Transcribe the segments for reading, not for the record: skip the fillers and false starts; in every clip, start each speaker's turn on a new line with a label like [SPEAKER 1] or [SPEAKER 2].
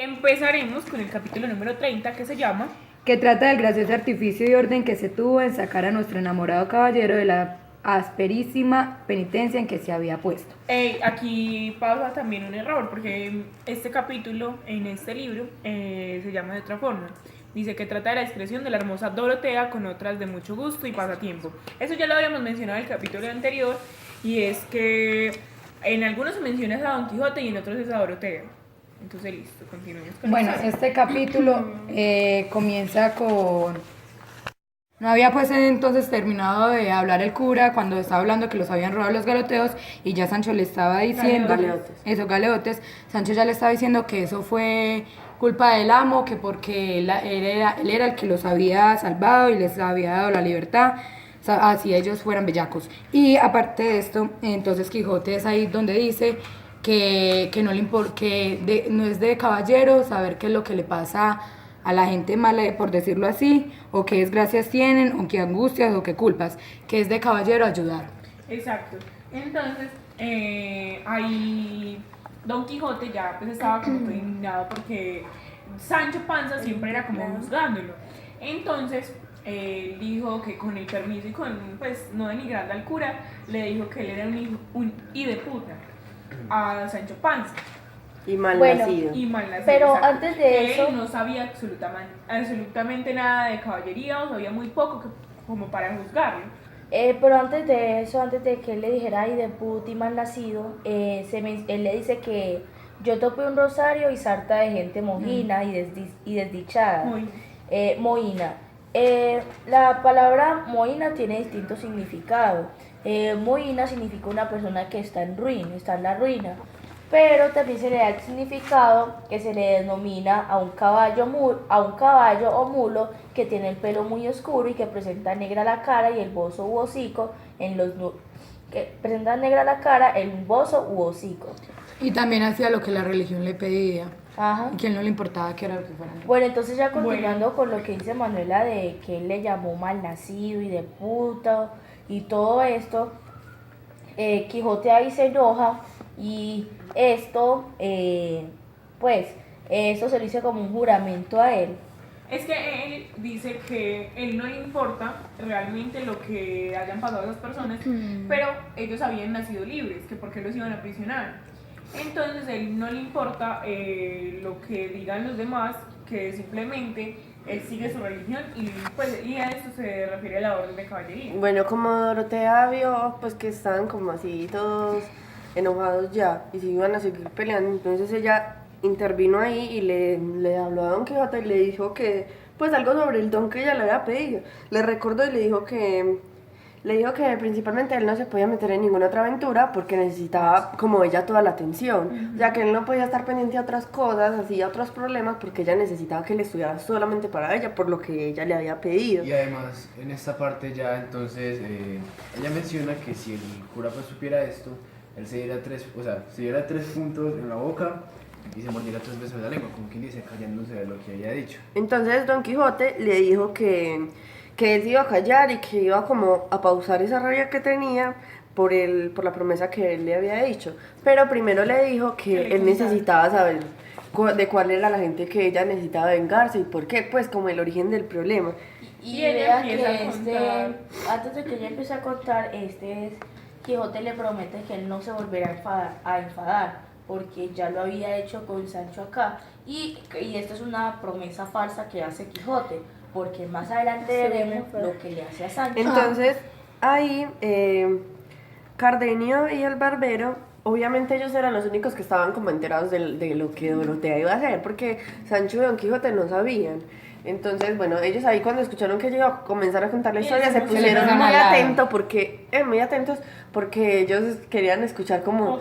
[SPEAKER 1] Empezaremos con el capítulo número 30 que se llama
[SPEAKER 2] que trata del gracioso artificio y orden que se tuvo en sacar a nuestro enamorado caballero de la asperísima penitencia en que se había puesto.
[SPEAKER 1] Aquí pasa también un error, porque este capítulo en este libro se llama de otra forma. Dice que trata de la discreción de la hermosa Dorotea con otras de mucho gusto y pasatiempo. Eso ya lo habíamos mencionado en el capítulo anterior, y es que en algunos se menciona a Don Quijote y en otros es a Dorotea. Entonces listo, continuemos con
[SPEAKER 2] Bueno, este capítulo comienza con... No había pues entonces terminado de hablar el cura cuando estaba hablando que los habían robado los galoteos y ya Sancho le estaba diciendo... Galeotes. Sancho ya le estaba diciendo que eso fue culpa del amo, que porque él era el que los había salvado y les había dado la libertad, así ellos fueran bellacos. Y aparte de esto, entonces Quijote es ahí donde dice que no le importa, no es de caballero saber qué es lo que le pasa a la gente mala, por decirlo así, o qué desgracias tienen, o qué angustias, o qué culpas, que es de caballero ayudar.
[SPEAKER 1] Exacto. Entonces, ahí Don Quijote ya pues estaba como todo indignado porque Sancho Panza siempre era como juzgándolo. Entonces, él dijo que con el permiso y con, pues, no denigrando al cura, le dijo que él era un hideputa a Sancho Panza.
[SPEAKER 3] Y mal nacido.
[SPEAKER 4] Pero
[SPEAKER 1] exacto.
[SPEAKER 4] antes de eso...
[SPEAKER 1] Él no sabía absolutamente nada de caballería, o sabía muy poco como para juzgarlo.
[SPEAKER 4] Pero antes de eso, antes de que él le dijera ay de puta y mal nacido, él le dice que yo topé un rosario y sarta de gente mojina y desdichada. Mohina. La palabra mohina tiene distintos significados. Mohina significa una persona que está en la ruina. Pero también se le da el significado que se le denomina a un caballo o mulo que tiene el pelo muy oscuro y que presenta negra la cara y el bozo u hocico
[SPEAKER 2] Y también hacía lo que la religión le pedía.
[SPEAKER 4] Ajá.
[SPEAKER 2] Y que a él no le importaba que era lo que fuera.
[SPEAKER 4] Bueno, entonces ya continuando con lo que dice Manuela de que él le llamó malnacido y de puta y todo esto, Quijote ahí se enoja y esto, esto se le hizo como un juramento a él.
[SPEAKER 1] Es que él dice que él no le importa realmente lo que hayan pasado esas personas, pero ellos habían nacido libres, que por qué los iban a aprisionar. Entonces él no le importa lo que digan los demás, que simplemente él sigue su religión y a eso se refiere a la orden de caballería.
[SPEAKER 3] Bueno, como Dorotea vio pues que estaban como así todos enojados ya y se iban a seguir peleando, entonces ella intervino ahí y le habló a Don Quijote y le dijo que pues algo sobre el don que ella le había pedido. Le recordó y le dijo que principalmente él no se podía meter en ninguna otra aventura porque necesitaba como ella toda la atención, ya que él no podía estar pendiente a otras cosas, así a otros problemas, porque ella necesitaba que él estudiara solamente para ella, por lo que ella le había pedido.
[SPEAKER 5] Y además, en esta parte ya entonces, ella menciona que si el cura pues supiera esto, él se diera tres puntos en la boca y se mordiera 3 veces la lengua, como quien dice, callándose de lo que había dicho.
[SPEAKER 3] Entonces Don Quijote le dijo que él se iba a callar y que iba como a pausar esa rabia que tenía por la promesa que él le había dicho. Pero primero le dijo que él necesitaba saber de cuál era la gente que ella necesitaba vengarse y por qué, pues como el origen del problema.
[SPEAKER 4] Y
[SPEAKER 1] ella
[SPEAKER 4] vea
[SPEAKER 1] empieza
[SPEAKER 4] que antes de que ella empiece a contar, Quijote le promete que él no se volverá a enfadar porque ya lo había hecho con Sancho acá. Y esto es una promesa falsa que hace Quijote, porque más adelante veremos lo que le hace a Sancho.
[SPEAKER 3] Entonces, ahí Cardenio y el barbero, obviamente ellos eran los únicos que estaban como enterados de lo que Dorotea iba a hacer, porque Sancho y Don Quijote no sabían. Entonces, bueno, ellos ahí cuando escucharon que ella iba a comenzar a contar la historia se pusieron muy atentos porque ellos querían escuchar como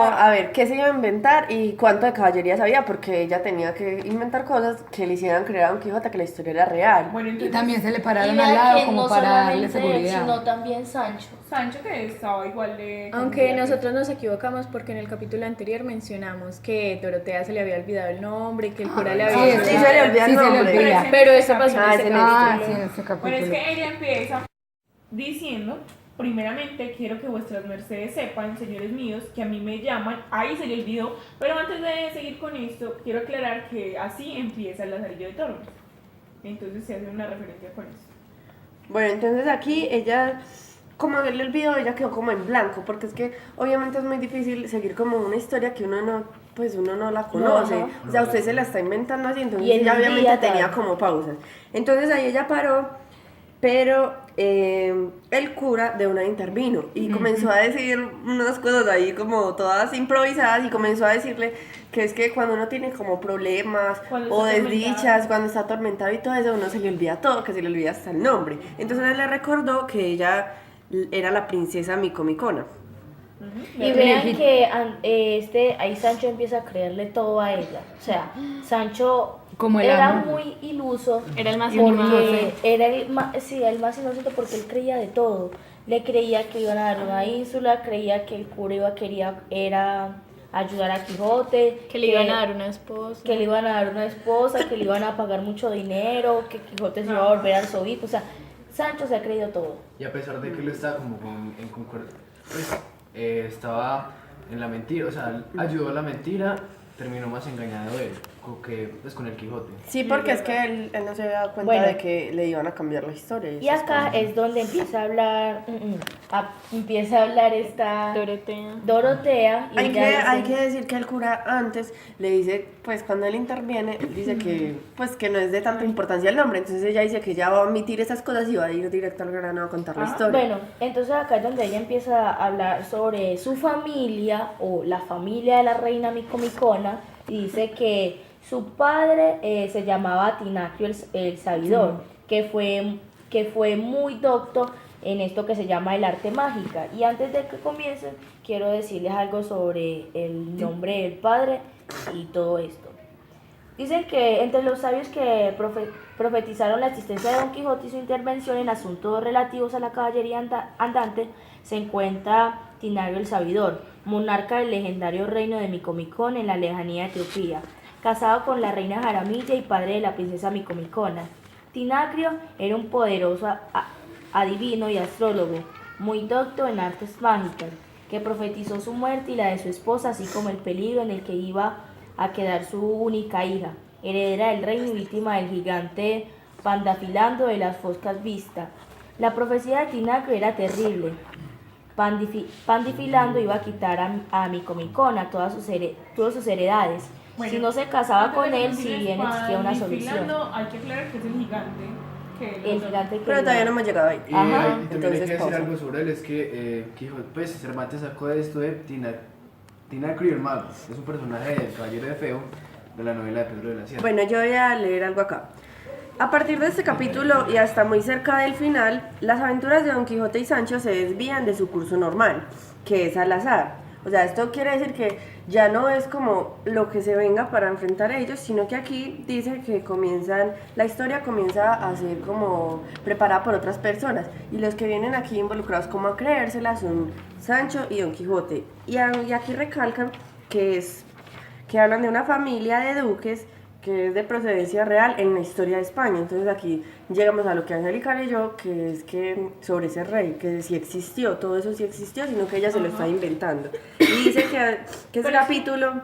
[SPEAKER 3] a ver qué se iba a inventar y cuánto de caballería sabía, porque ella tenía que inventar cosas que le hicieran creer a Don Quijote que la historia era real.
[SPEAKER 1] Bueno,
[SPEAKER 2] Y
[SPEAKER 1] entonces,
[SPEAKER 2] también se le pararon
[SPEAKER 4] Y
[SPEAKER 2] al
[SPEAKER 4] vea
[SPEAKER 2] lado
[SPEAKER 4] que
[SPEAKER 2] como
[SPEAKER 4] no
[SPEAKER 2] para darle
[SPEAKER 4] solamente él,
[SPEAKER 2] seguridad.
[SPEAKER 4] sino también Sancho.
[SPEAKER 1] Sancho, que estaba igual de...
[SPEAKER 6] Aunque nosotros nos equivocamos porque en el capítulo anterior mencionamos que Dorotea se le había olvidado el nombre y que el cura le había
[SPEAKER 3] Sí, se le olvida el nombre.
[SPEAKER 6] Pero eso pasó en
[SPEAKER 3] Ah,
[SPEAKER 6] este
[SPEAKER 3] ese
[SPEAKER 6] capítulo.
[SPEAKER 2] Sí, en este capítulo.
[SPEAKER 1] Bueno, es que ella empieza diciendo, primeramente quiero que vuestras mercedes sepan, señores míos, que a mí me llaman, ahí se le olvidó, pero antes de seguir con esto, quiero aclarar que así empieza el Lazarillo de Tormes. Entonces se hace una referencia con esto.
[SPEAKER 3] Bueno, entonces aquí ella, como se le olvidó, ella quedó como en blanco, porque es que obviamente es muy difícil seguir como una historia que uno no la conoce.
[SPEAKER 4] No.
[SPEAKER 3] O sea, usted se la está inventando así, entonces
[SPEAKER 4] Y en
[SPEAKER 3] ella
[SPEAKER 4] un
[SPEAKER 3] obviamente
[SPEAKER 4] día
[SPEAKER 3] tenía
[SPEAKER 4] tal.
[SPEAKER 3] como pausas. Entonces ahí ella paró, pero el cura de una intervino y comenzó a decir unas cosas ahí como todas improvisadas y comenzó a decirle que es que cuando uno tiene como problemas
[SPEAKER 1] Cuando
[SPEAKER 3] o
[SPEAKER 1] está
[SPEAKER 3] desdichas,
[SPEAKER 1] atormentado.
[SPEAKER 3] cuando está atormentado y todo eso, uno se le olvida todo, que se le olvida hasta el nombre. Entonces él le recordó que ella era la princesa Micomicona.
[SPEAKER 4] Y vean que ahí Sancho empieza a creerle todo a ella. O sea, Sancho
[SPEAKER 2] Como el
[SPEAKER 4] era
[SPEAKER 2] amor.
[SPEAKER 4] muy iluso.
[SPEAKER 6] Era el más
[SPEAKER 4] porque
[SPEAKER 6] inocente.
[SPEAKER 4] era el más inocente porque él creía de todo. Le creía que iban a dar una ínsula, creía que el cura era ayudar a Quijote,
[SPEAKER 6] Que le iban a dar una esposa.
[SPEAKER 4] que le iban a dar una esposa, que le iban a pagar mucho dinero, que Quijote se iba a volver arzobispo. O sea, Sancho se ha creído todo.
[SPEAKER 5] Y a pesar de que él estaba como en concordancia, pues estaba en la mentira, o sea, él ayudó a la mentira, terminó más engañado él pues, con el Quijote.
[SPEAKER 3] Sí, porque es que él no se había dado cuenta
[SPEAKER 4] Bueno.
[SPEAKER 3] de que le iban a cambiar la historia.
[SPEAKER 4] Y
[SPEAKER 3] esas
[SPEAKER 4] acá
[SPEAKER 3] cosas.
[SPEAKER 4] es donde empieza a hablar, empieza a hablar esta
[SPEAKER 6] Dorotea.
[SPEAKER 4] Dorotea. Y
[SPEAKER 3] Hay
[SPEAKER 4] ella dice-
[SPEAKER 3] hay que decir que el cura antes le dice, pues cuando él interviene, él dice que, pues, que no es de tanta importancia el nombre. Entonces ella dice que ella va a omitir esas cosas y va a ir directo al grano a contar la historia.
[SPEAKER 4] Bueno, entonces acá es donde ella empieza a hablar sobre su familia o la familia de la reina Micomicona y dice que su padre se llamaba Tinacrio el Sabidor, que fue muy docto en esto que se llama el arte mágica. Y antes de que comiencen, quiero decirles algo sobre el nombre del padre y todo esto. Dicen que entre los sabios que profetizaron la existencia de Don Quijote y su intervención en asuntos relativos a la caballería andante, se encuentra Tinario el Sabidor, monarca del legendario reino de Micomicón en la lejanía de Etiopía, casado con la reina Jaramilla y padre de la princesa Micomicona. Tinacrio era un poderoso adivino y astrólogo, muy docto en artes mágicas, que profetizó su muerte y la de su esposa, así como el peligro en el que iba a quedar su única hija, heredera del reino y víctima del gigante Pandafilando de las Foscas Vista. La profecía de Tinacrio era terrible. Pandifilando iba a quitar a Micomicona todas sus heredades.
[SPEAKER 1] Bueno,
[SPEAKER 4] Si no se casaba
[SPEAKER 1] antes de
[SPEAKER 4] con
[SPEAKER 1] que
[SPEAKER 4] él, si
[SPEAKER 1] continúes,
[SPEAKER 4] bien existía una solución.
[SPEAKER 1] Pandifilando, hay que aclarar que es el gigante.
[SPEAKER 4] El gigante que
[SPEAKER 3] Pero todavía no hemos llegado ahí.
[SPEAKER 5] Y,
[SPEAKER 4] Ajá.
[SPEAKER 5] y también hay que
[SPEAKER 3] Entonces,
[SPEAKER 5] decir
[SPEAKER 3] pausa.
[SPEAKER 5] algo sobre él, es que Quijote, pues Cervantes sacó de esto de Tinacrio y el Mago, es un personaje del Caballero de Feo, de la novela de Pedro de la Sierra.
[SPEAKER 3] Bueno, yo voy a leer algo acá. A partir de este capítulo y hasta muy cerca del final, las aventuras de Don Quijote y Sancho se desvían de su curso normal, que es al azar. O sea, esto quiere decir que ya no es como lo que se venga para enfrentar a ellos, sino que aquí dice que la historia comienza a ser como preparada por otras personas. Y los que vienen aquí involucrados como a creérsela son Sancho y Don Quijote. Y aquí recalcan que hablan de una familia de duques que es de procedencia real en la historia de España. Entonces aquí llegamos a lo que Angélica leyó, que es que sobre ese rey, que sí existió, todo eso sí existió, sino que ella se lo está inventando. Y dice que ese capítulo,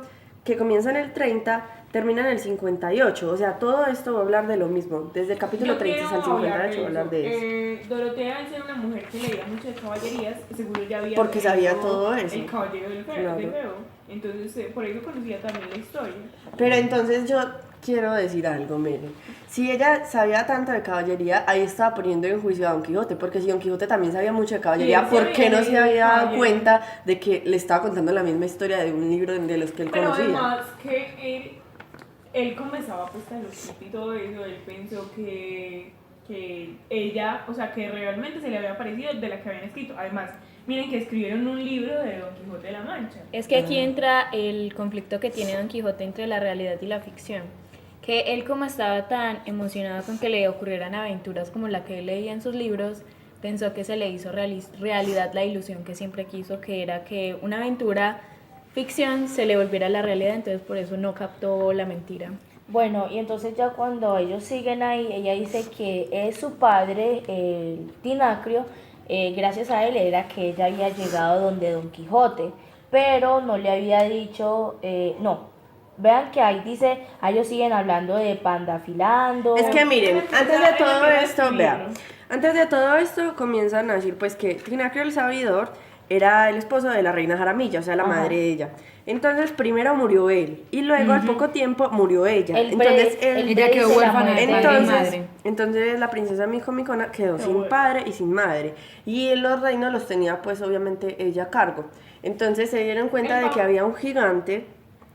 [SPEAKER 3] que comienza en el 30, termina en el 58, o sea, todo esto va a hablar de lo mismo, desde el capítulo
[SPEAKER 1] Yo
[SPEAKER 3] 30 al
[SPEAKER 1] quiero hablar
[SPEAKER 3] 58 va a hablar de eso.
[SPEAKER 1] Dorotea es una mujer que leía mucho de caballerías, seguro ya había
[SPEAKER 3] Porque sabía
[SPEAKER 1] leído
[SPEAKER 3] todo eso.
[SPEAKER 1] El caballero del
[SPEAKER 3] Claro.
[SPEAKER 1] Feo. Entonces, por eso conocía también la historia.
[SPEAKER 3] Pero entonces yo quiero decir algo, miren. Si ella sabía tanto de caballería, ahí estaba poniendo en juicio a Don Quijote, porque si Don Quijote también sabía mucho de caballería,
[SPEAKER 1] Sí, él
[SPEAKER 3] ¿por qué no se
[SPEAKER 1] sabía de
[SPEAKER 3] había dado
[SPEAKER 1] caballería.
[SPEAKER 3] cuenta de que le estaba contando la misma historia de un libro de los que él
[SPEAKER 1] Pero
[SPEAKER 3] conocía?
[SPEAKER 1] además que él comenzaba pues a los y todo eso, él pensó que ella, o sea, que realmente se le había parecido de la que habían escrito. Además, miren que escribieron un libro de Don Quijote de la Mancha.
[SPEAKER 6] Es que aquí entra el conflicto que tiene Don Quijote entre la realidad y la ficción. Que él, como estaba tan emocionado con que le ocurrieran aventuras como la que él leía en sus libros, pensó que se le hizo realidad la ilusión que siempre quiso, que era que una aventura ficción se le volviera a la realidad, entonces por eso no captó la mentira.
[SPEAKER 4] Bueno, y entonces ya cuando ellos siguen ahí, ella dice que es su padre, el Tinacrio, gracias a él era que ella había llegado donde Don Quijote, pero no le había dicho, no. Vean que ahí dice, ellos siguen hablando de Pandafilando.
[SPEAKER 3] Es que miren, antes de todo
[SPEAKER 1] Empieza a
[SPEAKER 3] esto,
[SPEAKER 1] escribirlo.
[SPEAKER 3] vean, antes de todo esto comienzan a decir pues que Tinacrio el Sabidor era el esposo de la reina Jaramilla, o sea, la madre de ella. Entonces primero murió él y luego al poco tiempo murió ella. Entonces
[SPEAKER 2] ella quedó huérfana de padre y madre.
[SPEAKER 3] entonces la princesa Micomicona quedó sin padre y sin madre. Y los reinos los tenía pues obviamente ella a cargo. Entonces se dieron cuenta de que había un gigante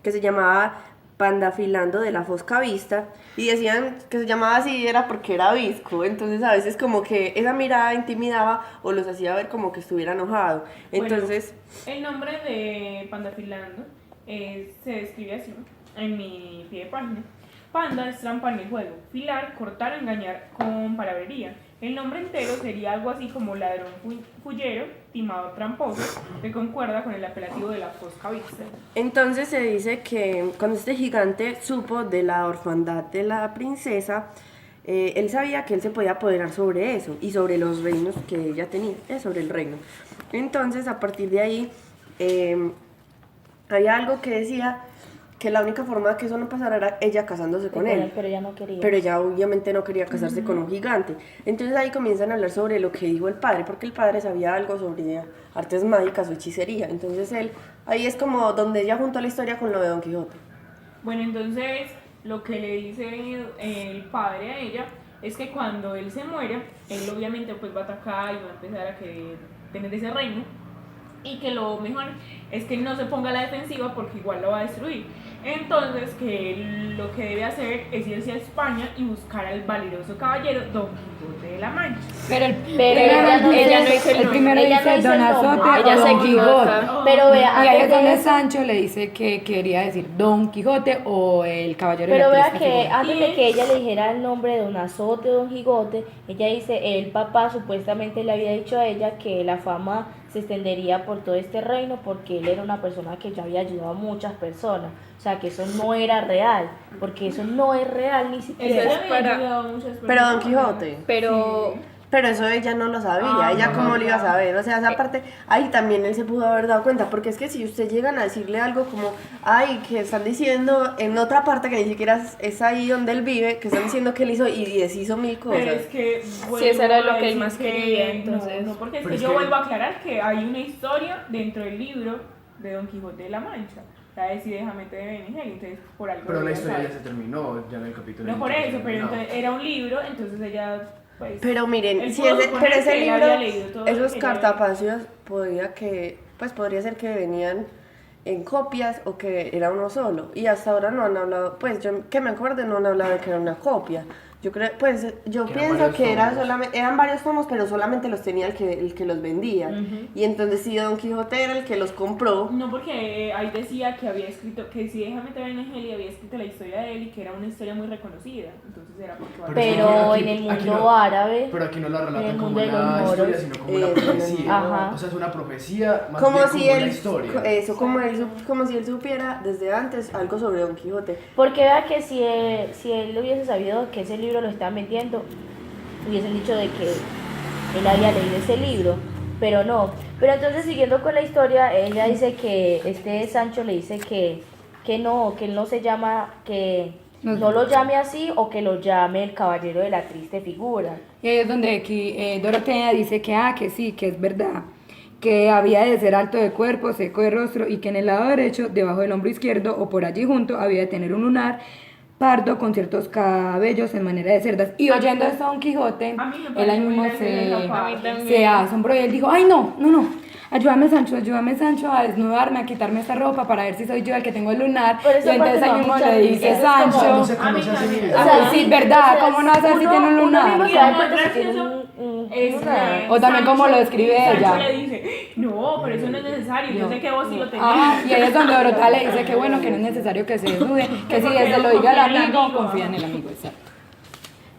[SPEAKER 3] que se llamaba Pandafilando de la Fosca Vista y decían que se llamaba así era porque era visco, entonces a veces como que esa mirada intimidaba o los hacía ver como que estuviera enojado. Entonces,
[SPEAKER 1] bueno, el nombre de Pandafilando se describe así en mi pie de página. Panda es trampa en el juego, filar, cortar, engañar con palabrería. El nombre entero sería algo así como ladrón fullero, timador tramposo, que concuerda con el apelativo de la Fosca Vista.
[SPEAKER 3] entonces se dice que cuando este gigante supo de la orfandad de la princesa, él sabía que él se podía apoderar sobre eso y sobre los reinos que ella tenía, sobre el reino. Entonces a partir de ahí había algo que decía que la única forma que eso no pasara era ella casándose con él.
[SPEAKER 4] Pero ella no quería.
[SPEAKER 3] Pero ella obviamente no quería casarse con un gigante. Entonces ahí comienzan a hablar sobre lo que dijo el padre, porque el padre sabía algo sobre artes mágicas o hechicería. Entonces ahí es como donde ella juntó la historia con lo de Don Quijote.
[SPEAKER 1] Bueno, entonces lo que le dice el padre a ella es que cuando él se muere, él obviamente pues va a atacar y va a empezar a querer tener ese reino y que lo mejor es que no se ponga a la defensiva porque igual lo va a destruir. Entonces que él lo que debe hacer es irse a España y buscar al valeroso caballero Don Quijote de la Mancha.
[SPEAKER 2] Pero
[SPEAKER 4] ella no
[SPEAKER 1] dice el
[SPEAKER 2] el primero
[SPEAKER 4] ella
[SPEAKER 2] dice
[SPEAKER 4] no dice
[SPEAKER 2] Don
[SPEAKER 4] el nombre.
[SPEAKER 2] Azote
[SPEAKER 6] Ella
[SPEAKER 2] o
[SPEAKER 6] se
[SPEAKER 2] Don Quijote.
[SPEAKER 6] equivoca.
[SPEAKER 4] Pero vea,
[SPEAKER 2] Y ahí
[SPEAKER 4] antes
[SPEAKER 2] es
[SPEAKER 4] de
[SPEAKER 2] donde
[SPEAKER 4] eso-
[SPEAKER 2] Sancho le dice que quería decir Don Quijote o el caballero de
[SPEAKER 4] Pero
[SPEAKER 2] la
[SPEAKER 4] vea
[SPEAKER 2] triste
[SPEAKER 4] que
[SPEAKER 2] figura.
[SPEAKER 4] antes de que ella le dijera el nombre de Don Azote o Don Quijote, ella dice, el papá supuestamente le había dicho a ella que la fama se extendería por todo este reino porque él era una persona que ya había ayudado a muchas personas. O sea, que eso no era real, porque eso no es real ni siquiera.
[SPEAKER 6] Eso es
[SPEAKER 1] Había
[SPEAKER 6] para-
[SPEAKER 1] ayudado a muchas
[SPEAKER 3] Pero Don
[SPEAKER 1] personas.
[SPEAKER 3] Quijote.
[SPEAKER 6] Pero
[SPEAKER 3] Pero eso ella no lo sabía, ella
[SPEAKER 1] no,
[SPEAKER 3] cómo lo iba a
[SPEAKER 1] no.
[SPEAKER 3] saber, o sea, esa parte, ahí también él se pudo haber dado cuenta, porque es que si usted llegan a decirle algo como, ay, que están diciendo en otra parte que ni siquiera es ahí donde él vive, que están diciendo que él hizo y deshizo mil cosas.
[SPEAKER 1] Pero es que
[SPEAKER 6] Sí, eso era
[SPEAKER 1] vuelvo
[SPEAKER 6] lo
[SPEAKER 1] a
[SPEAKER 6] que él
[SPEAKER 1] decir
[SPEAKER 6] más
[SPEAKER 1] que
[SPEAKER 6] quería, entonces.
[SPEAKER 1] no, porque es
[SPEAKER 5] Pero
[SPEAKER 1] que
[SPEAKER 5] es
[SPEAKER 1] yo
[SPEAKER 5] que-
[SPEAKER 1] vuelvo a aclarar que hay una historia dentro del libro de Don Quijote de la Mancha. La de Si déjame te de Benigel, entonces por algo.
[SPEAKER 5] Pero la
[SPEAKER 1] ella
[SPEAKER 5] historia ya
[SPEAKER 1] sabe.
[SPEAKER 5] se terminó, ya en el capítulo.
[SPEAKER 1] No por
[SPEAKER 5] ya se
[SPEAKER 1] eso, pero
[SPEAKER 5] terminó.
[SPEAKER 1] entonces era un libro, entonces ella pues.
[SPEAKER 3] Pero miren,
[SPEAKER 1] él
[SPEAKER 3] si
[SPEAKER 1] pudo
[SPEAKER 3] ese,
[SPEAKER 1] suponer
[SPEAKER 3] pero ese
[SPEAKER 1] que ella
[SPEAKER 3] libro,
[SPEAKER 1] había leído todo
[SPEAKER 3] esos
[SPEAKER 1] lo que ella había-
[SPEAKER 3] cartapacios podría ser que venían en copias o que era uno solo. Y hasta ahora no han hablado, pues yo que me acuerdo no han hablado de que era una copia. Yo creo, pues yo
[SPEAKER 5] Que eran
[SPEAKER 3] pienso
[SPEAKER 5] varios
[SPEAKER 3] que era
[SPEAKER 5] tomos.
[SPEAKER 3] solamente, eran varios tomos, pero solamente los tenía el que los vendía. Y entonces si Don Quijote era el que los compró.
[SPEAKER 1] No, porque ahí decía que había escrito, que si déjame te de Benigel y había escrito la historia de él y que era una historia muy reconocida. Entonces era porque
[SPEAKER 4] Pero
[SPEAKER 5] aquí-
[SPEAKER 4] en el
[SPEAKER 5] aquí
[SPEAKER 4] mundo
[SPEAKER 5] no-
[SPEAKER 4] árabe,
[SPEAKER 5] Pero aquí no la
[SPEAKER 4] en el
[SPEAKER 5] relatan
[SPEAKER 4] mundo
[SPEAKER 5] como
[SPEAKER 4] de los
[SPEAKER 5] una historia,
[SPEAKER 4] moros,
[SPEAKER 5] sino como una
[SPEAKER 3] en el
[SPEAKER 5] profecía.
[SPEAKER 3] mundo-
[SPEAKER 4] Ajá.
[SPEAKER 5] O sea, es una profecía más
[SPEAKER 3] Como
[SPEAKER 5] bien
[SPEAKER 3] si
[SPEAKER 5] como una
[SPEAKER 3] él,
[SPEAKER 5] historia.
[SPEAKER 3] eso, como si él supiera desde antes algo sobre Don Quijote.
[SPEAKER 4] porque vea que si él hubiese sabido que ese libro lo estaban vendiendo, hubiesen dicho de que él había leído ese libro, pero no. Pero entonces siguiendo con la historia, ella dice que Sancho le dice que no, que él no se llama, que no lo llame así o que lo llame el caballero de la triste figura.
[SPEAKER 2] Y ahí es donde aquí Dorotea dice que sí, que es verdad, que había de ser alto de cuerpo, seco de rostro y que en el lado derecho, debajo del hombro izquierdo o por allí junto, había de tener un lunar pardo con ciertos cabellos en manera de cerdas. Y oyendo esto a Don Quijote,
[SPEAKER 1] A mí me
[SPEAKER 2] él
[SPEAKER 1] parece
[SPEAKER 2] ahí
[SPEAKER 1] muy
[SPEAKER 2] mismo
[SPEAKER 1] gracioso esa parte.
[SPEAKER 2] se asombró y él dijo, ay no, ayúdame Sancho a desnudarme, a quitarme esta ropa para ver si soy yo el que tengo el lunar.
[SPEAKER 4] Pero
[SPEAKER 2] Y
[SPEAKER 4] esa
[SPEAKER 2] entonces
[SPEAKER 4] parte
[SPEAKER 2] ahí
[SPEAKER 4] me da
[SPEAKER 2] mismo
[SPEAKER 4] mucha
[SPEAKER 2] le
[SPEAKER 4] risa,
[SPEAKER 2] dice
[SPEAKER 4] eso es como-
[SPEAKER 5] O sea, no
[SPEAKER 2] Sancho,
[SPEAKER 5] se conoce a sí mismo.
[SPEAKER 2] sí, ¿verdad? ¿Cómo no vas a ver si tiene un
[SPEAKER 4] Uno
[SPEAKER 2] lunar?
[SPEAKER 4] mismo
[SPEAKER 1] Y
[SPEAKER 4] se da
[SPEAKER 1] lo
[SPEAKER 4] cuenta
[SPEAKER 1] más
[SPEAKER 4] si tiene
[SPEAKER 1] gracioso
[SPEAKER 4] un
[SPEAKER 1] es
[SPEAKER 4] lunar.
[SPEAKER 1] que
[SPEAKER 2] O también como lo describe
[SPEAKER 1] Sancho
[SPEAKER 2] ella.
[SPEAKER 1] le dice, no, pero eso no es necesario, yo sé que vos sí lo tenés.
[SPEAKER 2] Ajá, y ahí es donde Dorota le dice que bueno, que no es necesario que se desnude, que si
[SPEAKER 1] Porque
[SPEAKER 2] desde lo
[SPEAKER 1] confía
[SPEAKER 2] diga
[SPEAKER 1] en
[SPEAKER 2] el
[SPEAKER 1] el
[SPEAKER 2] amigo,
[SPEAKER 1] amigo.
[SPEAKER 2] confía en el amigo, exacto.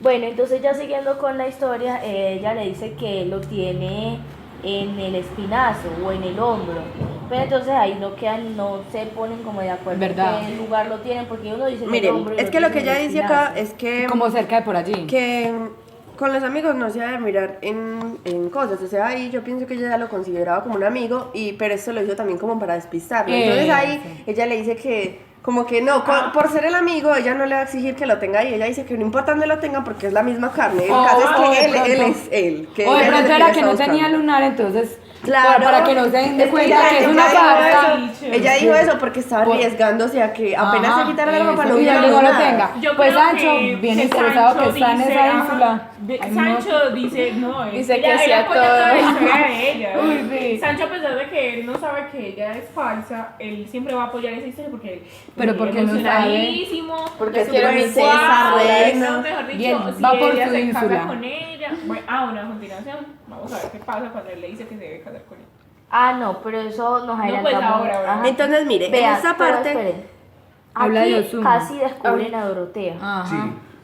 [SPEAKER 4] Bueno, entonces ya siguiendo con la historia, ella le dice que lo tiene en el espinazo o en el hombro. Pero entonces ahí no se ponen como de acuerdo
[SPEAKER 2] ¿Verdad?
[SPEAKER 4] en qué lugar lo tienen, porque uno dice en el
[SPEAKER 3] Miren,
[SPEAKER 4] hombro y
[SPEAKER 3] es
[SPEAKER 4] otro
[SPEAKER 3] que lo
[SPEAKER 4] dice
[SPEAKER 3] que
[SPEAKER 4] en el
[SPEAKER 3] ella dice acá
[SPEAKER 4] espinazo.
[SPEAKER 3] es que
[SPEAKER 2] Como cerca de por allí.
[SPEAKER 3] que con los amigos no se ha de mirar en cosas, o sea, ahí yo pienso que ella ya lo consideraba como un amigo, pero esto lo hizo también como para despistarlo. Entonces ahí ella le dice que, como que no, por ser el amigo, ella no le va a exigir que lo tenga ahí, ella dice que no importa dónde lo tenga porque es la misma carne. El caso es que él es él. Que
[SPEAKER 2] O de
[SPEAKER 3] ella
[SPEAKER 2] pronto
[SPEAKER 3] lo
[SPEAKER 2] era
[SPEAKER 3] que
[SPEAKER 2] que no tenía lunar, entonces,
[SPEAKER 3] Claro,
[SPEAKER 2] para que no se den de
[SPEAKER 3] es
[SPEAKER 2] cuenta que es
[SPEAKER 3] ella
[SPEAKER 2] una
[SPEAKER 3] dijo
[SPEAKER 2] farsa.
[SPEAKER 3] eso. Ella dijo eso porque estaba arriesgándose a que apenas
[SPEAKER 2] Ajá,
[SPEAKER 3] se quitara la ropa
[SPEAKER 2] eso,
[SPEAKER 3] no
[SPEAKER 2] y
[SPEAKER 3] hubiera
[SPEAKER 2] él no lo
[SPEAKER 3] nada.
[SPEAKER 2] tenga.
[SPEAKER 1] Yo
[SPEAKER 2] Pues
[SPEAKER 1] creo
[SPEAKER 2] Sancho, bien interesado
[SPEAKER 1] Sancho
[SPEAKER 2] que está en
[SPEAKER 1] dice,
[SPEAKER 2] esa
[SPEAKER 1] ajá,
[SPEAKER 2] ínsula. Ay, no.
[SPEAKER 1] Sancho dice, no,
[SPEAKER 6] Dice que
[SPEAKER 1] él
[SPEAKER 6] hacía
[SPEAKER 1] apoya
[SPEAKER 6] todo.
[SPEAKER 1] toda la historia de ella.
[SPEAKER 2] Uy, sí.
[SPEAKER 1] Sancho, a pesar de que él no sabe que ella es falsa, él siempre va a apoyar esa historia porque él
[SPEAKER 2] Pero porque no sabe.
[SPEAKER 1] emocionadísimo,
[SPEAKER 3] Porque
[SPEAKER 1] de
[SPEAKER 3] es
[SPEAKER 1] su
[SPEAKER 3] que
[SPEAKER 1] princesa,
[SPEAKER 3] princesa, reina.
[SPEAKER 1] no, mejor dicho,
[SPEAKER 2] Y él
[SPEAKER 1] si
[SPEAKER 2] va por
[SPEAKER 1] ella
[SPEAKER 2] su
[SPEAKER 1] se
[SPEAKER 2] ínsula.
[SPEAKER 1] casa con ella. Bueno, a continuación, vamos a ver qué pasa cuando él le dice que se debe casar con ella.
[SPEAKER 4] Ah, no, pero eso nos adelantamos.
[SPEAKER 1] pues ahora, ¿verdad?
[SPEAKER 4] Ajá.
[SPEAKER 3] Entonces, mire,
[SPEAKER 4] Vean,
[SPEAKER 3] en esta
[SPEAKER 4] pero
[SPEAKER 3] parte...
[SPEAKER 4] esperen.
[SPEAKER 2] Habla de
[SPEAKER 4] Aquí
[SPEAKER 2] Ozuna.
[SPEAKER 4] casi descubren a Dorotea.
[SPEAKER 2] Ajá.
[SPEAKER 5] Sí.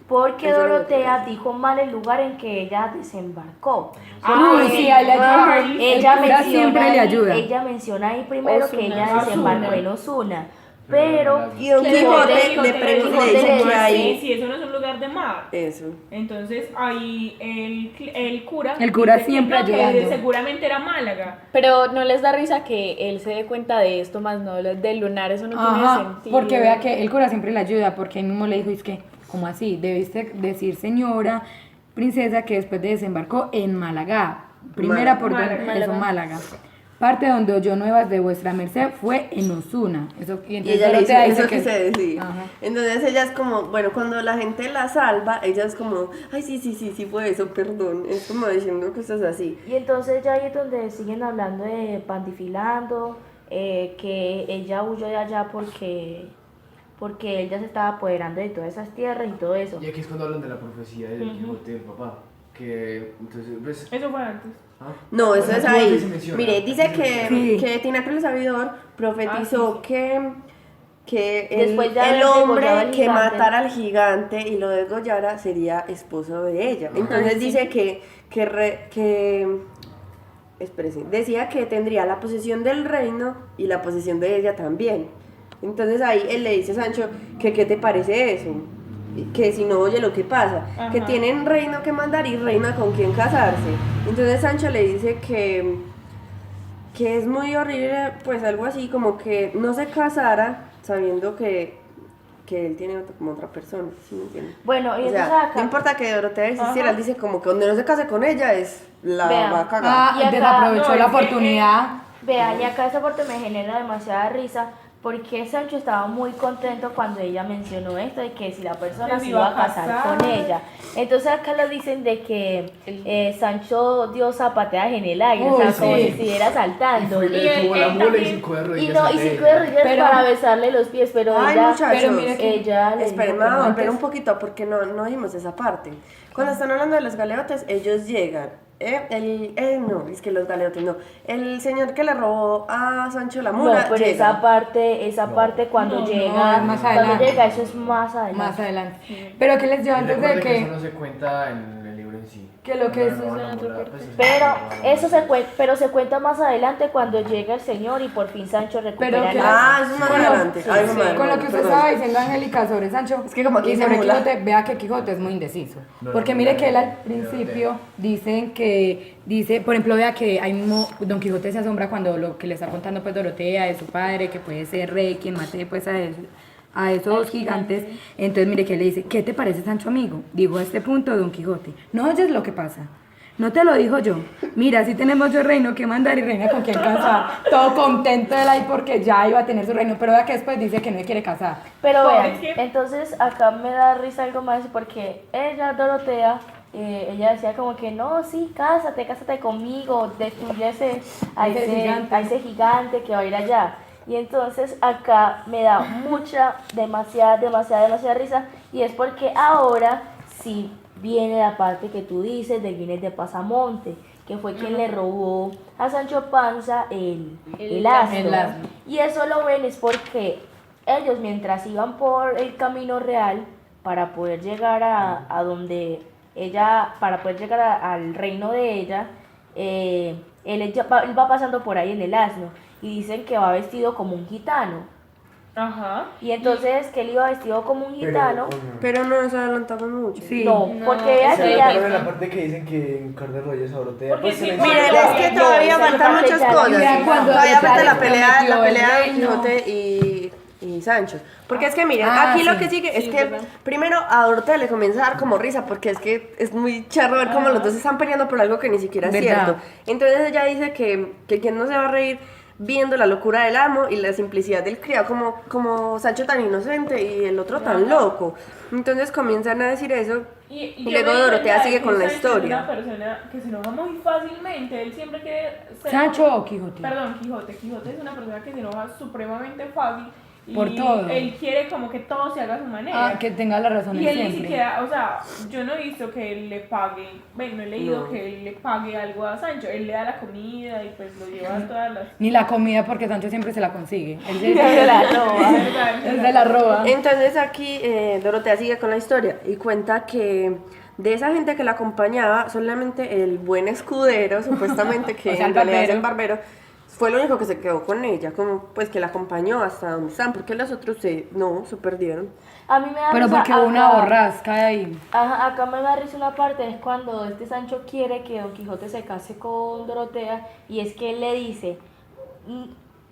[SPEAKER 4] Porque
[SPEAKER 3] Eso es lo que
[SPEAKER 4] Dorotea dijo mal el lugar en que ella desembarcó.
[SPEAKER 2] Uy, sí, ahí le ayuda.
[SPEAKER 4] Ella
[SPEAKER 2] El cura siempre le
[SPEAKER 4] ahí,
[SPEAKER 2] ayuda.
[SPEAKER 4] ella menciona ahí primero que ella
[SPEAKER 1] Osuna.
[SPEAKER 4] desembarcó en Osuna. Pero
[SPEAKER 3] Y Don Quijote le pregunta, le dice que ahí...
[SPEAKER 1] Si eso no es un lugar de mar.
[SPEAKER 3] Eso.
[SPEAKER 1] Entonces ahí el cura.
[SPEAKER 2] El cura
[SPEAKER 1] dice que
[SPEAKER 2] siempre
[SPEAKER 1] no, que
[SPEAKER 2] ayudando.
[SPEAKER 1] seguramente era Málaga.
[SPEAKER 6] Pero no les da risa que él se dé cuenta de esto, más no del lunar, eso no tiene
[SPEAKER 2] Ajá,
[SPEAKER 6] sentido.
[SPEAKER 2] porque vea que el cura siempre le ayuda, porque él mismo le dijo, es que, ¿cómo así? Debiste decir señora princesa que después de desembarcó en Málaga, primera por eso Málaga. Parte donde oyó nuevas de vuestra merced fue en Osuna. Eso, y
[SPEAKER 3] Y
[SPEAKER 2] entonces
[SPEAKER 3] ella le
[SPEAKER 2] Dorotea
[SPEAKER 3] dice, eso quise decir.
[SPEAKER 2] Ajá.
[SPEAKER 3] Entonces ella es como, bueno, cuando la gente la salva, ella es como, ay, sí fue eso, perdón. Es como diciendo cosas así.
[SPEAKER 4] y entonces ya ahí es donde siguen hablando de Pandifilando, que ella huyó de allá porque él ya se estaba apoderando de todas esas tierras y todo eso.
[SPEAKER 5] Y aquí es cuando hablan de la profecía del Quijote del papá. Que entonces, pues,
[SPEAKER 1] Eso fue antes.
[SPEAKER 5] ¿ah?
[SPEAKER 3] No, eso
[SPEAKER 5] Bueno,
[SPEAKER 3] es
[SPEAKER 5] Quijote
[SPEAKER 3] ahí.
[SPEAKER 5] se menciona.
[SPEAKER 3] Mire, dice
[SPEAKER 2] Sí.
[SPEAKER 3] que Tinaco el Sabidor profetizó que
[SPEAKER 4] Después de
[SPEAKER 3] el
[SPEAKER 4] haber degollado
[SPEAKER 3] hombre
[SPEAKER 4] al
[SPEAKER 3] que
[SPEAKER 4] gigante.
[SPEAKER 3] matara al gigante y lo degollara sería esposo de ella. Entonces dice que espérese, decía que tendría la posesión del reino y la posesión de ella también. Entonces ahí él le dice a Sancho que qué te parece eso, que si no oye lo que pasa, que
[SPEAKER 1] Ajá.
[SPEAKER 3] tienen reino que mandar y reina con quien casarse. Entonces Sancho le dice que es muy horrible, pues algo así como que no se casara sabiendo que él tiene como otra persona, ¿sí me entiendes?
[SPEAKER 4] Bueno, y
[SPEAKER 3] O
[SPEAKER 4] entonces
[SPEAKER 3] sea,
[SPEAKER 4] acá...
[SPEAKER 3] no importa que Dorotea existiera,
[SPEAKER 1] Ajá.
[SPEAKER 3] él dice como que donde no se case con ella es la
[SPEAKER 4] Vean.
[SPEAKER 3] va a cagar.
[SPEAKER 2] Ah,
[SPEAKER 4] Y acá-
[SPEAKER 2] desaprovechó
[SPEAKER 1] no,
[SPEAKER 2] la
[SPEAKER 1] es que,
[SPEAKER 2] oportunidad.
[SPEAKER 4] Vean, y acá esa parte me genera demasiada risa porque Sancho estaba muy contento cuando ella mencionó esto de que si la persona
[SPEAKER 1] Que
[SPEAKER 4] se
[SPEAKER 1] se
[SPEAKER 4] iba a casar con ella. Entonces acá lo dicen de que Sancho dio zapateadas en el aire, o sea,
[SPEAKER 2] Uy,
[SPEAKER 4] como
[SPEAKER 2] sí.
[SPEAKER 4] si estuviera saltando.
[SPEAKER 5] Y le tuvo la
[SPEAKER 1] él
[SPEAKER 5] mula y
[SPEAKER 1] también-
[SPEAKER 5] 5 de
[SPEAKER 4] Y
[SPEAKER 5] rodillas.
[SPEAKER 4] no, y
[SPEAKER 5] ante
[SPEAKER 4] 5 de
[SPEAKER 5] ella.
[SPEAKER 4] rodillas
[SPEAKER 2] Pero-
[SPEAKER 4] para besarle los pies, pero
[SPEAKER 3] Ay,
[SPEAKER 4] ella...
[SPEAKER 3] muchachos,
[SPEAKER 2] pero mire que-
[SPEAKER 4] ella le
[SPEAKER 3] esperen,
[SPEAKER 4] dijo que
[SPEAKER 3] vamos a
[SPEAKER 4] no.
[SPEAKER 3] volver un poquito porque no dijimos esa parte. Cuando están hablando de los galeotes, ellos llegan. No, es que los galeotes no. El señor que le robó a Sancho la
[SPEAKER 4] No,
[SPEAKER 3] mula
[SPEAKER 4] pero
[SPEAKER 3] llega.
[SPEAKER 4] esa parte cuando
[SPEAKER 1] No,
[SPEAKER 4] llega,
[SPEAKER 2] es más
[SPEAKER 4] cuando
[SPEAKER 2] adelante.
[SPEAKER 4] llega, eso es más adelante.
[SPEAKER 2] Más adelante. Pero ¿qué les dio
[SPEAKER 5] Y
[SPEAKER 2] antes de
[SPEAKER 5] recuerde que
[SPEAKER 2] que...
[SPEAKER 5] eso no se cuenta en el libro en sí.
[SPEAKER 2] Que lo que
[SPEAKER 5] No,
[SPEAKER 2] es-
[SPEAKER 5] no,
[SPEAKER 6] es en
[SPEAKER 5] no,
[SPEAKER 6] otra
[SPEAKER 5] no,
[SPEAKER 6] parte.
[SPEAKER 5] pues,
[SPEAKER 4] Pero eso se cuenta más adelante cuando llega el señor y por fin Sancho recupera
[SPEAKER 2] Pero
[SPEAKER 4] el
[SPEAKER 2] que-
[SPEAKER 4] alma.
[SPEAKER 3] Ah, eso es más
[SPEAKER 2] Con lo-
[SPEAKER 3] adelante. Ay,
[SPEAKER 2] sí,
[SPEAKER 3] madre,
[SPEAKER 2] con lo que usted
[SPEAKER 3] perdón.
[SPEAKER 2] estaba diciendo, Angélica, sobre Sancho
[SPEAKER 3] Es que como aquí
[SPEAKER 2] y
[SPEAKER 3] dice
[SPEAKER 2] sobre
[SPEAKER 3] mula.
[SPEAKER 2] Quijote, vea que Quijote es muy indeciso.
[SPEAKER 5] No,
[SPEAKER 2] Porque
[SPEAKER 5] no,
[SPEAKER 2] mire
[SPEAKER 5] no,
[SPEAKER 2] que él al
[SPEAKER 5] no,
[SPEAKER 2] principio dicen que, por ejemplo, vea que hay Don Quijote se asombra cuando lo que le está contando pues Dorotea de su padre, que puede ser rey, quien mate pues a esos gigantes. Entonces mire que le dice, ¿qué te parece Sancho amigo? Digo a este punto Don Quijote, no oyes lo que pasa. No te lo dijo yo. Mira, si tenemos yo reino que mandar y reina con quien casar. Todo contento él ahí porque ya iba a tener su reino. Pero vea que después dice que no quiere casar.
[SPEAKER 4] Pero
[SPEAKER 1] Pobre
[SPEAKER 4] vean,
[SPEAKER 1] que-
[SPEAKER 4] entonces acá me da risa algo más porque ella, Dorotea, ella decía como que no, sí, cásate conmigo, destruye a ese
[SPEAKER 2] Gigante.
[SPEAKER 4] gigante que va a ir allá. Y entonces acá me da demasiada risa y es porque ahora sí viene la parte que tú dices de Guinness de Pasamonte, que fue quien le robó a Sancho Panza el asno.
[SPEAKER 2] el asno.
[SPEAKER 4] Y eso lo ven es porque ellos mientras iban por el camino real para poder llegar a donde ella, para poder llegar al reino de ella, él va pasando por ahí en el asno y dicen que va vestido como un gitano.
[SPEAKER 1] Ajá.
[SPEAKER 4] Y entonces que él iba vestido como un gitano.
[SPEAKER 3] Pero no nos adelantamos mucho.
[SPEAKER 2] Sí.
[SPEAKER 4] No, porque ella
[SPEAKER 5] Se
[SPEAKER 4] quería...
[SPEAKER 5] recuerdan la parte que dicen que en Carne Rollos a Dorotea.
[SPEAKER 1] Porque
[SPEAKER 5] Pues
[SPEAKER 1] sí,
[SPEAKER 5] se le
[SPEAKER 1] mira,
[SPEAKER 3] Miren,
[SPEAKER 5] enseña-
[SPEAKER 3] es que todavía
[SPEAKER 4] No,
[SPEAKER 3] faltan
[SPEAKER 4] esa
[SPEAKER 3] muchas
[SPEAKER 4] parte ya
[SPEAKER 3] cosas.
[SPEAKER 4] no.
[SPEAKER 2] Ya cuando
[SPEAKER 3] Todavía
[SPEAKER 2] ya
[SPEAKER 3] falta
[SPEAKER 2] les
[SPEAKER 3] la pelea
[SPEAKER 2] prometió el
[SPEAKER 3] de
[SPEAKER 2] reino.
[SPEAKER 3] Quijote y Sancho. Porque es que miren,
[SPEAKER 2] Ah,
[SPEAKER 3] aquí lo
[SPEAKER 2] sí.
[SPEAKER 3] que sigue es
[SPEAKER 6] Sí,
[SPEAKER 3] que
[SPEAKER 6] verdad.
[SPEAKER 3] primero a Dorotea le comienza a dar como risa porque es que es muy charro ver cómo los dos están peleando por algo que ni siquiera es
[SPEAKER 2] ¿Verdad?
[SPEAKER 3] cierto. Entonces ella dice que quien no se va a reír viendo la locura del amo y la simplicidad del criado, como Sancho tan inocente y el otro tan loco. Entonces comienzan a decir eso y
[SPEAKER 1] yo
[SPEAKER 3] luego
[SPEAKER 1] me di
[SPEAKER 3] Dorotea
[SPEAKER 1] cuenta
[SPEAKER 3] sigue
[SPEAKER 1] de
[SPEAKER 3] con
[SPEAKER 1] que
[SPEAKER 3] la
[SPEAKER 1] Sancho es
[SPEAKER 3] historia.
[SPEAKER 1] una persona que se enoja muy fácilmente. Él siempre quiere ser.
[SPEAKER 2] ¿Sancho o Quijote?
[SPEAKER 1] Perdón, Quijote. Quijote es una persona que se enoja supremamente fácil. Y
[SPEAKER 2] Por todo.
[SPEAKER 1] él quiere como que todo se haga a su manera.
[SPEAKER 2] Ah, que tenga la razón
[SPEAKER 1] Y él ni
[SPEAKER 2] siempre.
[SPEAKER 1] siquiera, o sea, yo no he visto que él le pague, bueno, no he leído
[SPEAKER 3] No.
[SPEAKER 1] que él le pague algo a Sancho, él le da la comida y pues lo lleva a todas las...
[SPEAKER 2] Ni la comida porque Sancho siempre se la consigue. Él se,
[SPEAKER 4] Se la roba.
[SPEAKER 2] él se la roba.
[SPEAKER 3] Entonces aquí Dorotea sigue con la historia y cuenta que de esa gente que la acompañaba, solamente el buen escudero, supuestamente, que
[SPEAKER 2] O sea, el
[SPEAKER 3] en realidad es
[SPEAKER 2] barbero.
[SPEAKER 3] el barbero, fue el único que se quedó con ella, como pues que la acompañó hasta donde están, porque los otros se perdieron.
[SPEAKER 4] A mí me da
[SPEAKER 2] Pero
[SPEAKER 4] risa
[SPEAKER 2] porque hubo una
[SPEAKER 4] acá.
[SPEAKER 2] borrasca de ahí.
[SPEAKER 4] Ajá, acá me da risa una parte, es cuando este Sancho quiere que Don Quijote se case con Dorotea y es que él le dice,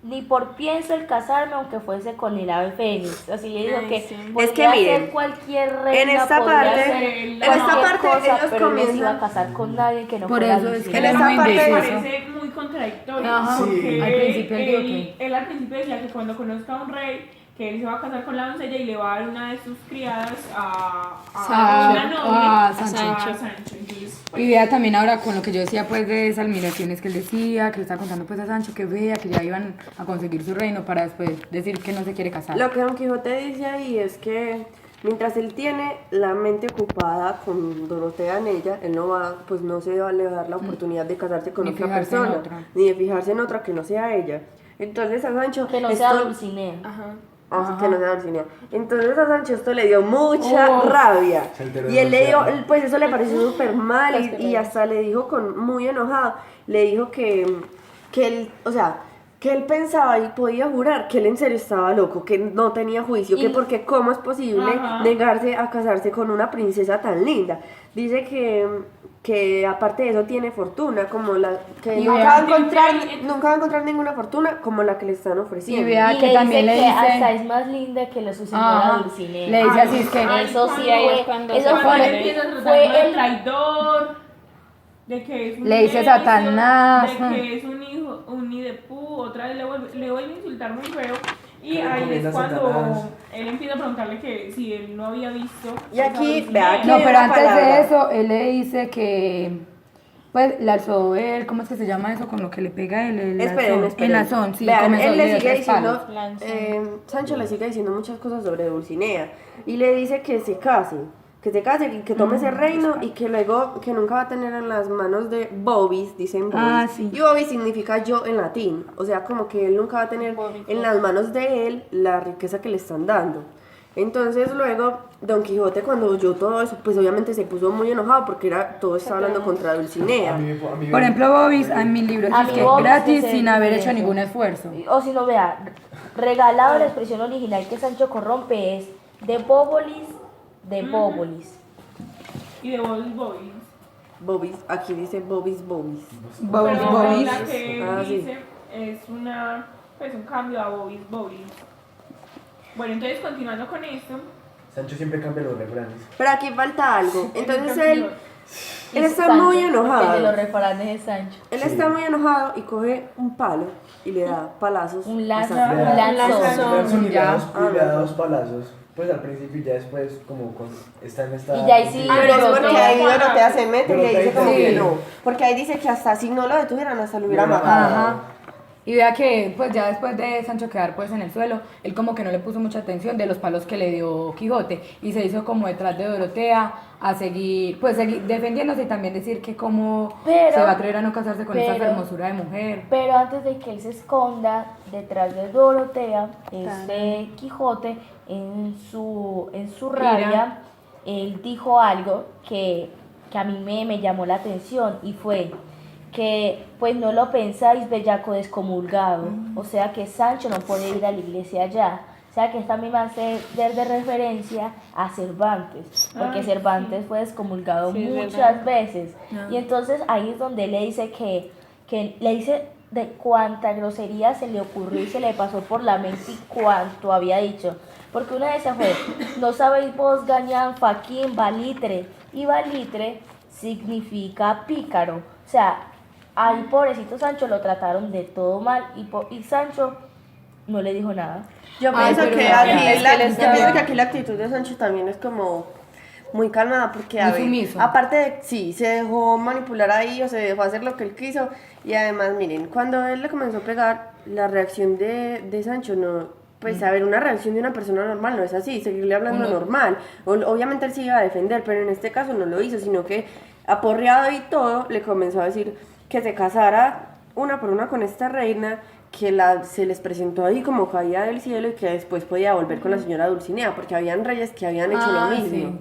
[SPEAKER 4] ni por pienso el casarme aunque fuese con el ave fénix. Así le digo
[SPEAKER 6] Ay,
[SPEAKER 4] que
[SPEAKER 6] sí.
[SPEAKER 4] podría
[SPEAKER 3] Es que miren,
[SPEAKER 4] ser cualquier reina,
[SPEAKER 3] en esta
[SPEAKER 4] podría
[SPEAKER 3] parte-
[SPEAKER 4] ser
[SPEAKER 1] en
[SPEAKER 4] cualquier
[SPEAKER 3] esta parte
[SPEAKER 4] cosa,
[SPEAKER 3] ellos
[SPEAKER 4] pero él no se
[SPEAKER 3] comienzan-
[SPEAKER 4] iba a casar con nadie que no
[SPEAKER 2] Por
[SPEAKER 4] fuera
[SPEAKER 2] eso es
[SPEAKER 4] Dulcinea.
[SPEAKER 2] que
[SPEAKER 3] En
[SPEAKER 2] él es
[SPEAKER 3] esta
[SPEAKER 2] muy
[SPEAKER 3] parte-
[SPEAKER 2] indeciso.
[SPEAKER 1] Parece muy contradictorio,
[SPEAKER 2] Ajá.
[SPEAKER 1] porque
[SPEAKER 5] Sí.
[SPEAKER 2] Al principio él dijo que-
[SPEAKER 1] él al principio decía que cuando conozca a un rey, que él se va a casar con la doncella y le va a dar una de sus criadas a una novia,
[SPEAKER 2] a Sancho.
[SPEAKER 1] a Sancho. Entonces, pues,
[SPEAKER 2] Y vea también ahora con lo que yo decía pues de esas admiraciones que él decía, que le estaba contando pues a Sancho que vea que ya iban a conseguir su reino para después decir que no se quiere casar.
[SPEAKER 3] Lo que Don Quijote dice ahí es que mientras él tiene la mente ocupada con Dorotea en ella, él no va, pues no se va a le dar la oportunidad de casarse con
[SPEAKER 2] Ni
[SPEAKER 3] otra
[SPEAKER 2] fijarse en
[SPEAKER 3] persona,
[SPEAKER 2] otra.
[SPEAKER 3] ni de fijarse en otra que no sea ella. Entonces a Sancho
[SPEAKER 4] Que no
[SPEAKER 3] esto-
[SPEAKER 4] sea Dulcinea.
[SPEAKER 3] que no sea Dulcinea. Entonces a Sancho esto le dio mucha rabia.
[SPEAKER 5] Se alteró
[SPEAKER 3] Y él le dio,
[SPEAKER 5] demasiado.
[SPEAKER 3] pues eso le pareció súper mal y hasta le dijo muy enojado, le dijo que él, o sea, que él pensaba y podía jurar que él en serio estaba loco, que no tenía juicio, que porque cómo es posible
[SPEAKER 1] Ajá.
[SPEAKER 3] negarse a casarse con una princesa tan linda. Dice que aparte de eso tiene fortuna, como la que
[SPEAKER 2] Y
[SPEAKER 3] nunca
[SPEAKER 2] vea-
[SPEAKER 3] va a encontrar ninguna fortuna como la que le están
[SPEAKER 2] Y
[SPEAKER 3] ofreciendo.
[SPEAKER 2] vea
[SPEAKER 4] Y
[SPEAKER 2] que también le
[SPEAKER 4] dice que hasta
[SPEAKER 2] dice,
[SPEAKER 4] es más linda que la su
[SPEAKER 2] Ajá.
[SPEAKER 4] señora Dulcinea.
[SPEAKER 2] le dice así es que
[SPEAKER 4] Eso sí
[SPEAKER 6] Ay, ahí es
[SPEAKER 4] fue,
[SPEAKER 6] cuando
[SPEAKER 4] eso
[SPEAKER 6] se
[SPEAKER 1] cuando
[SPEAKER 4] fue,
[SPEAKER 1] él empieza a tratar
[SPEAKER 4] fue
[SPEAKER 1] de
[SPEAKER 4] el
[SPEAKER 1] traidor, de que es un
[SPEAKER 2] Le dice
[SPEAKER 1] necio,
[SPEAKER 2] Satanás,
[SPEAKER 1] de que es un hijo, un Idepú, otra vez le vuelve a insultar muy feo. Y
[SPEAKER 5] Que le
[SPEAKER 1] ahí
[SPEAKER 5] recomienda
[SPEAKER 1] es cuando
[SPEAKER 5] Satanás.
[SPEAKER 1] él empieza a preguntarle que si él no había visto.
[SPEAKER 3] Y aquí,
[SPEAKER 1] esa
[SPEAKER 3] vea,
[SPEAKER 1] Dulcinea.
[SPEAKER 3] aquí-
[SPEAKER 2] no,
[SPEAKER 3] hay
[SPEAKER 2] pero
[SPEAKER 3] una
[SPEAKER 2] antes
[SPEAKER 3] palabra.
[SPEAKER 2] de eso él le dice que pues la alzó él, ¿cómo es que se llama eso con lo que le pega el
[SPEAKER 3] Esperen,
[SPEAKER 2] lazón?
[SPEAKER 3] esperen.
[SPEAKER 2] El lazón, sí,
[SPEAKER 3] Vean,
[SPEAKER 2] comenzó
[SPEAKER 3] él le
[SPEAKER 2] de
[SPEAKER 3] sigue
[SPEAKER 2] tres
[SPEAKER 3] diciendo,
[SPEAKER 2] palos.
[SPEAKER 3] Sancho le sigue diciendo muchas cosas sobre Dulcinea y le dice que se case y que tome ese reino y que luego que nunca va a tener en las manos de Bobis, dicen Bobis.
[SPEAKER 2] Ah, sí.
[SPEAKER 3] Y Bobis significa yo en latín, o sea, como que él nunca va a tener en las manos de él la riqueza que le están dando. Entonces luego Don Quijote cuando oyó todo eso, pues obviamente se puso muy enojado porque todo estaba hablando contra Dulcinea.
[SPEAKER 2] Por ejemplo, Bobis en mis libros
[SPEAKER 4] A
[SPEAKER 2] dice
[SPEAKER 4] mí
[SPEAKER 2] que
[SPEAKER 4] Bobis
[SPEAKER 2] gratis
[SPEAKER 4] es
[SPEAKER 2] sin
[SPEAKER 4] el
[SPEAKER 2] haber hecho
[SPEAKER 4] diferente.
[SPEAKER 2] ningún esfuerzo.
[SPEAKER 4] O si no, vea, regalado la expresión original que Sancho corrompe es de Bóbolis, de Bóbolis.
[SPEAKER 1] Y de Bobby.
[SPEAKER 3] Bobis, aquí dice Bobis.
[SPEAKER 2] Bobis,
[SPEAKER 1] Pero
[SPEAKER 2] Bobis.
[SPEAKER 1] la que
[SPEAKER 3] Ah, sí.
[SPEAKER 1] dice es pues un cambio a Bobby. Bueno, entonces continuando con esto.
[SPEAKER 5] Sancho siempre cambia los refranes.
[SPEAKER 3] Pero aquí falta algo. Entonces él
[SPEAKER 4] Y
[SPEAKER 3] está
[SPEAKER 4] Sancho,
[SPEAKER 3] muy
[SPEAKER 4] porque el de los
[SPEAKER 3] enojado.
[SPEAKER 4] refranes de Sancho.
[SPEAKER 3] Él
[SPEAKER 5] Sí.
[SPEAKER 3] está muy enojado y coge un palo y le da palazos.
[SPEAKER 4] Un
[SPEAKER 3] a
[SPEAKER 4] lazo,
[SPEAKER 3] Sancho.
[SPEAKER 4] un lanzón.
[SPEAKER 5] Le
[SPEAKER 2] ya.
[SPEAKER 5] da dos palazos. Pues al principio y ya después como está en esta...
[SPEAKER 4] Y ya ahí sí,
[SPEAKER 3] Pero es porque ahí Dorotea se mete y le dice como que
[SPEAKER 2] Sí.
[SPEAKER 3] no. Porque ahí dice que hasta si no lo detuvieran, hasta lo hubiera
[SPEAKER 5] Hubiera
[SPEAKER 3] matado.
[SPEAKER 2] Ajá. Y vea que pues ya después de Sancho quedar pues en el suelo, él como que no le puso mucha atención de los palos que le dio Quijote y se hizo como detrás de Dorotea a seguir defendiéndose y también decir que cómo
[SPEAKER 4] Pero-
[SPEAKER 2] se va a atrever a no casarse con esa
[SPEAKER 4] pero-
[SPEAKER 2] hermosura de mujer.
[SPEAKER 4] Pero antes de que él se esconda detrás de Dorotea, este Quijote, en su rabia, él dijo algo que a mí me llamó la atención y fue que pues no lo pensáis bellaco descomulgado, o sea que Sancho no puede ir a la iglesia allá, o sea que esta misma hace de referencia a Cervantes, porque Cervantes fue excomulgado
[SPEAKER 1] Sí, es
[SPEAKER 4] muchas
[SPEAKER 1] verdad.
[SPEAKER 4] veces. Y entonces ahí es donde le dice que le dice de cuánta grosería se le ocurrió y se le pasó por la mente y cuánto había dicho. Porque una de esas fue, no sabéis vos, gañán, faquín, balitre. Y balitre significa pícaro. O sea, al pobrecito Sancho lo trataron de todo mal y Sancho no le dijo nada.
[SPEAKER 3] Yo
[SPEAKER 2] Ay,
[SPEAKER 3] pienso
[SPEAKER 2] pero
[SPEAKER 3] que
[SPEAKER 2] la
[SPEAKER 3] aquí
[SPEAKER 2] verdad es
[SPEAKER 3] la,
[SPEAKER 2] que él
[SPEAKER 3] yo
[SPEAKER 2] estaba-
[SPEAKER 3] pienso que aquí la actitud de Sancho también es como muy calmada porque a
[SPEAKER 2] Muy
[SPEAKER 3] ver,
[SPEAKER 2] sumiso.
[SPEAKER 3] aparte de sí, se dejó manipular ahí o se dejó hacer lo que él quiso y además miren, cuando él le comenzó a pegar, la reacción de Sancho no, pues a ver, una reacción de una persona normal no es así, seguirle hablando
[SPEAKER 2] Uno-
[SPEAKER 3] normal, obviamente él sí iba a defender, pero en este caso no lo hizo, sino que aporreado y todo, le comenzó a decir que se casara una por una con esta reina que se les presentó ahí como caída del cielo y que después podía volver con la señora Dulcinea, porque habían reyes que habían hecho lo mismo.
[SPEAKER 2] sí.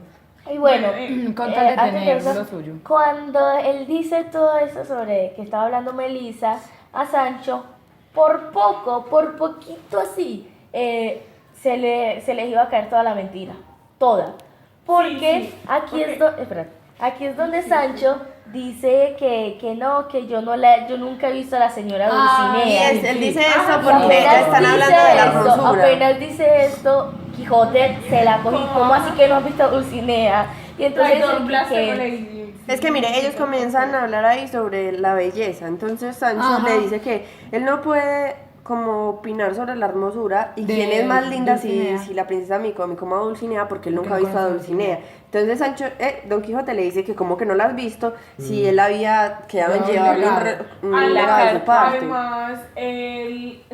[SPEAKER 4] Y bueno,
[SPEAKER 2] Con tal de
[SPEAKER 4] antes de
[SPEAKER 2] tener
[SPEAKER 4] eso,
[SPEAKER 2] lo suyo.
[SPEAKER 4] cuando él dice todo eso sobre que estaba hablando Melissa a Sancho, por poquito así, se les iba a caer toda la mentira, toda. Porque
[SPEAKER 1] sí,
[SPEAKER 4] aquí
[SPEAKER 1] porque-
[SPEAKER 4] es aquí es donde Sancho dice que no, que yo nunca he visto a la señora
[SPEAKER 2] Ah,
[SPEAKER 4] Dulcinea.
[SPEAKER 3] Y él dice
[SPEAKER 1] Ah,
[SPEAKER 3] eso
[SPEAKER 1] sí.
[SPEAKER 3] porque ya están
[SPEAKER 4] dice
[SPEAKER 3] hablando de la
[SPEAKER 4] esto,
[SPEAKER 3] hermosura.
[SPEAKER 4] apenas dice esto, Quijote se la cogió. ¿Cómo así que no has visto a Dulcinea? Y entonces
[SPEAKER 1] Traidor,
[SPEAKER 4] dice
[SPEAKER 1] blasfemo, le
[SPEAKER 4] que
[SPEAKER 1] dice.
[SPEAKER 3] Es que mire, ellos comienzan a hablar ahí sobre la belleza, entonces Sancho
[SPEAKER 2] Ajá.
[SPEAKER 3] le dice que él no puede como opinar sobre la hermosura y
[SPEAKER 2] De
[SPEAKER 3] quién es más linda
[SPEAKER 2] Dulcinea.
[SPEAKER 3] si la princesa Micoma o Dulcinea porque él
[SPEAKER 2] Porque
[SPEAKER 3] nunca ha
[SPEAKER 2] no
[SPEAKER 3] visto a
[SPEAKER 2] conoce a
[SPEAKER 3] Dulcinea. Entonces Sancho, Don Quijote le dice que como que no la has visto si él había quedado en
[SPEAKER 2] No,
[SPEAKER 3] llevarle
[SPEAKER 2] legado.
[SPEAKER 3] un legado de su parte.
[SPEAKER 1] Además,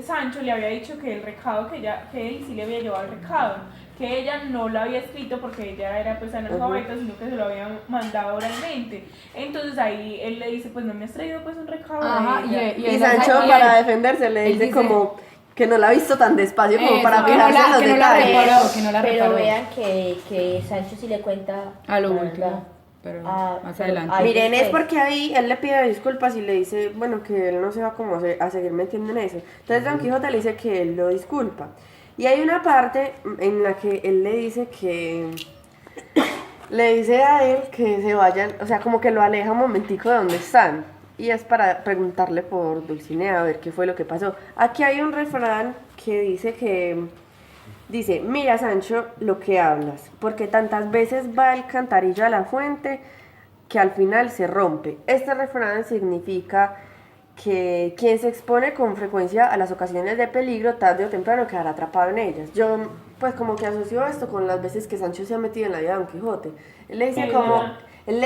[SPEAKER 1] Sancho le había dicho que el recado que él sí le había llevado el recado, que ella no lo había escrito porque ella era pues analfabeta, sino que se lo habían mandado oralmente. Entonces ahí él le dice, pues no me has traído pues un recado
[SPEAKER 2] Ajá,
[SPEAKER 1] de ella.
[SPEAKER 3] Y
[SPEAKER 2] él-
[SPEAKER 3] Sancho
[SPEAKER 2] y
[SPEAKER 3] para
[SPEAKER 2] él-
[SPEAKER 3] defenderse le
[SPEAKER 2] él
[SPEAKER 3] dice
[SPEAKER 2] dice-
[SPEAKER 3] como que no la ha visto tan despacio como para
[SPEAKER 2] Eso, que no
[SPEAKER 3] fijarse
[SPEAKER 2] la-
[SPEAKER 3] en los
[SPEAKER 2] que no la
[SPEAKER 3] detalles.
[SPEAKER 2] reparó, que no la
[SPEAKER 4] pero
[SPEAKER 2] reparó.
[SPEAKER 4] vean que Sancho sí le cuenta
[SPEAKER 2] A lo
[SPEAKER 4] la
[SPEAKER 2] último,
[SPEAKER 4] verdad.
[SPEAKER 2] pero
[SPEAKER 4] Ah,
[SPEAKER 2] más
[SPEAKER 4] pero
[SPEAKER 2] adelante.
[SPEAKER 4] ahí
[SPEAKER 3] Miren, es
[SPEAKER 4] después.
[SPEAKER 3] porque ahí él le pide disculpas y le dice, bueno, que él no se va como a seguir metiendo en eso. Entonces Don Quijote le dice que él lo disculpa. Y hay una parte en la que él le dice le dice a él que se vayan, o sea, como que lo aleja un momentico de donde están. Y es para preguntarle por Dulcinea, a ver qué fue lo que pasó. Aquí hay un refrán que dice, mira Sancho lo que hablas, porque tantas veces va el cantarillo a la fuente que al final se rompe. Este refrán significa que quien se expone con frecuencia a las ocasiones de peligro, tarde o temprano quedará atrapado en ellas. Yo pues como que asocio esto con las veces que Sancho se ha metido en la vida de Don Quijote. Él le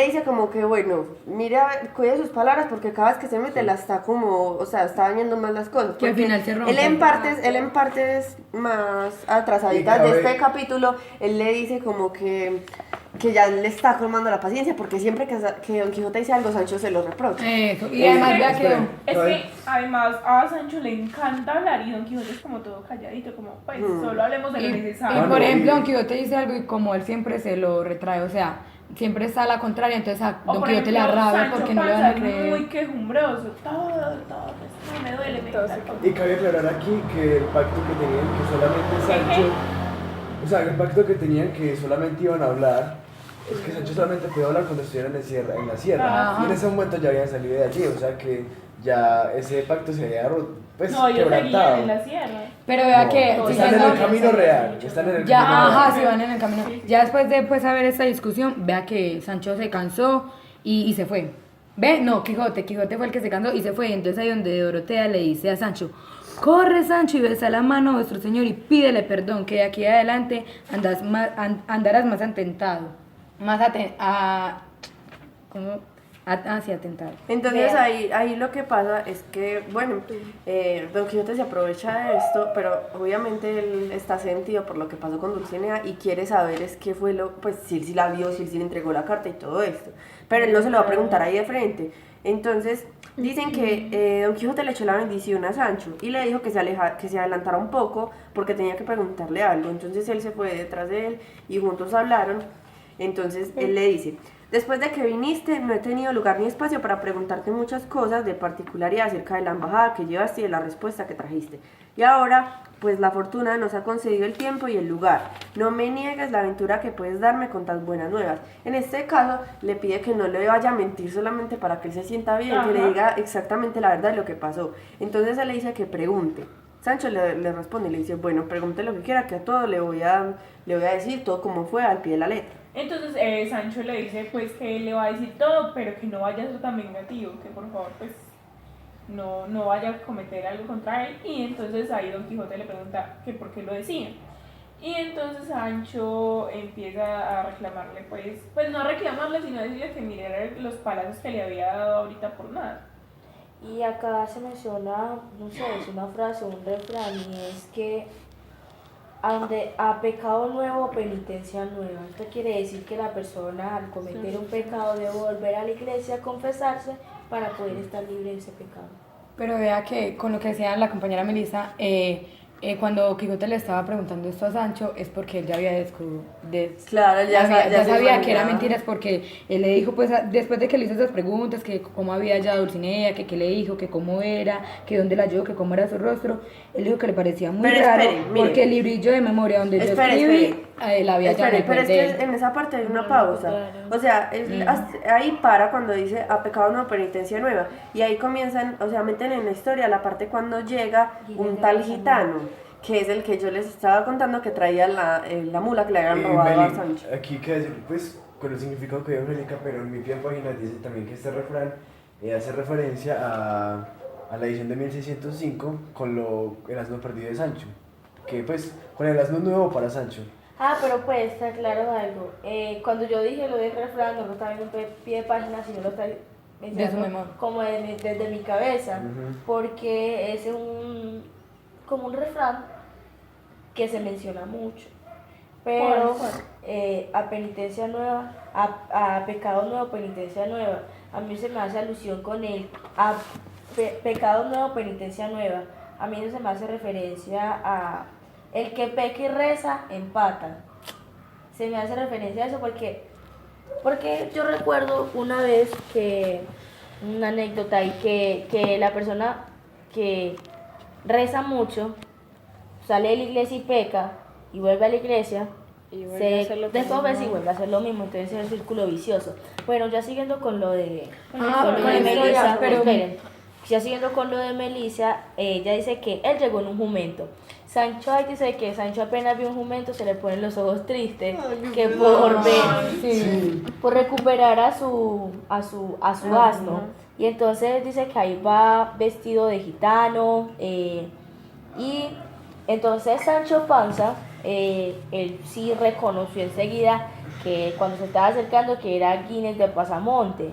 [SPEAKER 3] dice como que bueno, mira, cuide sus palabras porque cada vez que se mete la está como, o sea, está dañando más las cosas.
[SPEAKER 2] Que al
[SPEAKER 3] porque
[SPEAKER 2] final se rompe.
[SPEAKER 3] él en partes más atrasaditas
[SPEAKER 5] Y
[SPEAKER 3] de
[SPEAKER 5] cabe-
[SPEAKER 3] este capítulo, él le dice como que ya le está colmando la paciencia porque siempre que Don Quijote dice algo, Sancho se lo reprocha.
[SPEAKER 2] Eso, y además vea que...
[SPEAKER 5] esperen.
[SPEAKER 1] Es que además a Sancho le encanta hablar y Don Quijote es como todo calladito, como pues solo hablemos de lo
[SPEAKER 2] Y
[SPEAKER 1] necesario.
[SPEAKER 2] por
[SPEAKER 5] no,
[SPEAKER 2] ejemplo,
[SPEAKER 5] y-
[SPEAKER 2] Don Quijote dice algo y como él siempre se lo retrae, o sea, siempre está a la contraria, entonces a
[SPEAKER 1] O
[SPEAKER 2] Don
[SPEAKER 1] por
[SPEAKER 2] Quijote le
[SPEAKER 1] ejemplo,
[SPEAKER 2] da rabia
[SPEAKER 1] Sancho
[SPEAKER 2] porque no le van a
[SPEAKER 1] Panza es
[SPEAKER 2] creer.
[SPEAKER 1] muy quejumbroso, todo, pues, me duele, me tal cosa.
[SPEAKER 5] Y cabe aclarar aquí que el pacto que tenían que solamente Sancho, o sea, el pacto que tenían que solamente iban a hablar, es que Sancho solamente podía hablar cuando estuvieran en la sierra.
[SPEAKER 2] Ajá.
[SPEAKER 5] Y en ese momento ya habían salido de allí, o sea que ya ese pacto se había pues,
[SPEAKER 1] No, ellos seguían
[SPEAKER 5] quebrantado.
[SPEAKER 1] en la sierra.
[SPEAKER 2] Pero vea
[SPEAKER 5] No,
[SPEAKER 2] que...
[SPEAKER 5] están
[SPEAKER 2] si
[SPEAKER 5] en
[SPEAKER 2] ya
[SPEAKER 5] el
[SPEAKER 2] no-
[SPEAKER 5] camino real, están en el
[SPEAKER 2] Ya,
[SPEAKER 5] camino
[SPEAKER 2] ajá,
[SPEAKER 5] real.
[SPEAKER 2] sí van en el camino. Ya después de pues haber esta discusión, vea que Sancho se cansó y se fue. Ve, no, Quijote fue el que se cansó y se fue. Entonces ahí donde Dorotea le dice a Sancho, corre Sancho y besa la mano a vuestro señor y pídele perdón, que de aquí adelante andarás más atentado. Más ¿cómo? Sí, atentado.
[SPEAKER 3] Entonces
[SPEAKER 4] Vean.
[SPEAKER 3] ahí lo que pasa es que, bueno, Don Quijote se aprovecha de esto, pero obviamente él está sentido por lo que pasó con Dulcinea y quiere saber es qué fue pues si él sí la vio, si él sí le entregó la carta y todo esto. Pero él no se lo va a preguntar ahí de frente. Entonces dicen que Don Quijote le echó la bendición a Sancho y le dijo que se adelantara un poco porque tenía que preguntarle algo. Entonces él se fue detrás de él y juntos hablaron. Entonces él le dice: después de que viniste, no he tenido lugar ni espacio para preguntarte muchas cosas de particularidad acerca de la embajada que llevaste y de la respuesta que trajiste. Y ahora, pues la fortuna nos ha concedido el tiempo y el lugar. No me niegues la aventura que puedes darme con tan buenas nuevas. En este caso, le pide que no le vaya a mentir solamente para que él se sienta bien, que le diga exactamente la verdad de lo que pasó. Entonces él le dice que pregunte. Sancho le responde y le dice: bueno, pregunte lo que quiera, que a todo le voy a decir todo como fue al pie de la letra.
[SPEAKER 1] Entonces Sancho le dice pues que él le va a decir todo, pero que no vaya a ser tan vengativo, que por favor pues no vaya a cometer algo contra él. Y entonces ahí Don Quijote le pregunta que por qué lo decía. Y entonces Sancho empieza a reclamarle, pues no a reclamarle, sino a decirle que mirara los palazos que le había dado ahorita por nada.
[SPEAKER 4] Y acá se menciona, no sé, es una frase, un refrán, y es que a pecado nuevo, penitencia nueva. Esto quiere decir que la persona al cometer un pecado debe volver a la iglesia a confesarse para poder estar libre de ese pecado.
[SPEAKER 2] Pero vea que con lo que decía la compañera Melissa, cuando Quijote le estaba preguntando esto a Sancho es porque él ya había
[SPEAKER 3] Claro, ya
[SPEAKER 2] sabía que era mentiras, porque él le dijo, pues después de que le hizo esas preguntas, que cómo había hallado Dulcinea, que qué le dijo, que cómo era, que dónde la halló, que cómo era su rostro, él dijo que le parecía muy raro, porque el librillo de memoria donde yo escribí, la había hallado.
[SPEAKER 3] Pero es que en esa parte hay una pausa, o sea, ahí para cuando dice a pecado nuevo, penitencia nueva, y ahí comienzan, o sea, meten en la historia la parte cuando llega un tal gitano, que es el que yo les estaba contando que traía la mula que le habían robado a Sancho.
[SPEAKER 5] Aquí hay que decir, pues, con el significado que dio Angélica, pero en mi pie de página dice también que este refrán hace referencia a la edición de 1605 con el asno perdido de Sancho, que pues, con el asno nuevo para Sancho.
[SPEAKER 4] Pero pues, está claro algo. Cuando yo dije lo del refrán, no lo estaba viendo en pie de página, sino lo estaba como desde mi cabeza, porque es como un refrán que se menciona mucho, pero a penitencia nueva, a pecado nuevo, penitencia nueva, a mí se me hace alusión con pecado nuevo, penitencia nueva, a mí se me hace referencia a el que peca y reza empata. Se me hace referencia a eso porque yo recuerdo una vez una anécdota y que la persona que reza mucho sale de la iglesia y peca y vuelve a la iglesia y después ves y vuelve a hacer lo mismo, entonces es el círculo vicioso. Bueno, ya siguiendo con lo de Melissa, ya siguiendo con lo de Melissa, ella dice que él llegó en un jumento. Sancho ahí dice que Sancho apenas vio un jumento se le ponen los ojos tristes, que por recuperar a su asno. Y entonces dice que ahí va vestido de gitano, y entonces Sancho Panza, él sí reconoció enseguida que cuando se estaba acercando que era Gines de Pasamonte.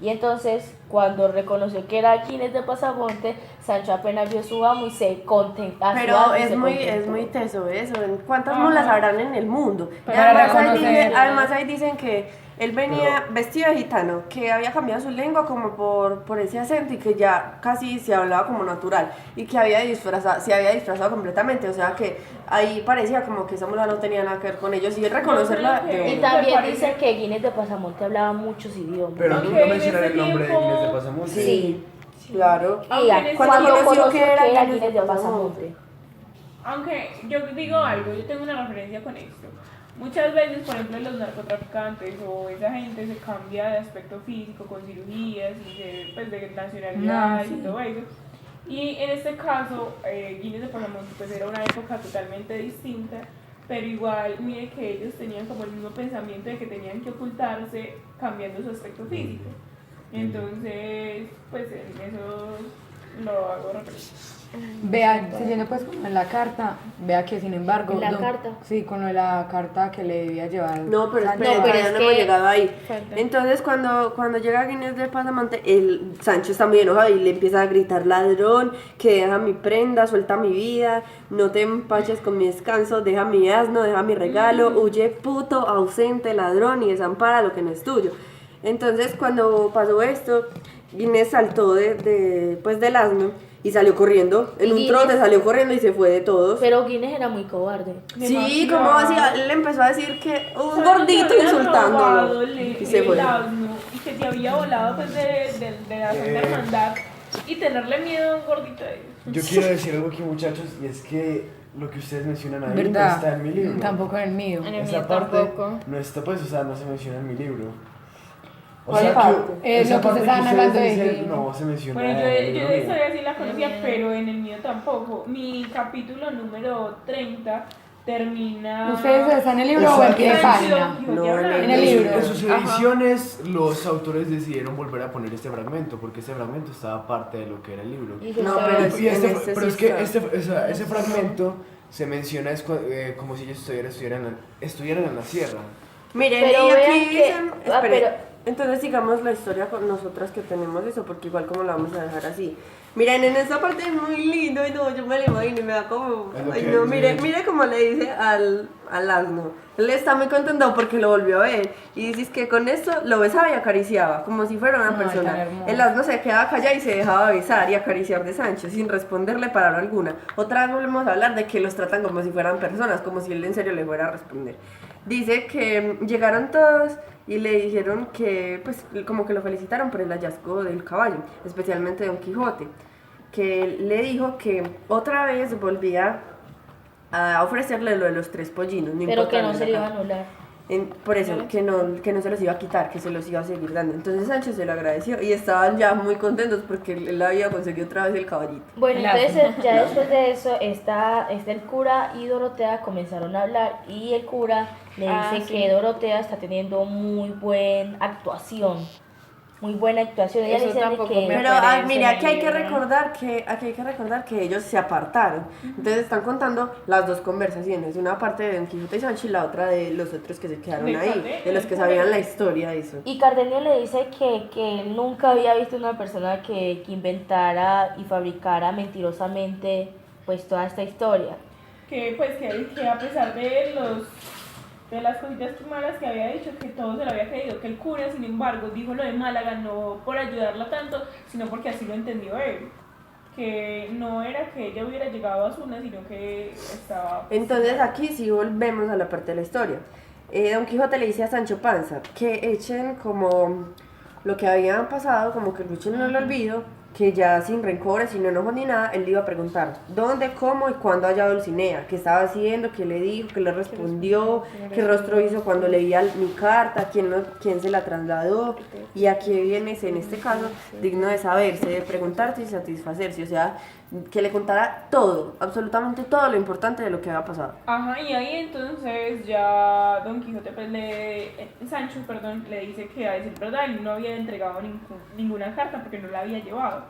[SPEAKER 4] Y entonces, cuando reconoció que era Gines de Pasamonte, Sancho apenas vio su amo y se contentó.
[SPEAKER 3] Pero es muy teso eso. ¿Cuántas mulas habrán en el mundo? Además ahí dicen que él venía vestido de gitano, que había cambiado su lengua como por ese acento y que ya casi se hablaba como natural y que se había disfrazado completamente, o sea que ahí parecía como que esa mula no tenía nada que ver con ellos y él reconocerla.
[SPEAKER 4] Y también dicen que Gines de Pasamonte hablaba muchos idiomas.
[SPEAKER 5] Pero nunca mencionan el nombre de Gines de Pasamonte.
[SPEAKER 4] Sí,
[SPEAKER 3] claro.
[SPEAKER 4] Y cuando conoció que era Gines de Pasamonte.
[SPEAKER 1] Aunque yo digo algo, yo tengo una referencia con esto. Muchas veces, por ejemplo, los narcotraficantes o esa gente se cambia de aspecto físico con cirugías y de nacionalidad y todo eso. Y en este caso, Gines de Pasamonte pues era una época totalmente distinta, pero igual, mire que ellos tenían como el mismo pensamiento de que tenían que ocultarse cambiando su aspecto físico. Entonces, pues en eso lo hago referencia.
[SPEAKER 2] Vea, siguiendo pues con la carta, vea que sin embargo...
[SPEAKER 4] ¿La carta?
[SPEAKER 2] Sí, con lo de la carta que le debía llevar.
[SPEAKER 3] No, pero
[SPEAKER 2] Sancho.
[SPEAKER 3] ya no hemos llegado ahí. Entonces cuando llega Gines de Pasamonte, Sancho está muy enojado y le empieza a gritar: ladrón, que deja mi prenda, suelta mi vida, no te empaches con mi descanso, deja mi asno, deja mi regalo, huye puto, ausente, ladrón y desampara lo que no es tuyo. Entonces cuando pasó esto, Gines saltó del asno y salió corriendo. En
[SPEAKER 4] ¿Y
[SPEAKER 3] un
[SPEAKER 4] Guinness?
[SPEAKER 3] trote salió corriendo y se fue de todos.
[SPEAKER 4] Pero Guinness era muy cobarde.
[SPEAKER 3] Sí, como así, él le empezó a decir que un
[SPEAKER 1] ¿Sabes
[SPEAKER 3] gordito
[SPEAKER 1] que había
[SPEAKER 3] insultándolo.
[SPEAKER 1] robado
[SPEAKER 3] Y se fue.
[SPEAKER 1] el asno? Y que se había volado pues de la Santa Hermandad y tenerle miedo a un gordito de ellos.
[SPEAKER 5] Yo quiero decir algo aquí, muchachos, y es que lo que ustedes mencionan ahí no
[SPEAKER 2] ¿Verdad?
[SPEAKER 5] está en mi libro.
[SPEAKER 2] Tampoco en el mío.
[SPEAKER 6] En el
[SPEAKER 5] Esa
[SPEAKER 6] mío
[SPEAKER 5] parte
[SPEAKER 6] tampoco.
[SPEAKER 5] no está, pues, o sea, no se menciona en mi libro. O
[SPEAKER 3] ¿Cuál
[SPEAKER 5] sea,
[SPEAKER 3] parte?
[SPEAKER 5] esa
[SPEAKER 2] Lo que
[SPEAKER 5] parte
[SPEAKER 2] se estaban
[SPEAKER 5] ustedes
[SPEAKER 2] hablando de
[SPEAKER 5] dicen,
[SPEAKER 2] que-
[SPEAKER 5] no se menciona
[SPEAKER 1] Bueno,
[SPEAKER 5] en el
[SPEAKER 1] yo
[SPEAKER 5] libro
[SPEAKER 1] esa
[SPEAKER 5] mío.
[SPEAKER 1] historia sí la conocía, pero en el mío tampoco. Mi capítulo número 30 termina...
[SPEAKER 2] ¿Ustedes están en el libro
[SPEAKER 5] O
[SPEAKER 2] o
[SPEAKER 5] sea,
[SPEAKER 2] en pie de
[SPEAKER 5] que-
[SPEAKER 2] página?
[SPEAKER 3] No,
[SPEAKER 2] En el libro.
[SPEAKER 5] En sus ediciones, los autores decidieron volver a poner este fragmento, porque este fragmento estaba parte de lo que era el libro.
[SPEAKER 4] Y se
[SPEAKER 3] No,
[SPEAKER 4] estaba-
[SPEAKER 3] pero
[SPEAKER 5] Y este-
[SPEAKER 3] en este
[SPEAKER 5] pero
[SPEAKER 3] sí
[SPEAKER 5] es que
[SPEAKER 3] está.
[SPEAKER 5] ese fragmento se menciona como si ellos estuvieran en la sierra.
[SPEAKER 3] Miren,
[SPEAKER 4] Pero
[SPEAKER 3] y
[SPEAKER 4] vean
[SPEAKER 3] aquí
[SPEAKER 4] que-
[SPEAKER 3] dicen,
[SPEAKER 4] ah,
[SPEAKER 3] espere,
[SPEAKER 4] pero-
[SPEAKER 3] entonces sigamos la historia con nosotras que tenemos eso, porque igual como la vamos a dejar así. Miren, en esta parte es muy lindo, y no, yo me lo imagino y me da como,
[SPEAKER 5] Es lo
[SPEAKER 3] ay
[SPEAKER 5] que
[SPEAKER 3] no,
[SPEAKER 5] dice.
[SPEAKER 3] mire como le dice al asno. Él está muy contento porque lo volvió a ver, y dices que con esto lo besaba y acariciaba, como si fuera una
[SPEAKER 2] Ay, tan
[SPEAKER 3] persona.
[SPEAKER 2] hermoso.
[SPEAKER 3] El asno se quedaba callado y se dejaba besar y acariciar de Sancho, sin responderle palabra alguna. Otra vez volvemos a hablar de que los tratan como si fueran personas, como si él en serio le fuera a responder. Dice que llegaron todos y le dijeron que, pues, como que lo felicitaron por el hallazgo del caballo, especialmente Don Quijote, que le dijo que otra vez volvía a ofrecerle lo de los 3 pollinos, no
[SPEAKER 4] Pero que
[SPEAKER 3] importa
[SPEAKER 4] no
[SPEAKER 3] la
[SPEAKER 4] se le iba a
[SPEAKER 3] carta.
[SPEAKER 4] anular.
[SPEAKER 3] Por eso, que no se los iba a quitar, que se los iba a seguir dando. Entonces Sancho se lo agradeció y estaban ya muy contentos porque él había conseguido otra vez el caballito.
[SPEAKER 4] Bueno,
[SPEAKER 2] Claro.
[SPEAKER 4] entonces ya después de eso, está el cura y Dorotea comenzaron a hablar y el cura le dice
[SPEAKER 6] Sí.
[SPEAKER 4] que Dorotea está teniendo muy buena actuación. Muy buena actuación. Ella
[SPEAKER 6] Eso
[SPEAKER 4] le dice
[SPEAKER 6] tampoco
[SPEAKER 4] que...
[SPEAKER 6] me
[SPEAKER 3] Pero
[SPEAKER 6] aparece
[SPEAKER 3] mira,
[SPEAKER 6] en el
[SPEAKER 3] aquí hay que
[SPEAKER 6] libro.
[SPEAKER 3] recordar que ellos se apartaron. Entonces están contando las dos conversaciones, una parte de Don Quijote y Sancho y la otra de los otros que se quedaron
[SPEAKER 1] De
[SPEAKER 3] ahí,
[SPEAKER 1] Cardenio,
[SPEAKER 3] de los que sabían la historia de eso.
[SPEAKER 4] Y Cardenio le dice que él nunca había visto una persona que inventara y fabricara mentirosamente pues toda esta historia.
[SPEAKER 1] Que pues que a pesar de las cositas malas que había dicho, que todo se lo había creído, que el cura sin embargo dijo lo de Málaga no por ayudarla tanto, sino porque así lo entendió él, que no era que ella hubiera llegado a Asuna, sino que estaba...
[SPEAKER 3] Entonces aquí sí volvemos a la parte de la historia. Don Quijote le dice a Sancho Panza que echen como lo que había pasado, como que lo echen en el olvido, que ya sin rencores, sin enojos ni nada, él le iba a preguntar dónde, cómo y cuándo halló a Dulcinea, qué estaba haciendo, qué le dijo, qué le respondió, qué rostro hizo cuando leía mi carta, quién se la trasladó y a qué vienes en este caso, digno de saberse, de preguntarse y satisfacerse, o sea, que le contara todo, absolutamente todo lo importante de lo que había pasado.
[SPEAKER 1] Ajá, y ahí entonces ya Don Quijote, pues Sancho, le dice que a decir verdad, él no había entregado ninguna carta porque no la había llevado.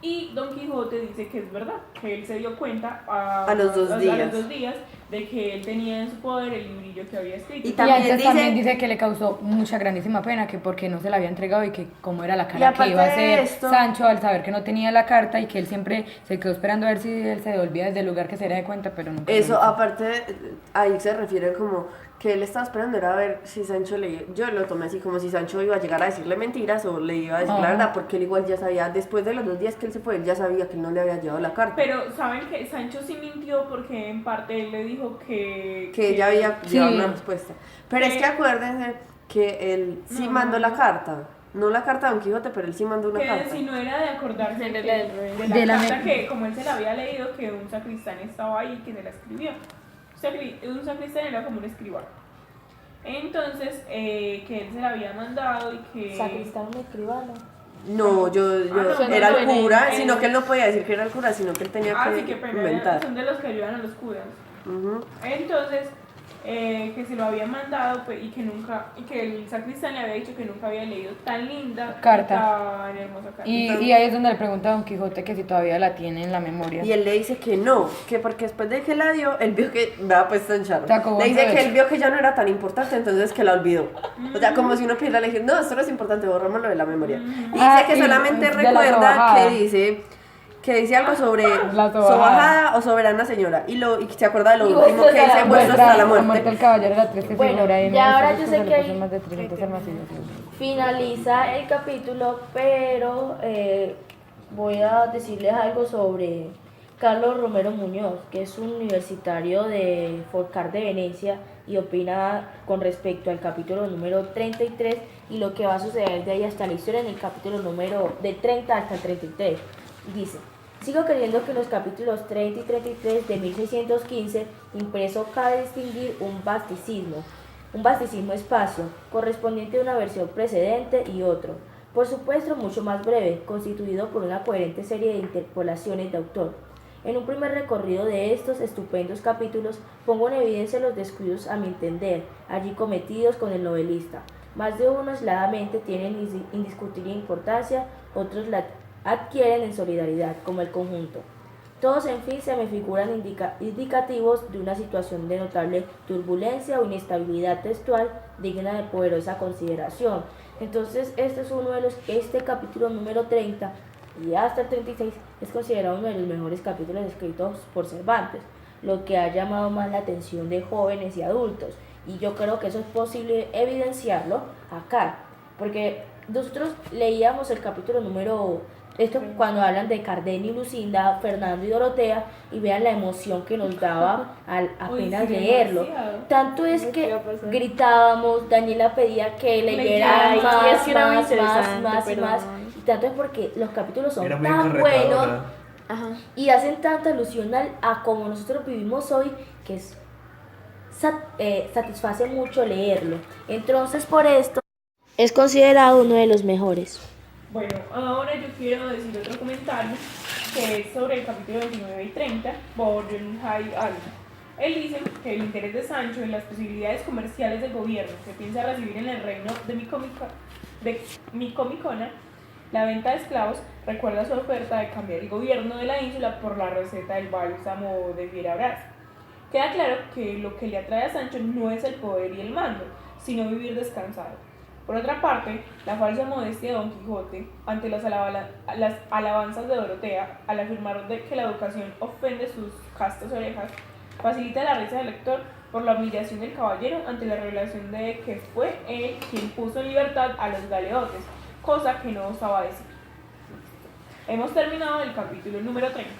[SPEAKER 1] Y Don Quijote dice que es verdad, que él se dio cuenta
[SPEAKER 3] A los 2 días.
[SPEAKER 1] a los 2 días de que él tenía en su poder el librillo que había escrito.
[SPEAKER 3] Y
[SPEAKER 2] Y
[SPEAKER 3] también
[SPEAKER 2] antes
[SPEAKER 3] dice-
[SPEAKER 2] también dice que le causó mucha grandísima pena, que porque no se la había entregado y que cómo era la
[SPEAKER 3] Y
[SPEAKER 2] cara que
[SPEAKER 3] aparte
[SPEAKER 2] iba a
[SPEAKER 3] de
[SPEAKER 2] hacer
[SPEAKER 3] esto-
[SPEAKER 2] Sancho al saber que no tenía la carta y que él siempre se quedó esperando a ver si él se devolvía desde el lugar que se diera de cuenta, pero nunca lo
[SPEAKER 3] Eso,
[SPEAKER 2] hizo.
[SPEAKER 3] aparte, ahí se refiere como que él estaba esperando era ver si Sancho yo lo tomé así como si Sancho iba a llegar a decirle mentiras o le iba a decir la
[SPEAKER 2] Ajá.
[SPEAKER 3] verdad, porque él igual ya sabía, después de los 2 días que él se fue, él ya sabía que él no le había llevado la carta,
[SPEAKER 1] Pero saben que Sancho sí mintió porque en parte él le dijo que
[SPEAKER 3] que ella había
[SPEAKER 2] Sí.
[SPEAKER 3] llevado una respuesta. Pero es que acuérdense que él sí
[SPEAKER 1] No.
[SPEAKER 3] mandó la carta, no la carta de Don Quijote, pero él sí mandó una
[SPEAKER 1] que
[SPEAKER 3] carta.
[SPEAKER 1] si no era de acordarse
[SPEAKER 6] De
[SPEAKER 1] que-
[SPEAKER 6] la-
[SPEAKER 1] de la
[SPEAKER 2] de la
[SPEAKER 1] carta
[SPEAKER 2] me-
[SPEAKER 1] que como él se la había leído que un sacristán estaba ahí y que se la escribió. Un sacristán era como un escribano. Entonces, que él se la había mandado y que...
[SPEAKER 4] Sacristán, un escribano.
[SPEAKER 3] No,
[SPEAKER 1] no,
[SPEAKER 3] era
[SPEAKER 1] no,
[SPEAKER 3] el
[SPEAKER 1] no,
[SPEAKER 3] cura,
[SPEAKER 1] no,
[SPEAKER 3] sino
[SPEAKER 1] no.
[SPEAKER 3] que él no podía decir que era el cura, sino que él tenía
[SPEAKER 1] Ah,
[SPEAKER 3] que
[SPEAKER 1] sí, que pena,
[SPEAKER 3] inventar.
[SPEAKER 1] son de los que ayudan a los curas.
[SPEAKER 3] Ujú.
[SPEAKER 1] Entonces, que se lo había mandado pues, y que el sacristán le había dicho que nunca había leído tan linda
[SPEAKER 2] Carta.
[SPEAKER 1] tan hermosa carta.
[SPEAKER 2] Y ahí es donde le pregunta a Don Quijote que si todavía la tiene en la memoria.
[SPEAKER 3] Y él le dice que no, que porque después de que la dio, él vio que, vea pues tan charro,
[SPEAKER 2] Sacó
[SPEAKER 3] le dice
[SPEAKER 2] buen
[SPEAKER 3] que
[SPEAKER 2] provecho.
[SPEAKER 3] él vio que ya no era tan importante, entonces que la olvidó. O sea, como si uno pidiera le dije, no, esto no es importante, borrámoslo de la memoria. Y dice
[SPEAKER 2] Ah,
[SPEAKER 3] que
[SPEAKER 2] sí,
[SPEAKER 3] solamente
[SPEAKER 2] de la
[SPEAKER 3] recuerda
[SPEAKER 2] sobajada.
[SPEAKER 3] que dice algo sobre
[SPEAKER 2] La sobajada.
[SPEAKER 3] sobajada o soberana señora, y se acuerda de lo
[SPEAKER 4] Y
[SPEAKER 3] último
[SPEAKER 4] vuestros
[SPEAKER 3] que
[SPEAKER 4] a la
[SPEAKER 3] dice, vuestro hasta la muerte.
[SPEAKER 2] del caballero la triste
[SPEAKER 4] Bueno,
[SPEAKER 2] figura y en
[SPEAKER 4] ya
[SPEAKER 2] el
[SPEAKER 4] ahora
[SPEAKER 2] centro
[SPEAKER 4] yo sé
[SPEAKER 2] se
[SPEAKER 4] que
[SPEAKER 2] le
[SPEAKER 4] hay-
[SPEAKER 2] puso más de 300 armas y
[SPEAKER 4] Finaliza el capítulo, pero voy a decirles algo sobre Carlos Romero Muñoz, que es un universitario de Folcar de Venecia y opina con respecto al capítulo número 33 y lo que va a suceder de ahí hasta la historia en el capítulo número de 30 hasta el 33. Dice: sigo creyendo que en los capítulos 30 y 33 de 1615 impreso cabe distinguir un basticismo espacio, correspondiente a una versión precedente y otro, por supuesto mucho más breve, constituido por una coherente serie de interpolaciones de autor. En un primer recorrido de estos estupendos capítulos pongo en evidencia los descuidos, a mi entender, allí cometidos con el novelista. Más de uno aisladamente tienen indiscutible importancia, otros la adquieren en solidaridad, como el conjunto. Todos, en fin, se me figuran indicativos de una situación de notable turbulencia o inestabilidad textual digna de poderosa consideración. Entonces, este capítulo número 30 y hasta el 36 es considerado uno de los mejores capítulos escritos por Cervantes, lo que ha llamado más la atención de jóvenes y adultos. Y yo creo que eso es posible evidenciarlo acá, porque nosotros leíamos el capítulo cuando hablan de Cardenio y Lucinda, Fernando y Dorotea, y vean la emoción que nos daba al apenas leerlo.
[SPEAKER 1] Demasiado.
[SPEAKER 4] Tanto es que gritábamos, Daniela pedía que leyera
[SPEAKER 6] Ay,
[SPEAKER 4] más,
[SPEAKER 6] es que era muy
[SPEAKER 4] más,
[SPEAKER 6] interesante,
[SPEAKER 4] y más.
[SPEAKER 6] perdón.
[SPEAKER 4] Y tanto es porque los capítulos son
[SPEAKER 5] Era muy
[SPEAKER 4] tan
[SPEAKER 5] encarretadora.
[SPEAKER 4] buenos
[SPEAKER 6] Ajá.
[SPEAKER 4] y hacen tanta alusión a como nosotros vivimos hoy, que satisface mucho leerlo. Entonces, por esto es considerado uno de los mejores.
[SPEAKER 1] Bueno, ahora yo quiero decir otro comentario que es sobre el capítulo 29 y 30 por John Hay Allen. Él dice que el interés de Sancho en las posibilidades comerciales del gobierno que piensa recibir en el reino de Micomicona, la venta de esclavos, recuerda su oferta de cambiar el gobierno de la ínsula por la receta del bálsamo de Fierabras. Queda claro que lo que le atrae a Sancho no es el poder y el mando, sino vivir descansado. Por otra parte, la falsa modestia de Don Quijote ante las alabanzas de Dorotea, al afirmar que la educación ofende sus castas orejas, facilita la risa del lector por la humillación del caballero ante la revelación de que fue él quien puso en libertad a los galeotes, cosa que no osaba decir. Hemos terminado el capítulo número 30.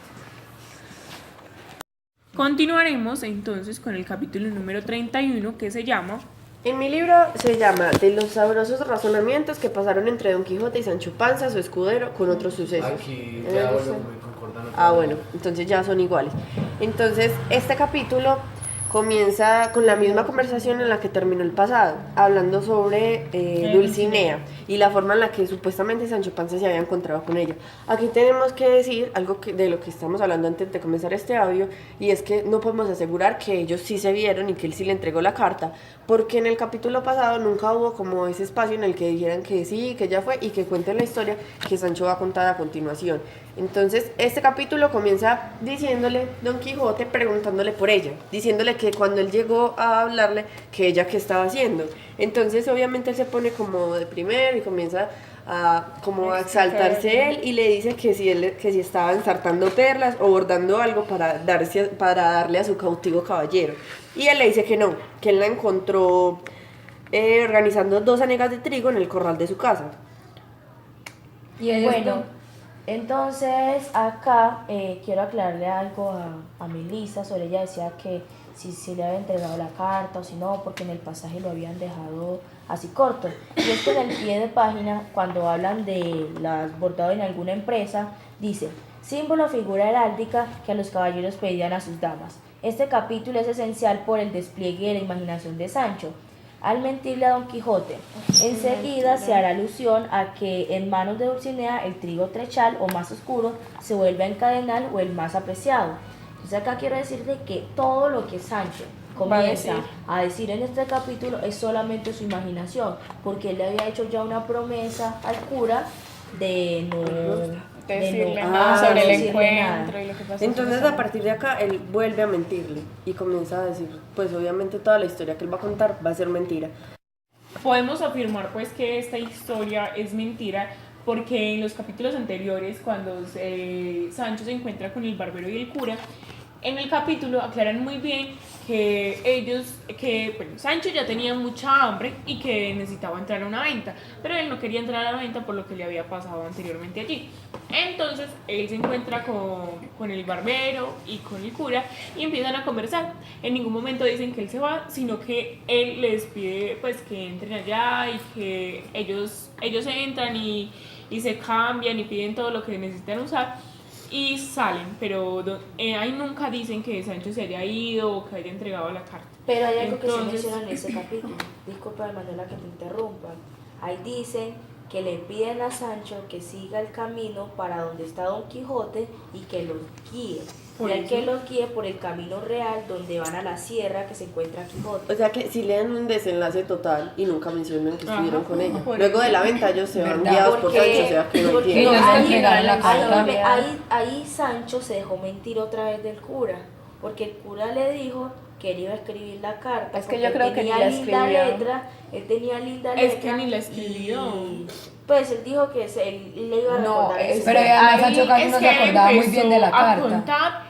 [SPEAKER 1] Continuaremos entonces con el capítulo número 31, que se llama...
[SPEAKER 3] En mi libro se llama De los sabrosos razonamientos que pasaron entre Don Quijote y Sancho Panza, su escudero, con otros sucesos.
[SPEAKER 5] Aquí
[SPEAKER 3] En
[SPEAKER 5] ya
[SPEAKER 3] el
[SPEAKER 5] vuelve
[SPEAKER 3] que-
[SPEAKER 5] muy concordante.
[SPEAKER 3] bueno, entonces ya son iguales. Entonces, este capítulo comienza con la misma conversación en la que terminó el pasado, hablando sobre Dulcinea y la forma en la que supuestamente Sancho Panza se había encontrado con ella. Aquí tenemos que decir algo de lo que estamos hablando antes de comenzar este audio, y es que no podemos asegurar que ellos sí se vieron y que él sí le entregó la carta, porque en el capítulo pasado nunca hubo como ese espacio en el que dijeran que sí, que ya fue, y que cuenten la historia que Sancho va a contar a continuación. Entonces, este capítulo comienza diciéndole, Don Quijote preguntándole por ella, diciéndole que cuando él llegó a hablarle, que ella qué estaba haciendo. Entonces, obviamente, él se pone como de primero y comienza a exaltarse él, y le dice que si estaba ensartando perlas o bordando algo para darle a su cautivo caballero. Y él le dice que no, que él la encontró organizando 2 hanegas de trigo en el corral de su casa.
[SPEAKER 2] Y ellos
[SPEAKER 4] Bueno, entonces acá quiero aclararle algo a Melissa. Sobre ella decía que si se le había entregado la carta o si no, porque en el pasaje lo habían dejado así corto. Y es que en el pie de página, cuando hablan de las bordado en alguna empresa, dice: símbolo o figura heráldica que a los caballeros pedían a sus damas. Este capítulo es esencial por el despliegue de la imaginación de Sancho al mentirle a Don Quijote. Enseguida se hará alusión a que en manos de Dulcinea el trigo trechal o más oscuro se vuelve a encadenar o el más apreciado. Entonces acá quiero decirte que todo lo que Sancho comienza a decir en este capítulo es solamente su imaginación, porque él le había hecho ya una promesa al cura de no
[SPEAKER 6] Decirle
[SPEAKER 3] no-
[SPEAKER 6] nada
[SPEAKER 3] ah,
[SPEAKER 6] sobre el
[SPEAKER 3] decirle
[SPEAKER 6] encuentro y lo que pasó.
[SPEAKER 3] Entonces, a partir de acá, él vuelve a mentirle y comienza a decir, pues obviamente toda la historia que él va a contar va a ser mentira.
[SPEAKER 1] Podemos afirmar pues que esta historia es mentira porque en los capítulos anteriores, cuando Sancho se encuentra con el barbero y el cura, en el capítulo aclaran muy bien que bueno, Sancho ya tenía mucha hambre y que necesitaba entrar a una venta, pero él no quería entrar a la venta por lo que le había pasado anteriormente allí. Entonces él se encuentra con el barbero y con el cura y empiezan a conversar. En ningún momento dicen que él se va, sino que él les pide pues que entren allá y que ellos entran y se cambian y piden todo lo que necesitan usar y salen, pero ahí nunca dicen que Sancho se haya ido o que haya entregado la carta.
[SPEAKER 4] Pero hay algo que se
[SPEAKER 1] Entonces,
[SPEAKER 4] menciona en ese capítulo. Disculpa, Manuela, que te interrumpa. Ahí dicen que le piden a Sancho que siga el camino para donde está Don Quijote y que los guíe.
[SPEAKER 1] Por
[SPEAKER 4] Y hay
[SPEAKER 1] eso.
[SPEAKER 4] que los guíe por el camino real donde van a la sierra que se encuentra Quijote.
[SPEAKER 3] O sea que si le dan un desenlace total y nunca mencionan que
[SPEAKER 1] Ajá,
[SPEAKER 3] estuvieron con ella.
[SPEAKER 1] por
[SPEAKER 3] Luego
[SPEAKER 1] eso.
[SPEAKER 3] de la venta ellos se van
[SPEAKER 2] ¿Verdad?
[SPEAKER 3] guiados por Sancho, o sea que no
[SPEAKER 4] porque
[SPEAKER 3] entiendo.
[SPEAKER 2] Ellos
[SPEAKER 4] ahí,
[SPEAKER 2] entregaron la carta.
[SPEAKER 4] ahí Sancho se dejó mentir otra vez del cura, porque el cura le dijo que él iba a escribir la carta.
[SPEAKER 6] Es que
[SPEAKER 4] porque
[SPEAKER 6] yo
[SPEAKER 4] él
[SPEAKER 6] creo que
[SPEAKER 4] tenía
[SPEAKER 6] ni la
[SPEAKER 4] linda
[SPEAKER 6] escribió.
[SPEAKER 4] letra, él tenía linda
[SPEAKER 1] Es
[SPEAKER 4] letra.
[SPEAKER 1] que ni la escribió.
[SPEAKER 4] y, pues él dijo que él le iba a
[SPEAKER 6] No,
[SPEAKER 4] recordar ese
[SPEAKER 2] pero
[SPEAKER 4] secreto.
[SPEAKER 2] además Sancho casi
[SPEAKER 1] Es
[SPEAKER 2] no
[SPEAKER 1] que
[SPEAKER 2] se
[SPEAKER 1] él
[SPEAKER 2] acordaba muy bien de la
[SPEAKER 1] empezó
[SPEAKER 2] carta.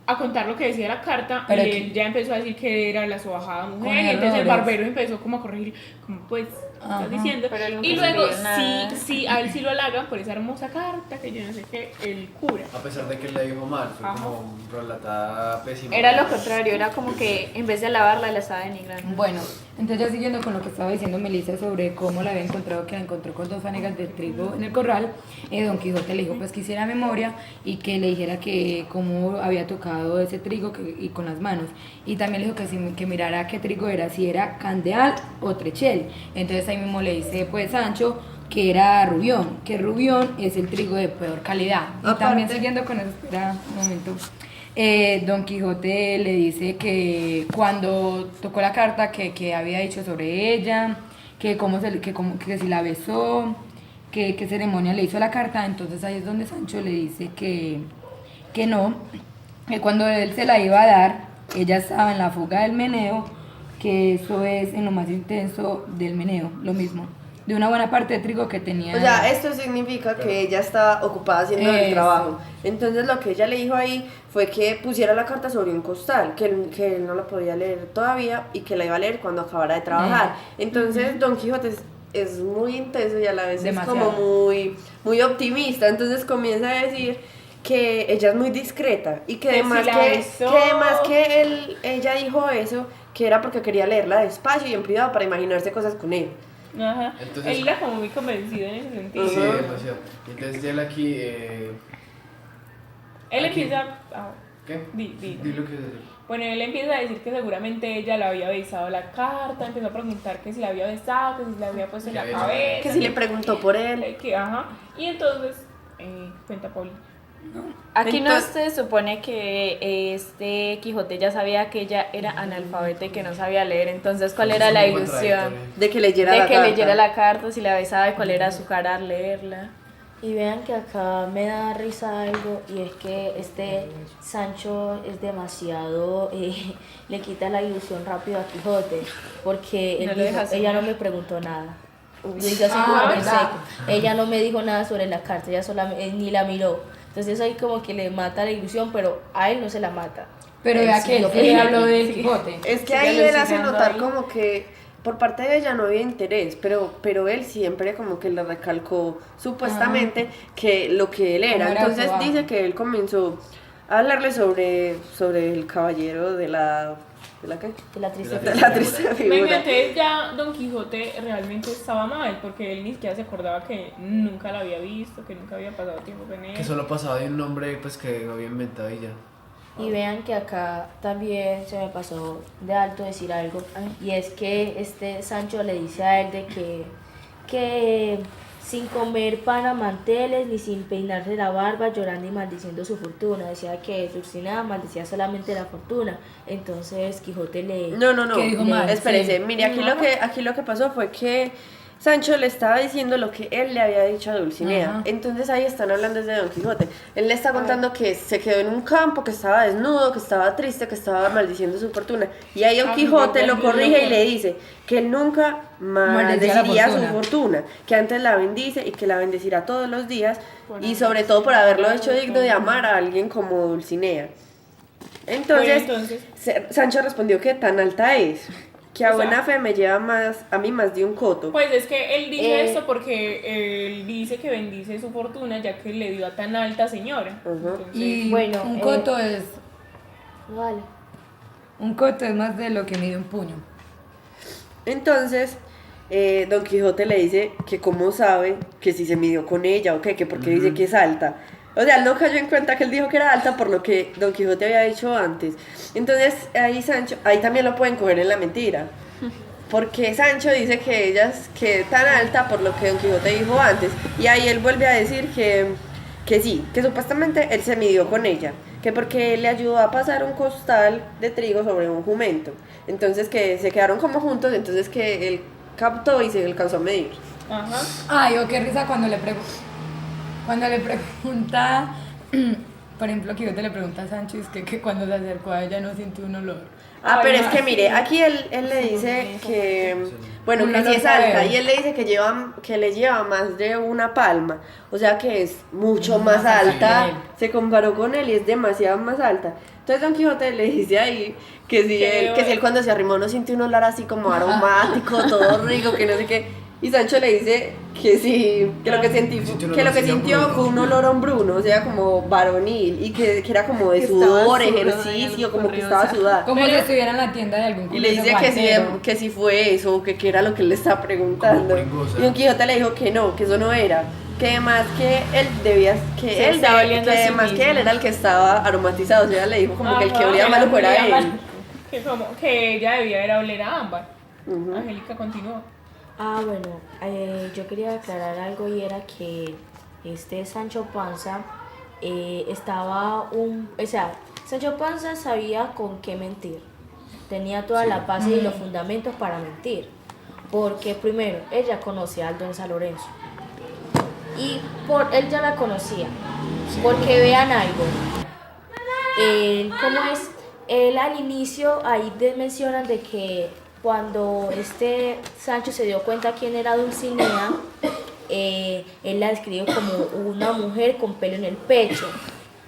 [SPEAKER 1] a contar lo que decía la carta
[SPEAKER 2] Pero
[SPEAKER 1] y
[SPEAKER 2] que-
[SPEAKER 1] él ya empezó a decir que era la sobajada mujer
[SPEAKER 2] Con
[SPEAKER 1] y entonces el
[SPEAKER 2] errores.
[SPEAKER 1] barbero empezó como a corregir, como pues, ¿qué
[SPEAKER 2] Ajá.
[SPEAKER 1] estás diciendo?
[SPEAKER 6] Pero él nunca
[SPEAKER 1] Y luego
[SPEAKER 6] escribió nada.
[SPEAKER 1] sí, a él sí lo halagan por esa hermosa carta que yo no sé qué, el cura.
[SPEAKER 5] A pesar de que él la dijo mal, fue
[SPEAKER 1] Ajá.
[SPEAKER 5] como relatada pésima.
[SPEAKER 6] Era lo contrario, era como que en vez de alabarla la estaba denigrando.
[SPEAKER 2] Bueno, entonces ya siguiendo con lo que estaba diciendo Melissa sobre cómo la había encontrado, que la encontró con 2 fanegas de trigo en el corral, Don Quijote le dijo pues que hiciera memoria y que le dijera que cómo había tocado ese trigo y con las manos. Y también le dijo que mirara qué trigo era, si era candeal o trechel. Entonces ahí mismo le dice pues Sancho que era rubión, que rubión es el trigo de peor calidad. Y
[SPEAKER 3] Aparte-
[SPEAKER 2] también siguiendo con eso, espera un momento. Don Quijote le dice que cuando tocó la carta que había dicho sobre ella, que si la besó, que qué ceremonia le hizo a la carta. Entonces ahí es donde Sancho le dice que no, que cuando él se la iba a dar, ella estaba en la fuga del meneo, que eso es en lo más intenso del meneo, lo mismo, de una buena parte de trigo que tenía.
[SPEAKER 3] O sea, esto significa que ella está ocupada haciendo el
[SPEAKER 2] Eso.
[SPEAKER 3] trabajo. Entonces lo que ella le dijo ahí fue que pusiera la carta sobre un costal, que él no la podía leer todavía y que la iba a leer cuando acabara de trabajar. Entonces Don Quijote es muy intenso y a la vez
[SPEAKER 2] Demasiado.
[SPEAKER 3] es como muy optimista. Entonces comienza a decir que ella es muy discreta y que
[SPEAKER 1] Que
[SPEAKER 3] además
[SPEAKER 1] si la
[SPEAKER 3] que,
[SPEAKER 1] besó.
[SPEAKER 3] que además que ella dijo eso, que era porque quería leerla despacio y en privado para imaginarse cosas con él.
[SPEAKER 1] Ajá.
[SPEAKER 5] Entonces-
[SPEAKER 1] Él era como muy convencido en ese sentido.
[SPEAKER 5] Sí, demasiado. Entonces él aquí...
[SPEAKER 1] Él
[SPEAKER 5] Aquí.
[SPEAKER 1] empieza a...
[SPEAKER 5] ¿Qué?
[SPEAKER 1] Di.
[SPEAKER 5] lo que...
[SPEAKER 1] Bueno, él empieza a decir que seguramente ella le había besado la carta, empezó a preguntar que si la había besado, que si la había puesto en la
[SPEAKER 5] Que
[SPEAKER 1] cabeza.
[SPEAKER 3] Que si le preguntó por él.
[SPEAKER 1] Ajá. Y entonces, cuenta Pauli.
[SPEAKER 6] Aquí no
[SPEAKER 3] Entonces-
[SPEAKER 6] se supone que este Quijote ya sabía que ella era analfabeta y que no sabía leer, entonces ¿cuál era la ilusión?
[SPEAKER 3] De que leyera
[SPEAKER 6] De
[SPEAKER 3] la
[SPEAKER 6] que
[SPEAKER 3] carta.
[SPEAKER 6] leyera la carta, si la besaba y cuál era su cara al leerla.
[SPEAKER 4] Y vean que acá me da risa algo y es que este Sancho es demasiado, le quita la ilusión rápido a Quijote, porque él
[SPEAKER 6] No lo
[SPEAKER 4] dijo,
[SPEAKER 6] deja
[SPEAKER 4] ella no
[SPEAKER 6] soñar.
[SPEAKER 4] me preguntó nada. Yo dije así como en seco. Ella no me dijo nada sobre la carta, ella solamente ni la miró. Entonces ahí como que le mata la ilusión, pero a él no se la mata.
[SPEAKER 2] Pero vea que él
[SPEAKER 4] lo
[SPEAKER 2] sí le habló del Quijote.
[SPEAKER 3] Es que
[SPEAKER 6] Sigue
[SPEAKER 3] ahí él hace
[SPEAKER 6] alucinando
[SPEAKER 3] notar
[SPEAKER 6] ahí.
[SPEAKER 3] como que por parte de ella no había interés, pero él siempre como que le recalcó supuestamente que lo que él era.
[SPEAKER 2] Cómo era
[SPEAKER 3] Entonces
[SPEAKER 2] su amo.
[SPEAKER 3] dice que él comenzó a hablarle sobre el caballero de la... ¿De la qué?
[SPEAKER 4] De la triste
[SPEAKER 5] De
[SPEAKER 3] De la triste
[SPEAKER 1] Venga,
[SPEAKER 3] figura.
[SPEAKER 1] entonces ya Don Quijote realmente estaba mal, porque él ni siquiera se acordaba que nunca la había visto, que nunca había pasado tiempo con él.
[SPEAKER 5] Que solo pasaba de un nombre pues que había inventado y ya.
[SPEAKER 4] Y vean que acá también se me pasó de alto decir algo, y es que este Sancho le dice a él de que sin comer pan a manteles ni sin peinarse la barba, llorando y maldiciendo su fortuna. Decía que Dulcinea maldecía solamente la fortuna. Entonces Quijote le...
[SPEAKER 3] No.
[SPEAKER 2] ¿Qué dijo mal?
[SPEAKER 3] Espérese,
[SPEAKER 2] Sí.
[SPEAKER 3] mire, aquí lo que pasó fue que Sancho le estaba diciendo lo que él le había dicho a Dulcinea.
[SPEAKER 2] Ajá.
[SPEAKER 3] Entonces ahí están hablando desde Don Quijote. Él le está contando que se quedó en un campo, que estaba desnudo, que estaba triste, que estaba maldiciendo su fortuna. Y ahí Don
[SPEAKER 1] Ah,
[SPEAKER 3] Quijote lo
[SPEAKER 1] loco.
[SPEAKER 3] corrige y le dice que él nunca
[SPEAKER 2] Maldecía la
[SPEAKER 3] maldeciría su
[SPEAKER 2] fortuna.
[SPEAKER 3] fortuna, que antes la bendice y que la bendecirá todos los días y sobre todo por haberlo hecho digno de amar a alguien como Dulcinea. Entonces,
[SPEAKER 1] Bueno, entonces.
[SPEAKER 3] Sancho respondió que tan alta es, que a
[SPEAKER 1] O sea,
[SPEAKER 3] buena fe me lleva a mí más de un coto.
[SPEAKER 1] Pues es que él dice esto porque él dice que bendice su fortuna ya que le dio a tan alta señora. Entonces,
[SPEAKER 2] Y
[SPEAKER 4] Bueno,
[SPEAKER 2] un coto
[SPEAKER 4] Vale.
[SPEAKER 2] un coto es más de lo que mide un puño.
[SPEAKER 3] Entonces, Don Quijote le dice que cómo sabe que si se midió con ella o qué, que porque dice que es alta. O sea, él no cayó en cuenta que él dijo que era alta por lo que Don Quijote había dicho antes. Entonces, ahí Sancho, ahí también lo pueden coger en la mentira. Porque Sancho dice que ella es que tan alta por lo que Don Quijote dijo antes. Y ahí él vuelve a decir que sí, que supuestamente él se midió con ella. Que porque él le ayudó a pasar un costal de trigo sobre un jumento. Entonces que se quedaron como juntos, entonces que él captó y se alcanzó a medir.
[SPEAKER 1] Ajá.
[SPEAKER 2] Ay, o qué risa cuando le pregunta, por ejemplo, Quijote le pregunta a Sancho, es que cuando se acercó a ella no sintió un olor.
[SPEAKER 3] Ah,
[SPEAKER 1] Ay,
[SPEAKER 3] pero
[SPEAKER 1] no,
[SPEAKER 3] es que
[SPEAKER 1] sí.
[SPEAKER 3] mire, aquí él le dice que, bueno,
[SPEAKER 2] Un
[SPEAKER 3] que sí
[SPEAKER 2] olor
[SPEAKER 3] es alta,
[SPEAKER 2] feo.
[SPEAKER 3] y él le dice que le lleva más de una palma, o sea que es mucho más alta,
[SPEAKER 2] que él.
[SPEAKER 3] se comparó con él y es demasiado más alta. Entonces Don Quijote le dice ahí que si él cuando se arrimó no sintió un olor así como aromático, todo rico, que no sé qué. Y Sancho le dice que sí, que lo que sintió fue un olor hombruno, o sea, como varonil, y que era como de sudor, ejercicio, como que estaba sudada.
[SPEAKER 2] Como si estuviera en la tienda de algún
[SPEAKER 3] Y le dice que sí fue eso, que era lo que él le estaba preguntando.
[SPEAKER 5] Como pringosa.
[SPEAKER 3] Y Don Quijote le dijo que no, que eso no era. Que además que él debía, que
[SPEAKER 6] Se
[SPEAKER 3] él
[SPEAKER 6] estaba
[SPEAKER 3] debía,
[SPEAKER 6] oliendo
[SPEAKER 3] que
[SPEAKER 6] a sí
[SPEAKER 3] además que
[SPEAKER 6] mismo.
[SPEAKER 3] él era el que estaba aromatizado, o sea, le dijo como que el que
[SPEAKER 1] Ajá,
[SPEAKER 3] olía
[SPEAKER 1] él
[SPEAKER 3] malo fuera
[SPEAKER 1] olía
[SPEAKER 3] él.
[SPEAKER 1] mal. Que ella debía ir a oler a ámbar.
[SPEAKER 3] Ujú.
[SPEAKER 1] Angélica continúa.
[SPEAKER 4] Ah, bueno, yo quería aclarar algo y era que Sancho Panza Sancho Panza sabía con qué mentir. Tenía toda la base y los fundamentos para mentir. Porque primero, él ya conocía al don San Lorenzo. Y él ya la conocía. Porque vean algo. ¿Cómo es? Él al inicio, ahí mencionan de que cuando Sancho se dio cuenta quién era Dulcinea, él la describió como una mujer con pelo en el pecho.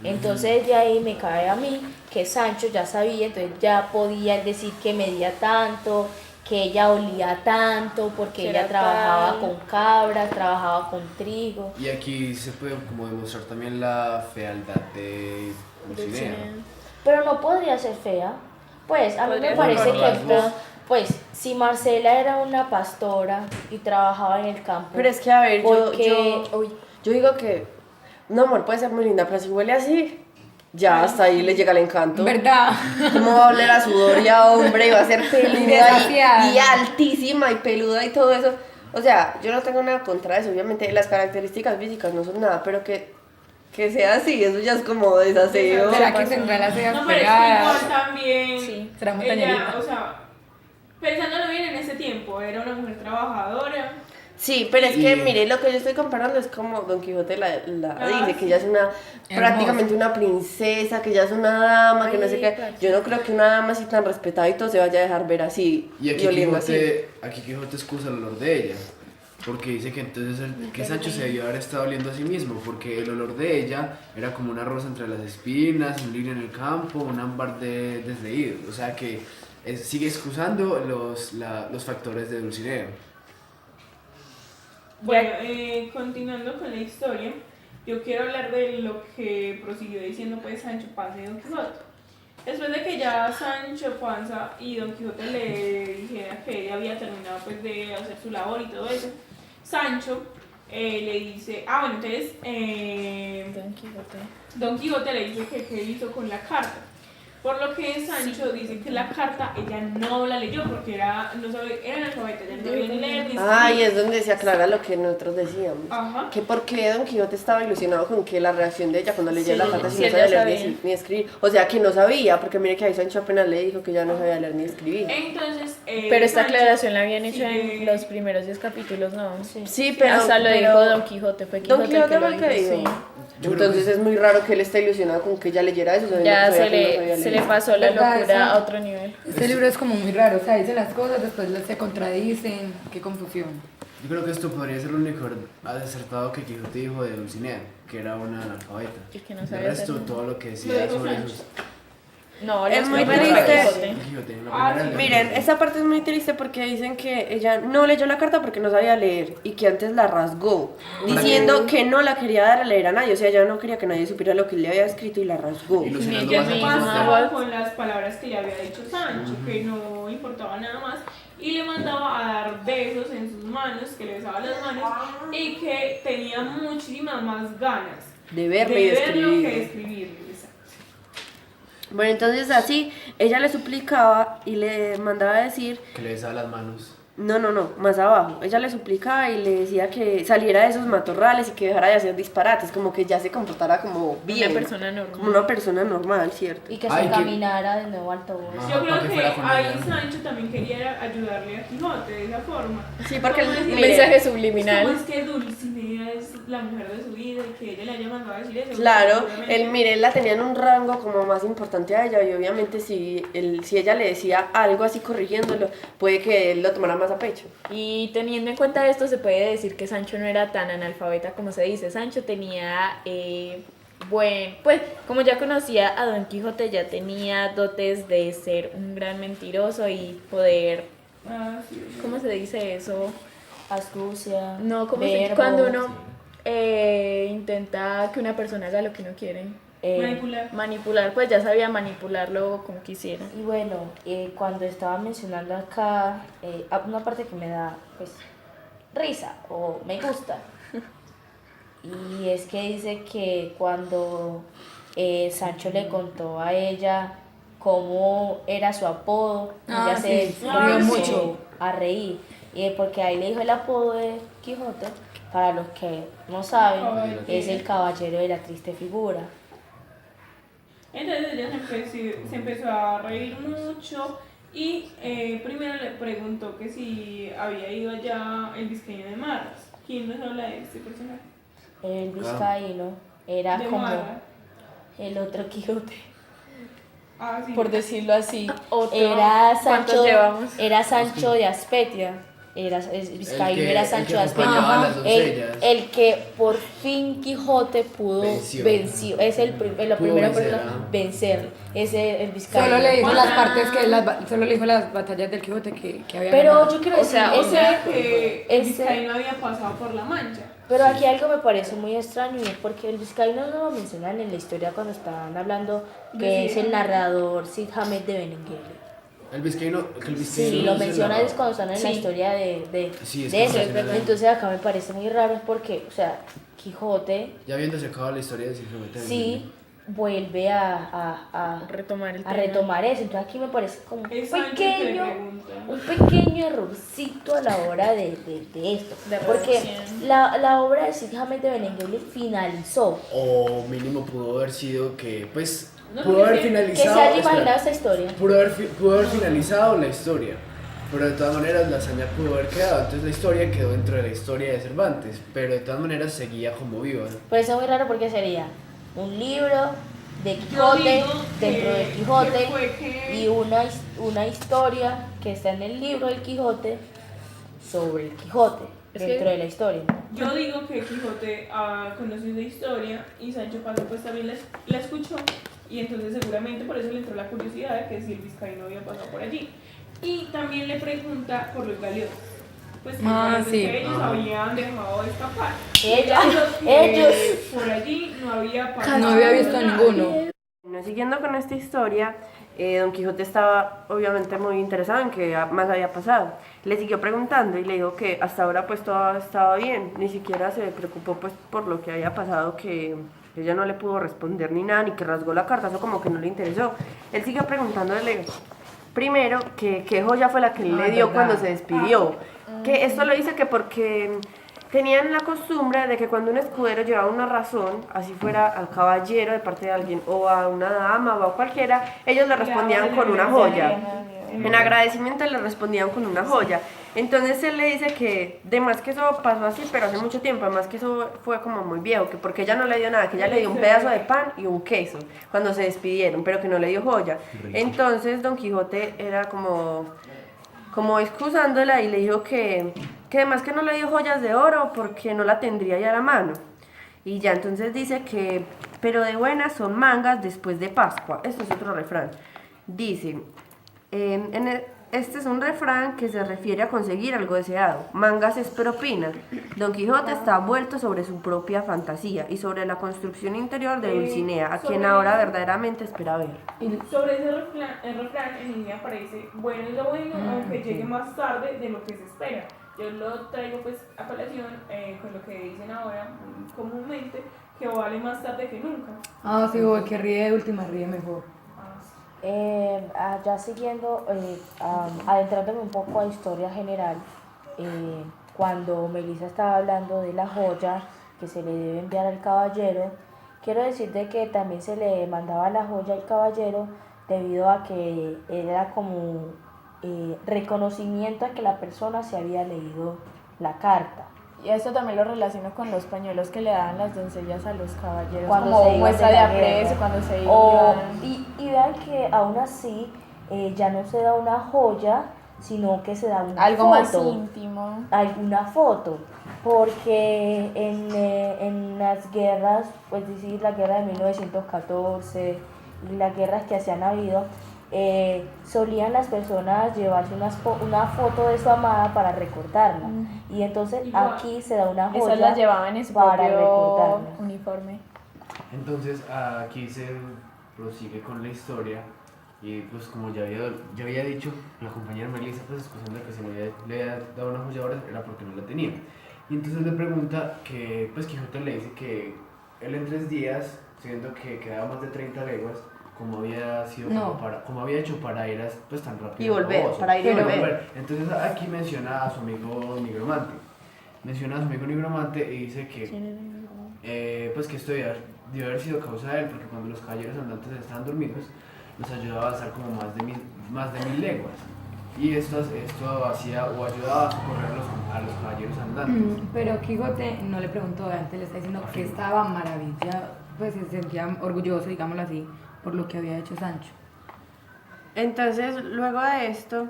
[SPEAKER 4] Entonces de ahí me cae a mí que Sancho ya sabía, entonces ya podía decir que medía tanto, que ella olía tanto, porque
[SPEAKER 6] Que
[SPEAKER 4] ella
[SPEAKER 6] era
[SPEAKER 4] trabajaba
[SPEAKER 6] tal.
[SPEAKER 4] con cabras, trabajaba con trigo.
[SPEAKER 5] Y aquí se puede como demostrar también la fealdad de Dulcinea.
[SPEAKER 4] Pero no podría ser fea. Pues a mí
[SPEAKER 6] Podría
[SPEAKER 4] me
[SPEAKER 6] ser
[SPEAKER 4] parece que
[SPEAKER 5] bonita.
[SPEAKER 4] pues si Marcela era una pastora y trabajaba en el campo.
[SPEAKER 3] Pero es que, a ver,
[SPEAKER 4] porque,
[SPEAKER 3] yo digo que, no, amor, puede ser muy linda, pero si huele así, ya hasta ahí le llega el encanto.
[SPEAKER 2] ¿Verdad?
[SPEAKER 3] ¿Cómo va a oler a sudor y a hombre y va a ser peluda
[SPEAKER 2] Desgraciada.
[SPEAKER 3] y altísima y peluda y todo eso? O sea, yo no tengo nada contra eso, obviamente las características físicas no son nada, pero que sea así, eso ya es como desaseo.
[SPEAKER 2] ¿Será que tendrá las cejas
[SPEAKER 1] No, pero es que
[SPEAKER 2] pegadas?
[SPEAKER 1] igual también.
[SPEAKER 6] Sí,
[SPEAKER 2] será muy
[SPEAKER 1] ella,
[SPEAKER 2] tañerita.
[SPEAKER 1] o sea, pensándolo bien en ese tiempo, era una mujer trabajadora.
[SPEAKER 3] Sí, pero es que,
[SPEAKER 5] Y-
[SPEAKER 3] mire, lo que yo estoy comparando es como Don Quijote la
[SPEAKER 1] Ah,
[SPEAKER 3] dice, que
[SPEAKER 1] sí.
[SPEAKER 3] ella es una, prácticamente una princesa, que ella es una dama, que no sé qué. Yo no creo que una dama así tan respetada y todo se vaya a dejar ver así
[SPEAKER 5] Y aquí
[SPEAKER 3] oliendo así.
[SPEAKER 5] Quijote excusa el olor de ella. Porque dice que entonces que Sancho se debió haber estado oliendo a sí mismo, porque el olor de ella era como una rosa entre las espinas, un lirio en el campo, un ámbar desleído. O sea que sigue excusando los factores de Dulcinea.
[SPEAKER 1] Bueno, continuando con la historia, yo quiero hablar de lo que prosiguió diciendo pues Sancho Panza y Don Quijote. Después de que ya Sancho Panza y Don Quijote le dijera que ella había terminado pues de hacer su labor y todo eso, Sancho le dice, bueno, entonces
[SPEAKER 6] Don Quijote.
[SPEAKER 1] Don Quijote le dice que qué hizo con la carta. Por lo que Sancho dice que la carta ella no la leyó porque era analfabeta, ella no sabía ni leer ni escribir.
[SPEAKER 3] Ay, es donde se aclara lo que nosotros decíamos.
[SPEAKER 1] Ajá.
[SPEAKER 3] Que por qué Don Quijote estaba ilusionado con que la reacción de ella cuando leyó
[SPEAKER 6] Sí,
[SPEAKER 3] la carta
[SPEAKER 6] sí,
[SPEAKER 3] si no
[SPEAKER 6] él
[SPEAKER 3] sabía
[SPEAKER 6] ya
[SPEAKER 3] leer
[SPEAKER 6] sabía.
[SPEAKER 3] ni escribir. O sea que no sabía, porque mire que ahí Sancho apenas le dijo que ya no sabía leer ni escribir.
[SPEAKER 1] Entonces,
[SPEAKER 6] Pero esta
[SPEAKER 1] Sancho
[SPEAKER 6] aclaración la habían hecho
[SPEAKER 1] sigue-
[SPEAKER 6] en los primeros 10 capítulos, ¿no?
[SPEAKER 3] Sí, pero.
[SPEAKER 6] Hasta lo
[SPEAKER 3] pero
[SPEAKER 6] dijo Don Quijote, fue
[SPEAKER 3] Don
[SPEAKER 6] Quijote el
[SPEAKER 3] Quijote
[SPEAKER 6] que
[SPEAKER 3] fue
[SPEAKER 6] lo
[SPEAKER 3] el que
[SPEAKER 6] dijo,
[SPEAKER 3] dijo.
[SPEAKER 6] sí.
[SPEAKER 5] Yo creo
[SPEAKER 3] Entonces
[SPEAKER 5] que
[SPEAKER 3] es muy raro que él esté ilusionado con que ella leyera eso. sabiendo
[SPEAKER 6] Ya
[SPEAKER 3] que
[SPEAKER 6] se
[SPEAKER 3] todavía no sabía
[SPEAKER 6] le
[SPEAKER 3] leer.
[SPEAKER 6] pasó la
[SPEAKER 2] ¿Verdad?
[SPEAKER 6] locura
[SPEAKER 2] Esa-
[SPEAKER 6] a otro nivel.
[SPEAKER 2] Este libro es como muy raro, o sea, dice las cosas, después se contradicen, qué confusión.
[SPEAKER 5] Yo creo que esto podría ser lo único acertado que Quijote dijo de Dulcinea, que era una analfabeta.
[SPEAKER 6] Y que no
[SPEAKER 5] De
[SPEAKER 6] sabía
[SPEAKER 5] resto,
[SPEAKER 6] hacer nada.
[SPEAKER 5] todo lo que
[SPEAKER 1] Lo
[SPEAKER 5] decía
[SPEAKER 1] dijo
[SPEAKER 5] sobre
[SPEAKER 1] Sancho.
[SPEAKER 5] sus...
[SPEAKER 6] No,
[SPEAKER 3] Es
[SPEAKER 6] los
[SPEAKER 3] muy
[SPEAKER 6] primeros
[SPEAKER 3] triste.
[SPEAKER 6] Quijote.
[SPEAKER 5] Don Quijote, en la primera ley.
[SPEAKER 3] Miren, esa parte es muy triste porque dicen que ella no leyó la carta porque no sabía leer y que antes la rasgó, diciendo que no la quería dar a leer a nadie, o sea, ella no quería que nadie supiera lo que él le había escrito y la rasgó.
[SPEAKER 5] Ilusionando
[SPEAKER 1] Ella
[SPEAKER 5] más
[SPEAKER 1] se
[SPEAKER 5] a Quijote.
[SPEAKER 1] bastaba con las palabras que le había dicho Sancho, que no importaba nada más, y le mandaba a dar besos en sus manos, que le besaba las manos, y que tenía muchísimas más ganas
[SPEAKER 3] De verlo y de
[SPEAKER 1] verlo
[SPEAKER 3] escribirlo.
[SPEAKER 1] que de escribirlo. Exacto.
[SPEAKER 3] Bueno, entonces así, ella le suplicaba y le mandaba a decir,
[SPEAKER 5] Que le besaba las manos.
[SPEAKER 3] no, más abajo, ella le suplicaba y le decía que saliera de esos matorrales y que dejara de hacer disparates, como que ya se comportara como bien,
[SPEAKER 6] Una persona normal.
[SPEAKER 3] como una persona normal, ¿cierto?
[SPEAKER 4] Y que
[SPEAKER 5] Ay,
[SPEAKER 4] se
[SPEAKER 5] que-
[SPEAKER 4] caminara de nuevo al tobo.
[SPEAKER 5] Ah,
[SPEAKER 1] Yo
[SPEAKER 5] para
[SPEAKER 1] creo
[SPEAKER 5] que
[SPEAKER 1] que
[SPEAKER 5] fuera con
[SPEAKER 1] ahí
[SPEAKER 5] ella.
[SPEAKER 1] Sancho también quería ayudarle a Quijote de esa forma.
[SPEAKER 3] Sí, porque
[SPEAKER 1] Como
[SPEAKER 3] él-
[SPEAKER 1] decir,
[SPEAKER 6] Un mensaje
[SPEAKER 1] ¿cómo
[SPEAKER 6] subliminal.
[SPEAKER 1] es que Dulcinea es la mujer de su vida y que ella le haya mandado a decir eso?
[SPEAKER 3] Claro,
[SPEAKER 1] Seguramente-
[SPEAKER 3] él, mire, él la tenía en un rango como más importante a ella y obviamente si ella le decía algo así corrigiéndolo, puede que él lo tomara más a pecho.
[SPEAKER 6] Y teniendo en cuenta esto, se puede decir que Sancho no era tan analfabeta como se dice. Sancho tenía, pues como ya conocía a Don Quijote, ya tenía dotes de ser un gran mentiroso y poder,
[SPEAKER 1] Ah, sí.
[SPEAKER 6] ¿cómo se dice eso?
[SPEAKER 4] Astucia.
[SPEAKER 6] No, como
[SPEAKER 4] verbos,
[SPEAKER 6] cuando uno intenta que una persona haga lo que uno quiere.
[SPEAKER 1] Manipular.
[SPEAKER 6] Manipular, pues ya sabía manipularlo como quisiera.
[SPEAKER 4] Y bueno, cuando estaba mencionando acá, una parte que me da, pues, risa o me gusta. Y es que dice que cuando Sancho le contó a ella cómo era su apodo, ella se
[SPEAKER 2] sí,
[SPEAKER 1] rió
[SPEAKER 4] mucho a reír. Porque ahí le dijo el apodo de Quijote, para los que no saben,
[SPEAKER 1] Caballero.
[SPEAKER 4] es el caballero de la triste figura.
[SPEAKER 1] Entonces ella se empezó a reír mucho y primero le preguntó que si había ido allá el vizcaíno de Marras. ¿Quién nos habla de este personaje?
[SPEAKER 4] El vizcaíno era
[SPEAKER 1] De
[SPEAKER 4] como
[SPEAKER 1] Marras.
[SPEAKER 4] el otro Quijote,
[SPEAKER 1] Ah, sí.
[SPEAKER 4] por decirlo así.
[SPEAKER 6] Otro.
[SPEAKER 4] Era
[SPEAKER 6] ¿Cuántos
[SPEAKER 4] Sancho,
[SPEAKER 6] llevamos?
[SPEAKER 4] era Sancho de Aspetia. El vizcaíno era Sancho de
[SPEAKER 5] el que acompañaba a las
[SPEAKER 4] Aspetia.
[SPEAKER 5] doncellas.
[SPEAKER 4] El que por fin Quijote pudo
[SPEAKER 5] Venció.
[SPEAKER 4] es la
[SPEAKER 5] Pudo
[SPEAKER 4] primera
[SPEAKER 5] vencer,
[SPEAKER 4] persona vencer. Ese el vizcaíno.
[SPEAKER 2] Solo le dijo
[SPEAKER 1] Ah.
[SPEAKER 2] las partes solo le dijo las batallas del Quijote que había
[SPEAKER 4] Pero
[SPEAKER 2] ganado.
[SPEAKER 4] yo quiero
[SPEAKER 6] O
[SPEAKER 4] decir,
[SPEAKER 6] sea,
[SPEAKER 1] O sea
[SPEAKER 4] ese,
[SPEAKER 1] que el
[SPEAKER 4] ese-
[SPEAKER 1] vizcaíno había pasado por la Mancha.
[SPEAKER 4] pero aquí algo me parece muy extraño y es porque el vizcaíno no lo mencionan en la historia cuando estaban hablando que
[SPEAKER 1] De
[SPEAKER 4] es
[SPEAKER 1] Cid
[SPEAKER 4] el
[SPEAKER 1] Hamet.
[SPEAKER 4] narrador Cid Hamet de Berenguer.
[SPEAKER 5] El vizcaíno, que el vizcaíno
[SPEAKER 4] Sí, lo
[SPEAKER 5] se
[SPEAKER 4] mencionan
[SPEAKER 5] la-
[SPEAKER 4] es cuando están en la
[SPEAKER 6] Sí.
[SPEAKER 4] historia de
[SPEAKER 5] Sí, es
[SPEAKER 4] de
[SPEAKER 5] que
[SPEAKER 4] eso.
[SPEAKER 5] lo mencionan.
[SPEAKER 4] Entonces acá me parece muy raro porque, o sea, Quijote
[SPEAKER 5] Ya habiéndose acabado la historia de Quijote.
[SPEAKER 4] sí vuelve a
[SPEAKER 6] Retomar el tema.
[SPEAKER 4] retomar eso. Entonces aquí me parece como un
[SPEAKER 1] Es Sancho que le
[SPEAKER 4] pequeño,
[SPEAKER 1] pregunta.
[SPEAKER 4] un pequeño errorcito a la hora de esto.
[SPEAKER 6] De
[SPEAKER 4] Porque
[SPEAKER 6] redacción.
[SPEAKER 4] la obra de Cid Hamet de Berenguer finalizó.
[SPEAKER 5] O mínimo pudo haber sido que, pues,
[SPEAKER 1] No,
[SPEAKER 5] pudo haber
[SPEAKER 1] que-
[SPEAKER 4] Que
[SPEAKER 5] finalizado.
[SPEAKER 4] se haya
[SPEAKER 5] espera,
[SPEAKER 4] imaginado esta historia.
[SPEAKER 5] pudo haber finalizado la historia. Pero de todas maneras la hazaña pudo haber quedado. Entonces la historia quedó dentro de la historia de Cervantes. Pero de todas maneras seguía como viva.
[SPEAKER 4] Pero eso es muy raro porque sería un libro de
[SPEAKER 1] Yo
[SPEAKER 4] Quijote
[SPEAKER 1] digo
[SPEAKER 4] dentro
[SPEAKER 1] que-
[SPEAKER 4] del Quijote
[SPEAKER 1] que fue que-
[SPEAKER 4] y una historia que está en el libro del Quijote sobre el Quijote
[SPEAKER 6] Es
[SPEAKER 4] dentro
[SPEAKER 6] que-
[SPEAKER 4] de la historia.
[SPEAKER 1] Yo digo que Quijote conoció esa historia y Sancho Panza pues también la escuchó y entonces seguramente por eso le entró la curiosidad de que si el vizcaíno había pasado por allí. Y también le pregunta por los galeones. Pues que parece
[SPEAKER 2] sí.
[SPEAKER 1] que ellos
[SPEAKER 5] Ajá.
[SPEAKER 1] habían dejado de escapar.
[SPEAKER 4] Ellos,
[SPEAKER 1] Dijo que
[SPEAKER 4] ellos.
[SPEAKER 1] por allí no había pasado.
[SPEAKER 2] No había visto a
[SPEAKER 1] nadie.
[SPEAKER 2] ninguno.
[SPEAKER 3] Bueno, siguiendo con esta historia, Don Quijote estaba obviamente muy interesado en qué más había pasado. Le siguió preguntando y le dijo que hasta ahora pues todo estaba bien, ni siquiera se preocupó pues por lo que había pasado, que ella no le pudo responder ni nada, ni que rasgó la carta, eso como que no le interesó. Él siguió preguntándole primero que qué joya fue la que él le dio
[SPEAKER 2] verdad.
[SPEAKER 3] cuando se despidió, que esto lo dice que porque tenían la costumbre de que cuando un escudero llevaba una razón, así fuera al caballero de parte de alguien o a una dama o a cualquiera, ellos le respondían con una joya. En agradecimiento le respondían con una joya. Entonces él le dice que de más que eso pasó así, pero hace mucho tiempo, además que eso fue como muy viejo, que porque ella no le dio nada, que ella le dio un pedazo de pan y un queso cuando se despidieron, pero que no le dio joya. Entonces Don Quijote era como excusándola y le dijo que además que no le dio joyas de oro porque no la tendría ya a la mano. Y ya entonces dice que, pero de buenas son mangas después de Pascua. Esto es otro refrán. Dice, este es un refrán que se refiere a conseguir algo deseado. Mangas es propina. Don Quijote está vuelto sobre su propia fantasía y sobre la construcción interior de Dulcinea, a quien ahora verdaderamente espera ver.
[SPEAKER 1] Sobre ese refrán, el refrán en línea aparece, bueno es lo bueno, aunque llegue más tarde de lo que se espera. Yo lo traigo pues a colación con lo que dicen ahora comúnmente, que vale más tarde que nunca.
[SPEAKER 2] Ah, sí, el que ríe de última ríe mejor.
[SPEAKER 4] Ya siguiendo, adentrándome un poco a historia general, cuando Melissa estaba hablando de la joya que se le debe enviar al caballero, quiero decir de que también se le mandaba la joya al caballero debido a que era como reconocimiento a que la persona se había leído la carta.
[SPEAKER 6] Y esto también lo relaciono con los pañuelos que le daban las doncellas a los caballeros
[SPEAKER 4] Cuando
[SPEAKER 6] como
[SPEAKER 4] se iban
[SPEAKER 6] muestra
[SPEAKER 4] de
[SPEAKER 6] de
[SPEAKER 4] la
[SPEAKER 6] aprecio,
[SPEAKER 4] guerra.
[SPEAKER 6] cuando se iban.
[SPEAKER 4] Y vean que aún así ya no se da una joya, sino que se da una
[SPEAKER 6] Algo
[SPEAKER 4] foto.
[SPEAKER 6] más íntimo.
[SPEAKER 4] Alguna foto, porque en las guerras, pues decir la guerra de 1914 y las guerras que se han habido, solían las personas llevarse una foto de su amada para recordarla, y entonces aquí se da una joya
[SPEAKER 6] Esas las llevaban en su
[SPEAKER 4] para
[SPEAKER 6] propio
[SPEAKER 4] recordarla.
[SPEAKER 6] uniforme.
[SPEAKER 5] Entonces aquí se prosigue con la historia y pues como ya había dicho, la compañera Melissa pues excusando que se le había dado una joya ahora era porque no la tenía. Y entonces le pregunta que pues Quijote le dice que él en 3 días, siendo que quedaba más de 30 leguas, como había sido como había hecho para ir pues tan rápido
[SPEAKER 3] Y volver,
[SPEAKER 5] Toboso,
[SPEAKER 3] para ir y volver.
[SPEAKER 5] Entonces aquí menciona a su amigo Nigromante. Menciona a su amigo Nigromante y dice que pues que esto debió haber sido causa de él, porque cuando los caballeros andantes estaban dormidos, los ayudaba a avanzar como más de 1000 leguas. Y esto hacía o ayudaba a socorrer a los caballeros andantes.
[SPEAKER 2] Pero Quijote no le preguntó antes, le está diciendo que estaba maravillado, pues se sentía orgulloso, digámoslo así, por lo que había hecho Sancho.
[SPEAKER 3] Entonces, luego de esto,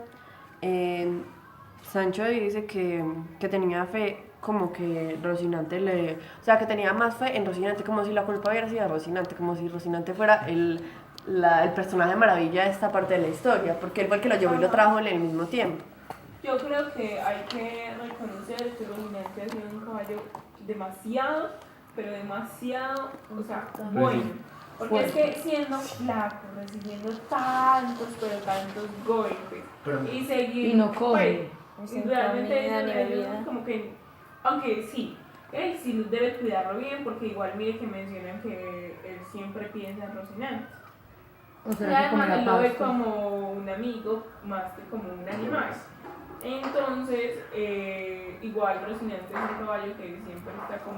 [SPEAKER 3] Sancho dice que tenía fe, como que Rocinante o sea, que tenía más fe en Rocinante, como si la culpa hubiera sido de Rocinante, como si Rocinante fuera el personaje maravilla de esta parte de la historia, porque él fue el que lo llevó y lo trajo en el mismo tiempo.
[SPEAKER 1] Yo creo que hay que reconocer que Rocinante ha sido un caballo demasiado, pero demasiado, o sea, bueno. Porque es que siendo flaco, recibiendo tantos, pero tantos golpes, y seguir,
[SPEAKER 2] Y no come.
[SPEAKER 1] pues, y realmente ellos como que, aunque sí, él sí debe cuidarlo bien, porque igual mire que mencionan que él siempre piensa en Rocinante.
[SPEAKER 2] O
[SPEAKER 1] Y
[SPEAKER 2] sea, que
[SPEAKER 1] además
[SPEAKER 2] comía
[SPEAKER 1] él lo ve
[SPEAKER 2] pasto.
[SPEAKER 1] como un amigo más que como un animal. Entonces, igual Rocinante es un caballo que siempre está como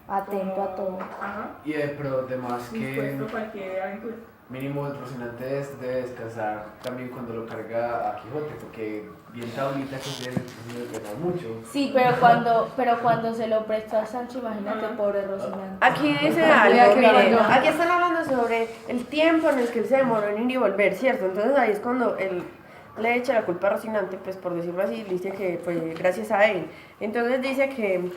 [SPEAKER 4] Atento a todo.
[SPEAKER 1] Ajá.
[SPEAKER 5] Y pero además que
[SPEAKER 1] Dispuesto a cualquier aventura.
[SPEAKER 5] mínimo el Rocinante debe descansar también cuando lo carga a Quijote, porque bien tablita que tiene descansar mucho.
[SPEAKER 4] Sí, pero cuando se lo prestó a Sancho, imagínate, pobre Rocinante.
[SPEAKER 3] Aquí dice
[SPEAKER 2] Mira
[SPEAKER 3] algo,
[SPEAKER 2] que
[SPEAKER 3] miren,
[SPEAKER 2] cuando-
[SPEAKER 3] aquí están hablando sobre el tiempo en el que él se demoró en ir y volver, ¿cierto? Entonces ahí es cuando él le echa la culpa a Rocinante, pues por decirlo así, dice que fue gracias a él. Entonces dice que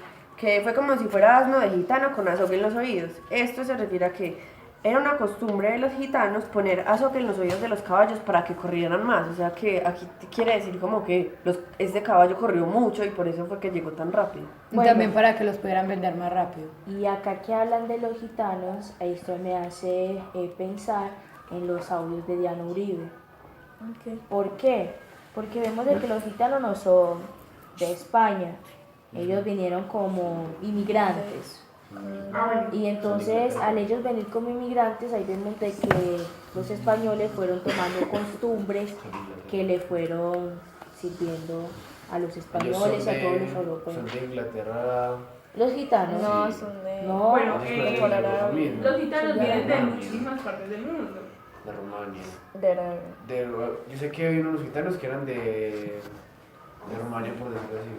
[SPEAKER 3] fue como si fuera asno de gitano con azogue en los oídos. Esto se refiere a que era una costumbre de los gitanos poner azogue en los oídos de los caballos para que corrieran más. O sea que aquí quiere decir como que este caballo corrió mucho y por eso fue que llegó tan rápido.
[SPEAKER 2] Y
[SPEAKER 4] Bueno.
[SPEAKER 2] también para que los pudieran vender más rápido.
[SPEAKER 4] Y acá que hablan de los gitanos, esto me hace pensar en los audios de Diana Uribe. ¿Por qué? Porque vemos de que los gitanos no son de España, ellos vinieron como inmigrantes. Y entonces al ellos venir como inmigrantes, ahí vemos de que los españoles fueron tomando costumbres que le fueron sirviendo a los españoles y a todos los europeos.
[SPEAKER 5] Son de Inglaterra.
[SPEAKER 4] Los gitanos.
[SPEAKER 6] No,
[SPEAKER 5] Sí.
[SPEAKER 6] son de.
[SPEAKER 4] No.
[SPEAKER 1] Bueno,
[SPEAKER 5] de
[SPEAKER 6] Colorado.
[SPEAKER 1] los gitanos
[SPEAKER 4] Sí,
[SPEAKER 1] vienen de
[SPEAKER 5] Rumania.
[SPEAKER 1] muchísimas partes del mundo.
[SPEAKER 5] De Rumania.
[SPEAKER 6] de-
[SPEAKER 5] Yo sé que hay unos gitanos que eran de Rumania, por decirlo así.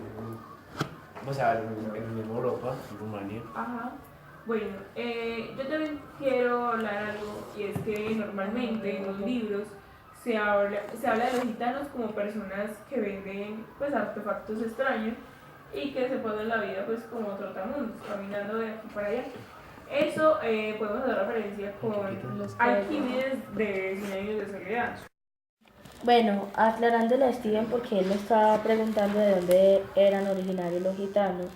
[SPEAKER 5] O sea, en Europa, en Rumania.
[SPEAKER 1] Ajá. Bueno, yo también quiero hablar algo, y es que normalmente en los libros se habla de los gitanos como personas que venden pues artefactos extraños, y que se pasan la vida pues como trotamundos, caminando de aquí para allá. Eso podemos hacer referencia con Alquímedes de 100 años de soledad.
[SPEAKER 4] Bueno, aclarándole a Steven porque él me estaba preguntando de dónde eran originarios los gitanos,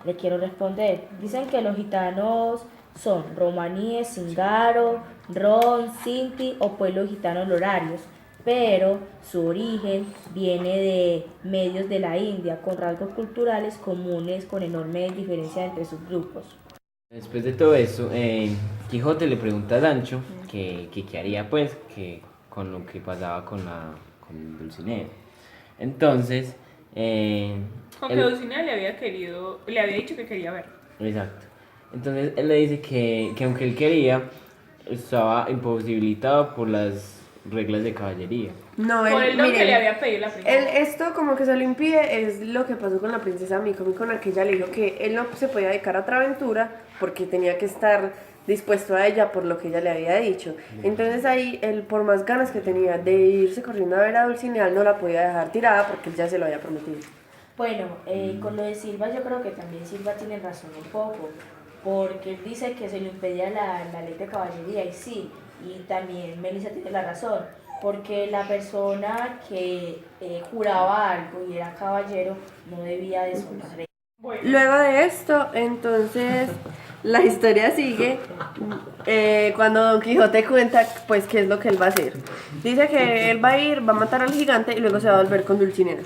[SPEAKER 4] le quiero responder. Dicen que los gitanos son romaníes, cingaro, ron, sinti o pueblos gitanos lorarios, pero su origen viene de medios de la India con rasgos culturales comunes con enormes diferencias entre sus grupos.
[SPEAKER 7] Después de todo eso, Quijote le pregunta a Sancho que qué haría pues que con lo que pasaba con Dulcinea. Entonces,
[SPEAKER 1] Con que Dulcinea le había dicho que quería ver.
[SPEAKER 7] exacto. Entonces él le dice que aunque él quería, estaba imposibilitado por las reglas de caballería.
[SPEAKER 3] No,
[SPEAKER 1] Por el don que
[SPEAKER 3] miren,
[SPEAKER 1] le había pedido la princesa.
[SPEAKER 3] esto como que se lo impide es lo que pasó con la princesa Mikomi, con la que ella le dijo que él no se podía dedicar a otra aventura porque tenía que estar dispuesto a ella por lo que ella le había dicho. Entonces ahí él, por más ganas que tenía de irse corriendo a ver a Dulcinea, no la podía dejar tirada porque él ya se lo había prometido.
[SPEAKER 4] Bueno, con lo de Silva yo creo que también Silva tiene razón un poco, porque él dice que se le impedía la ley de caballería y sí, y también Melissa tiene la razón, porque la persona que juraba algo y era caballero no debía deshonrar.
[SPEAKER 3] Luego de esto, entonces, la historia sigue cuando Don Quijote cuenta, pues, qué es lo que él va a hacer. Dice que él va a ir, va a matar al gigante y luego se va a volver con Dulcinea.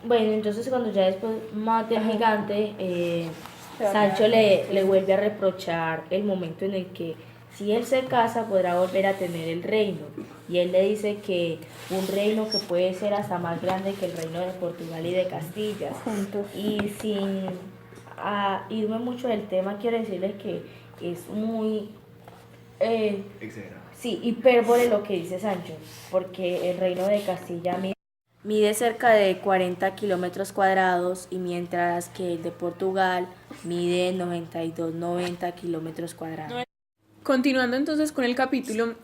[SPEAKER 4] Bueno, entonces cuando ya después mate al gigante, Sancho le vuelve a reprochar el momento en el que si él se casa podrá volver a tener el reino. Y él le dice que un reino que puede ser hasta más grande que el reino de Portugal y de Castilla. Y sin irme mucho del tema, quiero decirles que es muy
[SPEAKER 5] Exagerado.
[SPEAKER 4] sí, hipérbole lo que dice Sancho, porque el reino de Castilla mide cerca de 40 kilómetros cuadrados y mientras que el de Portugal mide 90 kilómetros cuadrados.
[SPEAKER 1] Continuando entonces con el capítulo,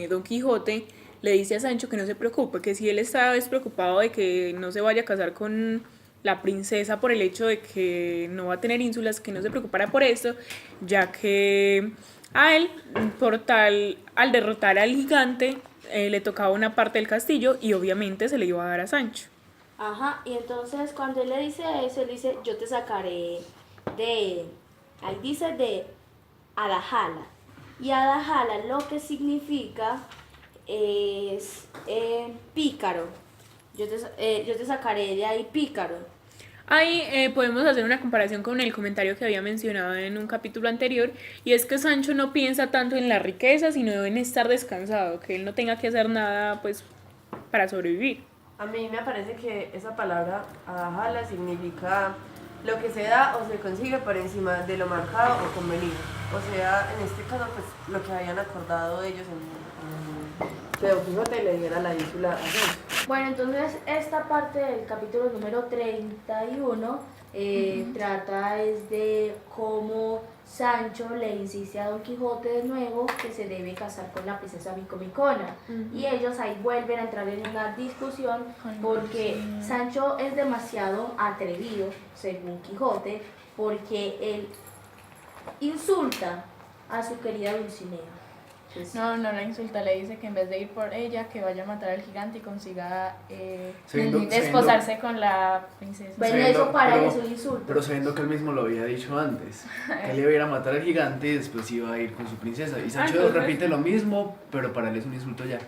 [SPEAKER 1] Don Quijote le dice a Sancho que no se preocupe, que si él está preocupado de que no se vaya a casar con la princesa por el hecho de que no va a tener ínsulas, que no se preocupara por eso, ya que a él, al derrotar al gigante, le tocaba una parte del castillo y obviamente se le iba a dar a Sancho.
[SPEAKER 4] Ajá, y entonces cuando él le dice eso, él dice, yo te sacaré ahí dice de Adajala. Y Adajala lo que significa es pícaro. Yo te sacaré de ahí pícaro.
[SPEAKER 1] Ahí podemos hacer una comparación con el comentario que había mencionado en un capítulo anterior, y es que Sancho no piensa tanto en la riqueza, sino en estar descansado, que él no tenga que hacer nada pues para sobrevivir.
[SPEAKER 3] A mí me parece que esa palabra adajala significa lo que se da o se consigue por encima de lo marcado o convenido. O sea, en este caso, pues lo que habían acordado ellos que Don Quijote le diera la ínsula a Sancho.
[SPEAKER 4] Bueno, entonces esta parte del capítulo número 31 trata es de cómo Sancho le insiste a Don Quijote de nuevo que se debe casar con la princesa Micomicona. Y ellos ahí vuelven a entrar en una discusión porque Sancho es demasiado atrevido, según Quijote, porque él insulta a su querida Dulcinea.
[SPEAKER 6] No la insulta, le dice que en vez de ir por ella, que vaya a matar al gigante y consiga desposarse con la princesa.
[SPEAKER 4] Bueno,
[SPEAKER 5] Sabiendo-
[SPEAKER 4] eso para él
[SPEAKER 5] pero-
[SPEAKER 4] es un insulto.
[SPEAKER 5] Pero sabiendo que él mismo lo había dicho antes, que él iba a ir a matar al gigante y después iba a ir con su princesa. Y Sancho
[SPEAKER 1] Entonces-
[SPEAKER 5] repite lo mismo, pero para él es un insulto ya.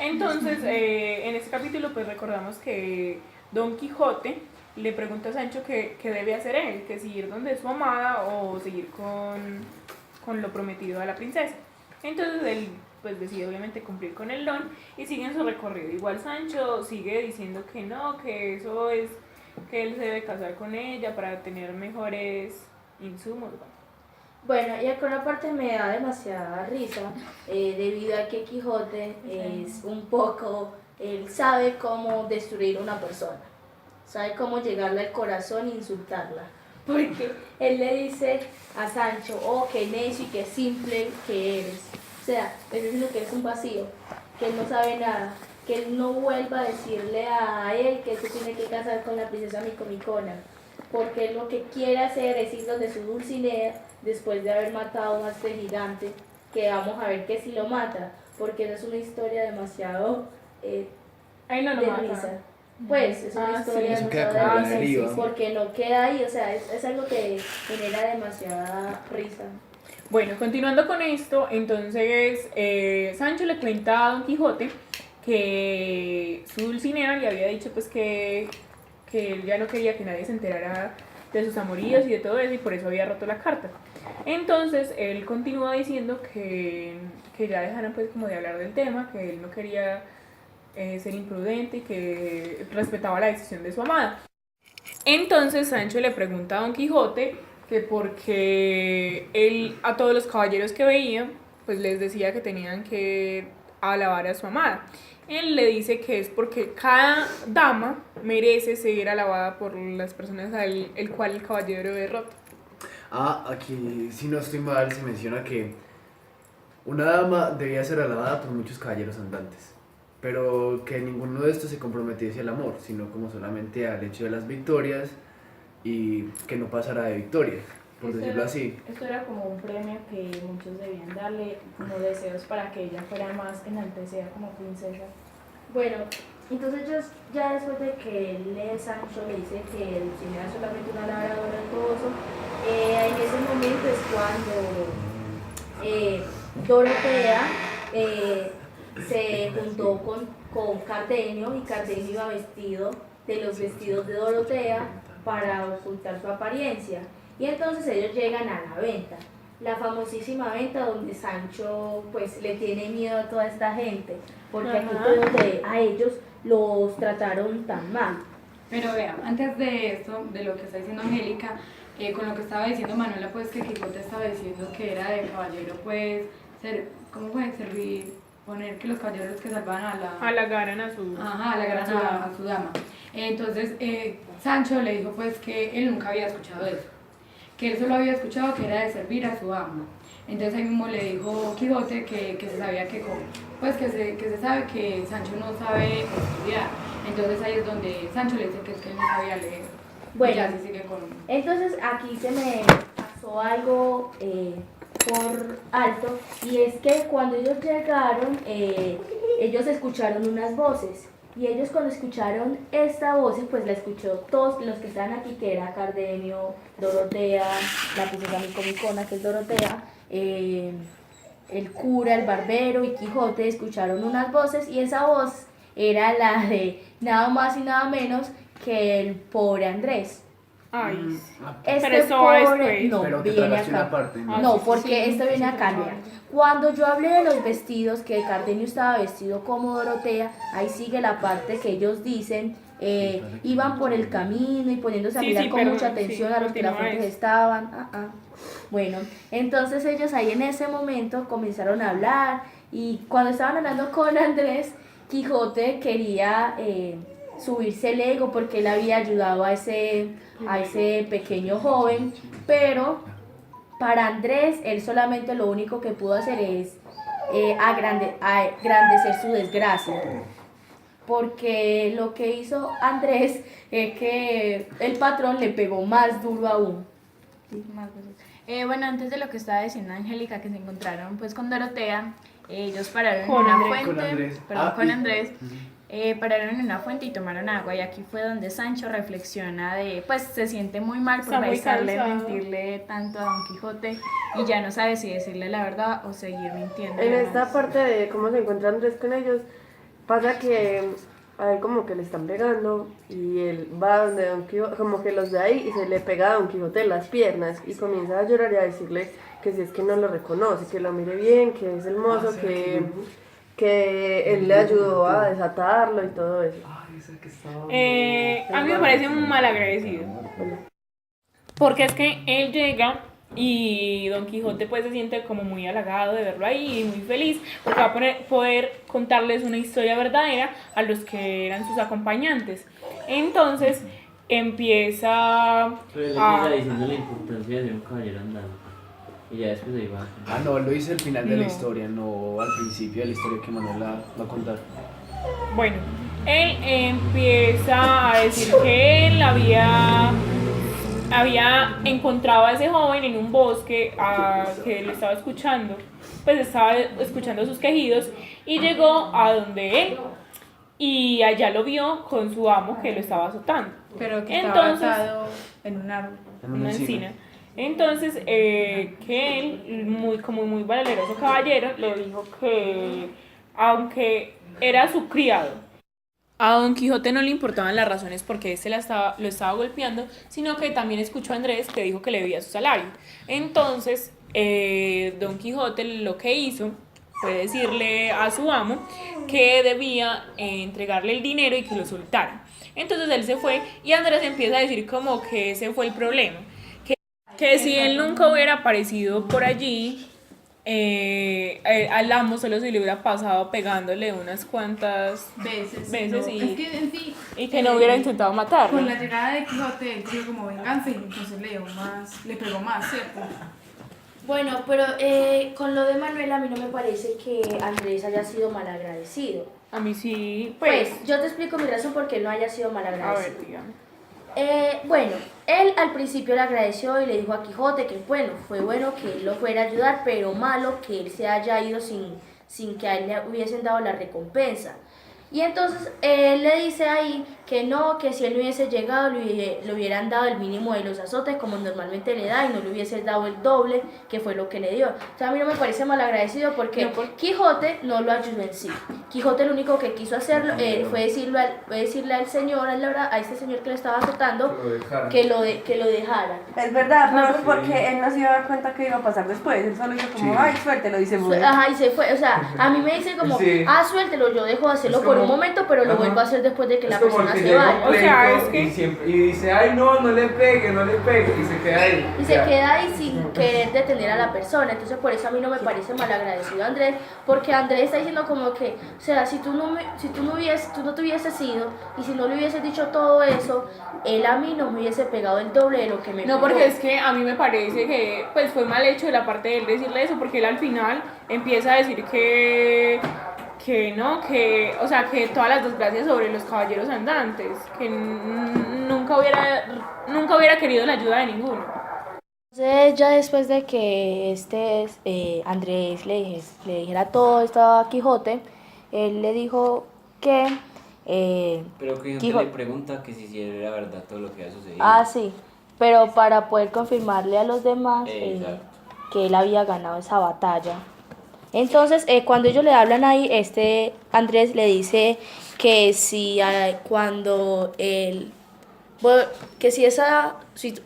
[SPEAKER 1] Entonces, en este capítulo pues recordamos que Don Quijote le pregunta a Sancho qué debe hacer él, que si ir donde su amada o seguir con lo prometido a la princesa. Entonces él pues decide obviamente cumplir con el don y sigue en su recorrido. Igual Sancho sigue diciendo que no, que eso es, que él se debe casar con ella para tener mejores insumos.
[SPEAKER 4] Bueno, y acá una parte me da demasiada risa, debido a que Quijote es un poco, él sabe cómo destruir a una persona, sabe cómo llegarle al corazón e insultarla, porque él le dice a Sancho, oh, qué necio y qué simple que eres, o sea, es decir, que eres un vacío, que él no sabe nada, que él no vuelva a decirle a él que él se tiene que casar con la princesa Micomicona, porque lo que quiere hacer es ir donde su Dulcinea después de haber matado a este gigante, que vamos a ver que si lo mata, porque no es una historia demasiado
[SPEAKER 1] Ahí no lo
[SPEAKER 4] de
[SPEAKER 1] mata.
[SPEAKER 4] risa. Pues es una historia
[SPEAKER 5] Eso queda
[SPEAKER 4] demasiado
[SPEAKER 5] como
[SPEAKER 4] de
[SPEAKER 5] la
[SPEAKER 4] risa,
[SPEAKER 5] deriva.
[SPEAKER 4] porque no queda ahí, o sea, es algo que genera demasiada risa.
[SPEAKER 1] Bueno, continuando con esto, entonces Sancho le cuenta a Don Quijote que su Dulcinea le había dicho pues que él ya no quería que nadie se enterara de sus amoríos y de todo eso y por eso había roto la carta. Entonces él continúa diciendo que ya dejaran pues como de hablar del tema, que él no quería ser imprudente y que respetaba la decisión de su amada. Entonces Sancho le pregunta a Don Quijote que porque él a todos los caballeros que veía pues les decía que tenían que alabar a su amada. Él le dice que es porque cada dama merece ser alabada por las personas el cual el caballero derrota.
[SPEAKER 5] Aquí, si no estoy mal, se menciona que una dama debía ser alabada por muchos caballeros andantes, pero que ninguno de estos se comprometiese al amor, sino como solamente al hecho de las victorias y que no pasara de victorias, por decirlo así.
[SPEAKER 6] Esto era como un premio que muchos debían darle, como deseos para que ella fuera más enaltecida como princesa.
[SPEAKER 4] Bueno, entonces ellos ya después de que Sancho le dice que Dulcinea es solamente una labradora y todo eso, en ese momento es cuando Dorotea se juntó con Cardenio y Cardenio iba vestido de los vestidos de Dorotea para ocultar su apariencia. Y entonces ellos llegan a la venta, la famosísima venta donde Sancho pues le tiene miedo a toda esta gente, porque aquí fue donde a ellos los trataron tan mal.
[SPEAKER 2] Pero vean, antes de esto, de lo que está diciendo Angélica, con lo que estaba diciendo Manuela, pues que Quijote estaba diciendo que era de caballero, pues, ¿cómo puede servir? Poner que los caballeros que salvaban
[SPEAKER 1] Halagaran a su...
[SPEAKER 2] Ajá, halagaran a su dama. Entonces, Sancho le dijo pues que él nunca había escuchado eso, que él solo había escuchado que era de servir a su amo. Entonces ahí mismo le dijo Quijote que se sabía que se sabe que Sancho no sabe estudiar. Entonces ahí es donde Sancho le dice que es que él no sabía leer.
[SPEAKER 4] Bueno,
[SPEAKER 2] ya se sigue con...
[SPEAKER 4] entonces aquí se me pasó algo por alto, y es que cuando ellos llegaron, ellos escucharon unas voces. Y ellos cuando escucharon esta voz, pues la escuchó todos los que estaban aquí, que era Cardenio, Dorotea, la princesa Micomicona, que es Dorotea, el cura, el barbero y Quijote escucharon unas voces, y esa voz era la de nada más y nada menos que el pobre Andrés.
[SPEAKER 1] Ay,
[SPEAKER 4] Este
[SPEAKER 1] pero eso va
[SPEAKER 4] pobre
[SPEAKER 1] después.
[SPEAKER 4] no
[SPEAKER 5] Pero te
[SPEAKER 4] viene
[SPEAKER 5] tragaste
[SPEAKER 4] acá.
[SPEAKER 5] una parte, ¿no?
[SPEAKER 4] No, porque esto viene a cambiar. Cuando yo hablé de los vestidos, que Cardenio estaba vestido como Dorotea, ahí sigue la parte que ellos dicen, iban por el camino y poniéndose a mirar con mucha atención a los que la frente estaban. Bueno, entonces ellos ahí en ese momento comenzaron a hablar, y cuando estaban hablando con Andrés, Quijote quería subirse el ego porque él había ayudado a ese pequeño joven, pero para Andrés él solamente lo único que pudo hacer es agrandecer su desgracia, porque lo que hizo Andrés es que el patrón le pegó más duro aún.
[SPEAKER 6] Bueno, antes de lo que estaba diciendo Angélica, que se encontraron pues con Dorotea, ellos pararon
[SPEAKER 1] Con
[SPEAKER 6] en una
[SPEAKER 1] Andrés.
[SPEAKER 6] fuente,
[SPEAKER 5] Con Andrés.
[SPEAKER 6] perdón,
[SPEAKER 5] Ah,
[SPEAKER 6] con
[SPEAKER 5] y-
[SPEAKER 6] Andrés, pararon en una fuente y tomaron agua, y aquí fue donde Sancho reflexiona pues se siente muy mal por
[SPEAKER 1] Está muy
[SPEAKER 6] besarle,
[SPEAKER 1] cansado.
[SPEAKER 6] mentirle tanto a Don Quijote, y ya no sabe si decirle la verdad o seguir mintiendo.
[SPEAKER 3] En esta parte de cómo se encuentra Andrés con ellos, pasa que a él como que le están pegando y él va donde Don Quijote, como que los ve ahí y se le pega a Don Quijote en las piernas y comienza a llorar y a decirle que si es que no lo reconoce, que lo mire bien, que es el mozo, que él le ayudó a desatarlo y todo eso.
[SPEAKER 1] A mí me parece un mal agradecido. Porque es que él llega y Don Quijote pues se siente como muy halagado de verlo ahí y muy feliz porque va a poder contarles una historia verdadera a los que eran sus acompañantes. Entonces empieza
[SPEAKER 7] Pero él
[SPEAKER 1] a...
[SPEAKER 7] empieza diciendo la importancia de ser un caballero andante. Y ya después ahí va.
[SPEAKER 5] No, lo dice al final de la
[SPEAKER 1] No.
[SPEAKER 5] historia, no al principio de la historia que Manuela va a contar.
[SPEAKER 1] Bueno, él empieza a decir que él había había encontrado a ese joven en un bosque que lo estaba escuchando, pues estaba escuchando sus quejidos y llegó a donde él y allá lo vio con su amo que lo estaba azotando.
[SPEAKER 8] Pero que estaba
[SPEAKER 1] Entonces,
[SPEAKER 8] atado en un árbol.
[SPEAKER 1] una encina. Entonces, que él, como muy valeroso caballero, le dijo que aunque era su criado, a Don Quijote no le importaban las razones por qué lo estaba golpeando, sino que también escuchó a Andrés que dijo que le debía su salario. Entonces, Don Quijote lo que hizo fue decirle a su amo que debía entregarle el dinero y que lo soltara. Entonces él se fue y Andrés empieza a decir como que ese fue el problema. Que si él nunca hubiera aparecido por allí, al amo solo se le hubiera pasado pegándole unas cuantas
[SPEAKER 8] Veces
[SPEAKER 1] y,
[SPEAKER 8] es que en sí,
[SPEAKER 1] y que no hubiera intentado matarlo.
[SPEAKER 8] con la llegada de Quijote, él tuvo como venganza y entonces le pegó más, ¿cierto?
[SPEAKER 4] Bueno, pero con lo de Manuel a mí no me parece que Andrés haya sido malagradecido.
[SPEAKER 1] A mí sí,
[SPEAKER 4] Pues yo te explico mi razón por qué no haya sido
[SPEAKER 1] a
[SPEAKER 4] malagradecido.
[SPEAKER 1] ver, dígame.
[SPEAKER 4] Bueno, él al principio le agradeció y le dijo a Quijote que bueno, fue bueno que él lo fuera a ayudar, pero malo que él se haya ido sin que a él le hubiesen dado la recompensa. Y entonces él le dice ahí que no, que si él no hubiese llegado le hubieran dado el mínimo de los azotes como normalmente le da y no le hubiese dado el doble, que fue lo que le dio. O sea, a mí no me parece malagradecido porque Quijote no lo ayudó en sí. Quijote lo único que quiso hacerlo fue decirle al señor, a este señor que le estaba azotando, que lo dejara.
[SPEAKER 3] Es verdad, pero porque él no se iba a dar cuenta que iba a pasar después. Él solo hizo como, ay, suéltelo, dice muy.
[SPEAKER 4] Ajá, y se fue. O sea, a mí me dicen como, suéltelo, yo dejo de hacerlo por un momento, pero lo vuelvo a hacer después de que la persona se vaya.
[SPEAKER 1] O sea, es que...
[SPEAKER 9] y dice, ay no, no le pegue, y se queda ahí.
[SPEAKER 4] Y se queda ahí sin querer detener a la persona. Entonces por eso a mí no me parece malagradecido Andrés, porque Andrés está diciendo como que, o sea, si tú no te hubieses ido y si no le hubieses dicho todo eso, él a mí no me hubiese pegado el doble de lo que me pegó.
[SPEAKER 1] No, porque es que a mí me parece que pues fue mal hecho de la parte de él decirle eso, porque él al final empieza a decir que no, o sea, que todas las desgracias sobre los caballeros andantes, que nunca hubiera querido la ayuda de ninguno.
[SPEAKER 4] Entonces ya después de que Andrés le dijera todo esto a Quijote, él le dijo que...
[SPEAKER 7] Pero Quijote le pregunta que si era verdad todo lo que había sucedido.
[SPEAKER 4] Ah, sí, pero para poder confirmarle a los demás que él había ganado esa batalla. Entonces, cuando ellos le hablan ahí, Andrés le dice que si que si esa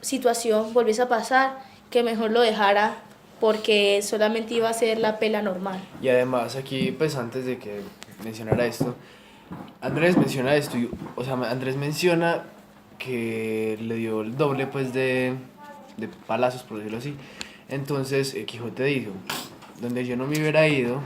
[SPEAKER 4] situación volviese a pasar, que mejor lo dejara porque solamente iba a ser la pela normal.
[SPEAKER 5] Y además aquí, pues antes de que mencionara esto, Andrés menciona esto, o sea, Andrés menciona que le dio el doble pues de palazos, por decirlo así. Entonces Quijote dijo, donde yo no me hubiera ido,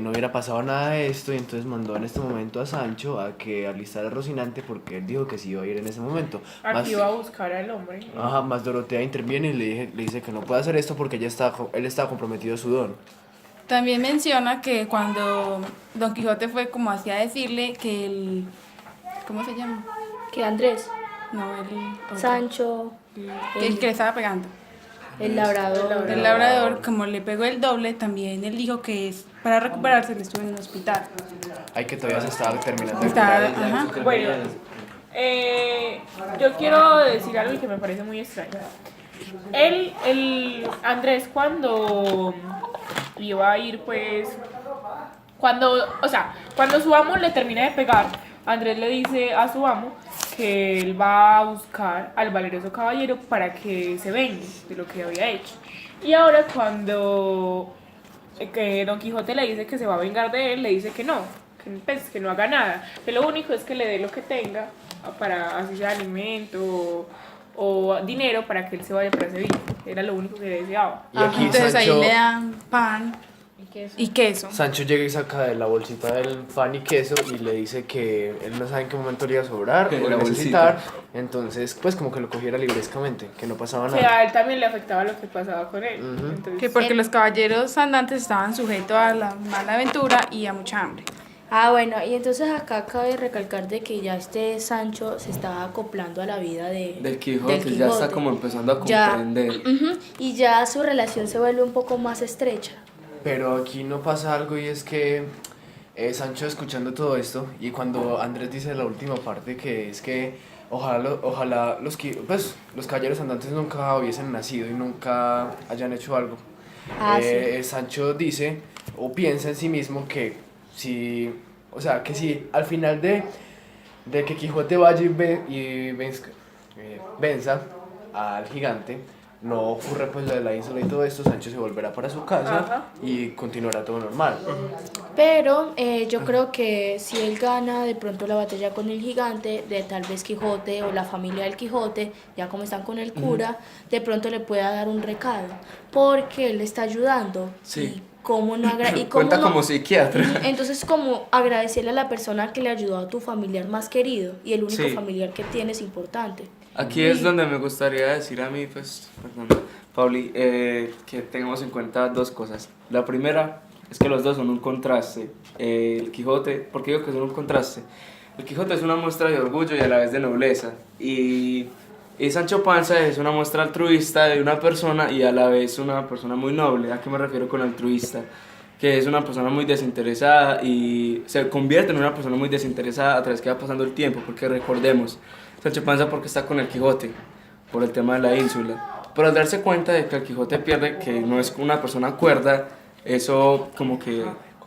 [SPEAKER 5] no hubiera pasado nada de esto, y entonces mandó en este momento a Sancho a que alistara a Rocinante porque él dijo que sí iba a ir en ese momento.
[SPEAKER 1] Aquí iba a buscar al hombre.
[SPEAKER 5] Ajá, más Dorotea interviene y le dice que no puede hacer esto porque él estaba comprometido a su don.
[SPEAKER 8] También menciona que cuando Don Quijote fue como así a decirle que el... ¿Cómo se llama?
[SPEAKER 4] Que Andrés,
[SPEAKER 8] No, el... otro.
[SPEAKER 4] Sancho,
[SPEAKER 8] El que le estaba pegando.
[SPEAKER 4] el labrador.
[SPEAKER 8] El labrador, como le pegó el doble, también él dijo que para recuperarse le estuvo en un hospital.
[SPEAKER 5] Hay que todavía se estaba terminando de
[SPEAKER 8] Estaba,
[SPEAKER 5] curar.
[SPEAKER 8] ajá.
[SPEAKER 1] Bueno, yo quiero decir algo que me parece muy extraño. Andrés cuando iba a ir pues, cuando su amo le termina de pegar, Andrés le dice a su amo que él va a buscar al valeroso caballero para que se vengue de lo que había hecho. Y ahora cuando Don Quijote le dice que se va a vengar de él, le dice que no, que no haga nada, que lo único es que le dé lo que tenga, para así sea alimento o dinero para que él se vaya para Sevilla. Era lo único que deseaba.
[SPEAKER 5] Y aquí
[SPEAKER 8] Entonces
[SPEAKER 5] Sancho,
[SPEAKER 8] ahí le dan pan y queso.
[SPEAKER 5] Sancho llega y saca de la bolsita del pan y queso y le dice que él no sabe en qué momento le iba a sobrar o
[SPEAKER 9] La
[SPEAKER 5] necesitar. Entonces, pues como que lo cogiera librescamente, que no pasaba
[SPEAKER 1] Que
[SPEAKER 5] nada.
[SPEAKER 1] a él también le afectaba lo que pasaba con él.
[SPEAKER 5] Ujú.
[SPEAKER 1] Entonces,
[SPEAKER 8] Que porque los caballeros andantes estaban sujetos a la mala aventura y a mucha hambre.
[SPEAKER 4] Ah, bueno, y entonces acá cabe recalcar de que ya este Sancho se estaba acoplando a la vida
[SPEAKER 10] del Quijote, ya está como empezando a
[SPEAKER 4] Ya,
[SPEAKER 10] comprender.
[SPEAKER 4] y ya su relación se vuelve un poco más estrecha.
[SPEAKER 5] Pero aquí no pasa algo y es que Sancho escuchando todo esto y cuando Andrés dice la última parte que es que ojalá los caballeros andantes nunca hubiesen nacido y nunca hayan hecho algo.
[SPEAKER 4] Sí.
[SPEAKER 5] Sancho dice o piensa en sí mismo que que si al final de que Quijote vaya y venza al gigante, no ocurre pues lo de la ínsula y todo esto, Sancho se volverá para su casa y continuará todo normal.
[SPEAKER 4] Pero yo creo que si él gana de pronto la batalla con el gigante, de tal vez Quijote o la familia del Quijote, ya como están con el cura, de pronto le pueda dar un recado, porque él le está ayudando.
[SPEAKER 10] Sí.
[SPEAKER 4] Y cómo no
[SPEAKER 10] Cuenta como psiquiatra.
[SPEAKER 4] Entonces, como agradecerle a la persona que le ayudó a tu familiar más querido y el único
[SPEAKER 10] Sí.
[SPEAKER 4] familiar que tienes importante.
[SPEAKER 10] Aquí es donde me gustaría decir a mí, pues, perdón, Pauli, que tengamos en cuenta dos cosas. La primera es que los dos son un contraste. El Quijote, ¿por qué digo que son un contraste? El Quijote es una muestra de orgullo y a la vez de nobleza. Y Sancho Panza es una muestra altruista de una persona y a la vez una persona muy noble. ¿A qué me refiero con altruista? Que es una persona muy desinteresada y se convierte en una persona muy desinteresada a través que va pasando el tiempo, porque recordemos, Sancho Panza porque está con el Quijote, por el tema de la ínsula. Pero al darse cuenta de que el Quijote pierde, que no es una persona cuerda, eso como que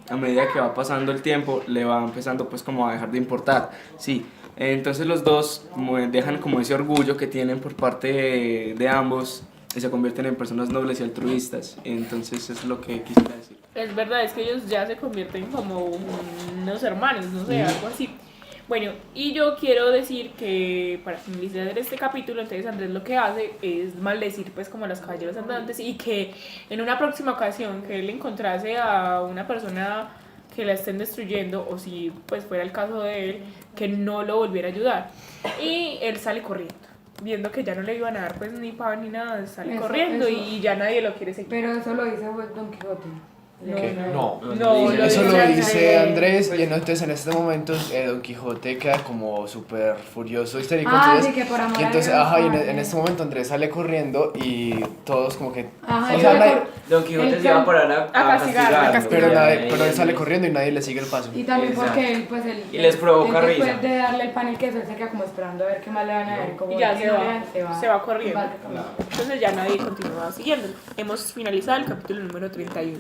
[SPEAKER 10] a medida que va pasando el tiempo le va empezando pues como a dejar de importar, sí. Entonces los dos dejan como ese orgullo que tienen por parte de ambos y se convierten en personas nobles y altruistas. Entonces es lo que quisiera decir.
[SPEAKER 1] Es verdad, es que ellos ya se convierten como unos hermanos, no sé, algo así. Bueno, y yo quiero decir que para finalizar este capítulo, entonces Andrés lo que hace es maldecir pues como a los caballeros andantes y que en una próxima ocasión que él encontrase a una persona que la estén destruyendo o si pues fuera el caso de él, que no lo volviera a ayudar. Y él sale corriendo, viendo que ya no le iban a dar pues ni pan ni nada, sale corriendo y ya nadie lo quiere seguir.
[SPEAKER 2] Pero eso lo dice Don Quijote.
[SPEAKER 1] No,
[SPEAKER 5] eso lo dice Andrés y
[SPEAKER 1] pues,
[SPEAKER 5] entonces en este momento Don Quijote queda como súper furioso, histérico.
[SPEAKER 2] Sí, que por amor
[SPEAKER 5] y entonces,
[SPEAKER 2] a Dios,
[SPEAKER 5] en este momento Andrés sale corriendo y todos como que...
[SPEAKER 2] Ajá,
[SPEAKER 5] o sea,
[SPEAKER 7] Don Quijote se va a parar a castigarlo.
[SPEAKER 5] pero él sale corriendo y nadie le sigue el paso.
[SPEAKER 2] Y también porque él, pues él...
[SPEAKER 7] Y les provoca
[SPEAKER 2] él
[SPEAKER 7] risa.
[SPEAKER 2] Después de darle el pan y el queso, él se queda como esperando a ver qué más le van a dar. Como
[SPEAKER 1] y ya
[SPEAKER 2] que no le dan,
[SPEAKER 1] se va corriendo.
[SPEAKER 2] Vale.
[SPEAKER 1] Entonces ya nadie continúa siguiéndolo. Hemos finalizado el capítulo número 31.